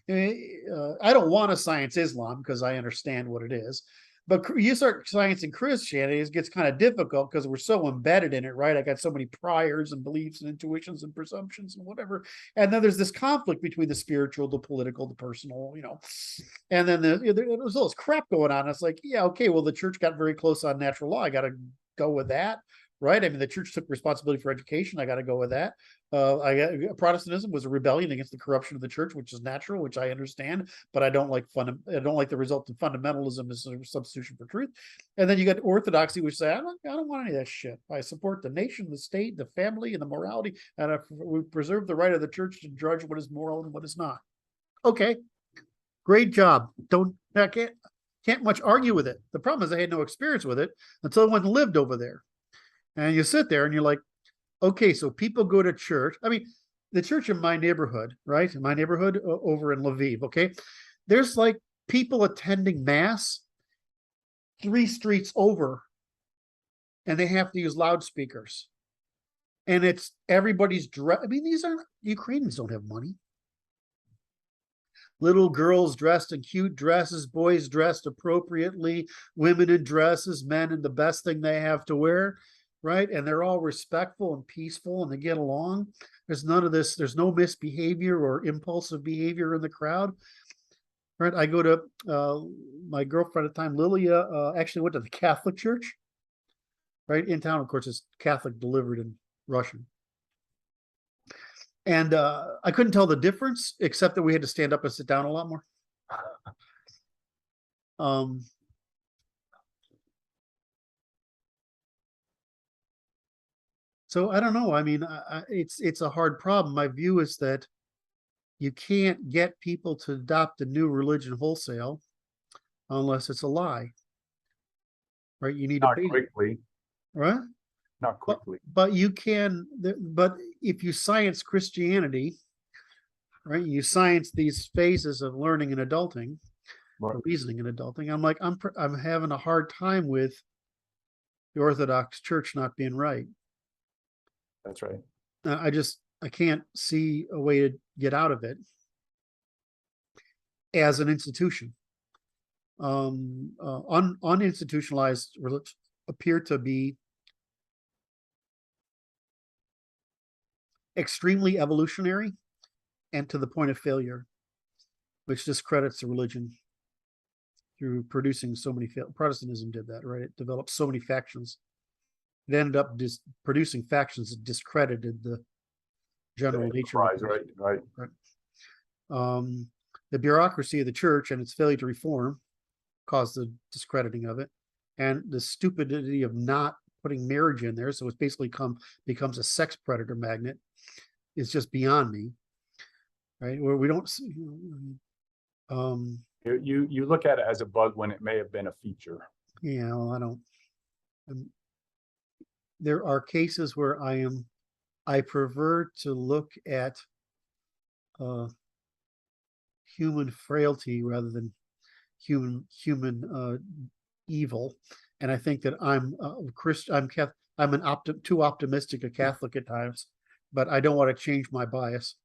I don't want to science Islam because I understand what it is. But you start sciencing Christianity, it gets kind of difficult because we're so embedded in it, right? I got so many priors and beliefs and intuitions and presumptions and whatever. And then there's this conflict between the spiritual, the political, the personal, And then there's all this crap going on. It's like, yeah, okay, well, the church got very close on natural law. I got to go with that, right? I mean, the church took responsibility for education. I got to go with that. Protestantism was a rebellion against the corruption of the church, which is natural, which I understand, but I don't like the result of fundamentalism as a substitution for truth. And then you got orthodoxy, which say, I don't want any of that shit. I support the nation, the state, the family, and the morality, and we preserve the right of the church to judge what is moral and what is not. Okay, great job. I can't much argue with it. The problem is I had no experience with it until I went and lived over there. And you sit there and you're like, okay, so people go to church. I mean, the church in my neighborhood, right? In my neighborhood over in Lviv, okay? There's like people attending mass 3 streets over, and they have to use loudspeakers. And it's everybody's dressed. I mean, Ukrainians don't have money. Little girls dressed in cute dresses, boys dressed appropriately, women in dresses, men in the best thing they have to wear. Right. And they're all respectful and peaceful and they get along. There's none of this. There's no misbehavior or impulsive behavior in the crowd. Right. I go to my girlfriend at the time, Lilia, actually went to the Catholic church right in town. Of course, it's Catholic delivered in Russian. And I couldn't tell the difference, except that we had to stand up and sit down a lot more. So I don't know. I mean, it's a hard problem. My view is that you can't get people to adopt a new religion wholesale unless it's a lie. Right? You need Not to quickly. Right? Not quickly. But you can. But if you science Christianity, right? You science these phases of learning and adulting, right. Reasoning and adulting. I'm like, I'm having a hard time with the Orthodox Church not being right. That's right. I can't see a way to get out of it as an institution. Uninstitutionalized appear to be extremely evolutionary and to the point of failure, which discredits the religion through producing so many Protestantism did that, right? It developed so many factions. It ended up producing factions that discredited the general nature. Right. The bureaucracy of the church and its failure to reform caused the discrediting of it, and the stupidity of not putting marriage in there, so it's basically becomes a sex predator magnet, is just beyond me. Right? Where we don't see. You look at it as a bug when it may have been a feature. Yeah, well, I don't. There are cases where I prefer to look at human frailty rather than human evil, and I think that I'm Christian. I'm too optimistic a Catholic at times, but I don't want to change my bias.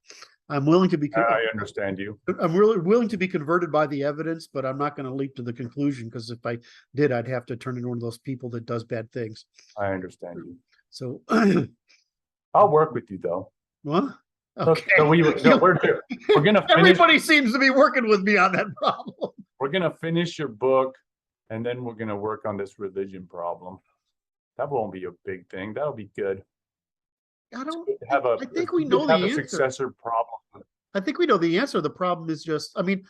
I'm willing to be. I understand you. I'm really willing to be converted by the evidence, but I'm not going to leap to the conclusion, because if I did, I'd have to turn into one of those people that does bad things. I understand you. So I'll work with you though. What? Okay. So we're gonna finish. Everybody seems to be working with me on that problem. We're gonna finish your book, and then we're gonna work on this religion problem. That won't be a big thing. That'll be good. I think we know the answer. Successor problem. I think we know the answer. The problem is just, I mean,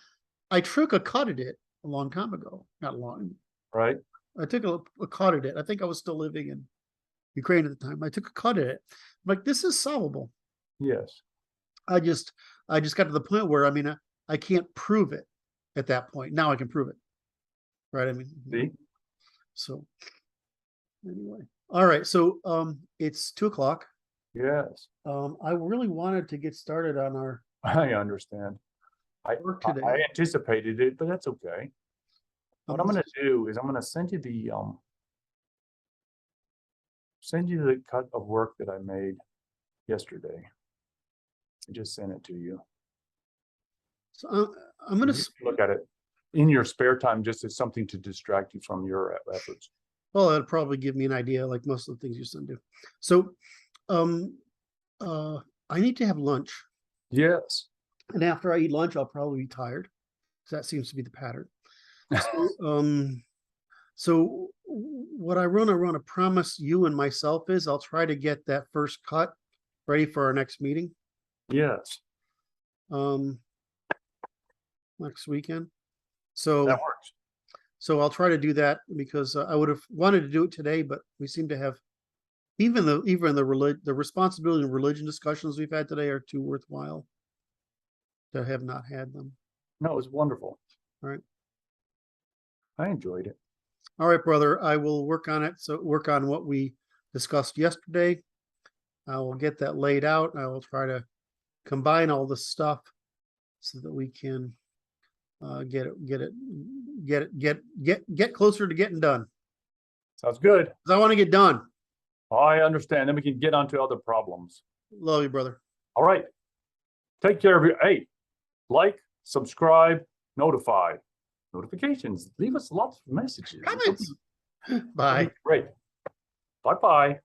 I took a cut at it a long time ago. Not long. Right. I took a cut at it. I think I was still living in Ukraine at the time. I took a cut at it. I'm like, this is solvable. Yes. I just got to the point where, I mean, I can't prove it at that point. Now I can prove it. Right. I mean, see? So anyway. All right. So it's 2:00. Yes, I really wanted to get started on our I understand. work I today. anticipated it, but that's okay. What I'm Um, gonna do is I'm gonna send you the cut of work that I made yesterday. I just sent it to you. So I'm gonna, You can look at it in your spare time, just as something to distract you from your efforts. well, that'll probably give me an idea, like most of the things you send do. So, I need to have lunch, Yes. and after I eat lunch, I'll probably be tired. So that seems to be the pattern. So what I want to promise you and myself is I'll try to get that first cut ready for our next meeting, Yes, um, next weekend. So, that works. so I'll try to do that because I would have wanted to do it today, but we seem to have even the responsibility and religion discussions we've had today are too worthwhile to have not had them. No, it was wonderful. All right. I enjoyed it. All right, brother, I will work on it. So work on what we discussed yesterday. I will get that laid out. I will try to combine all the stuff so that we can get closer to getting done. Sounds good. 'Cause I want to get done. I understand. Then we can get on to other problems. Love you, brother. All right. Take care of your, hey, like, subscribe, notify. Notifications. Leave us lots of messages. Comments. Bye. Great. Bye-bye.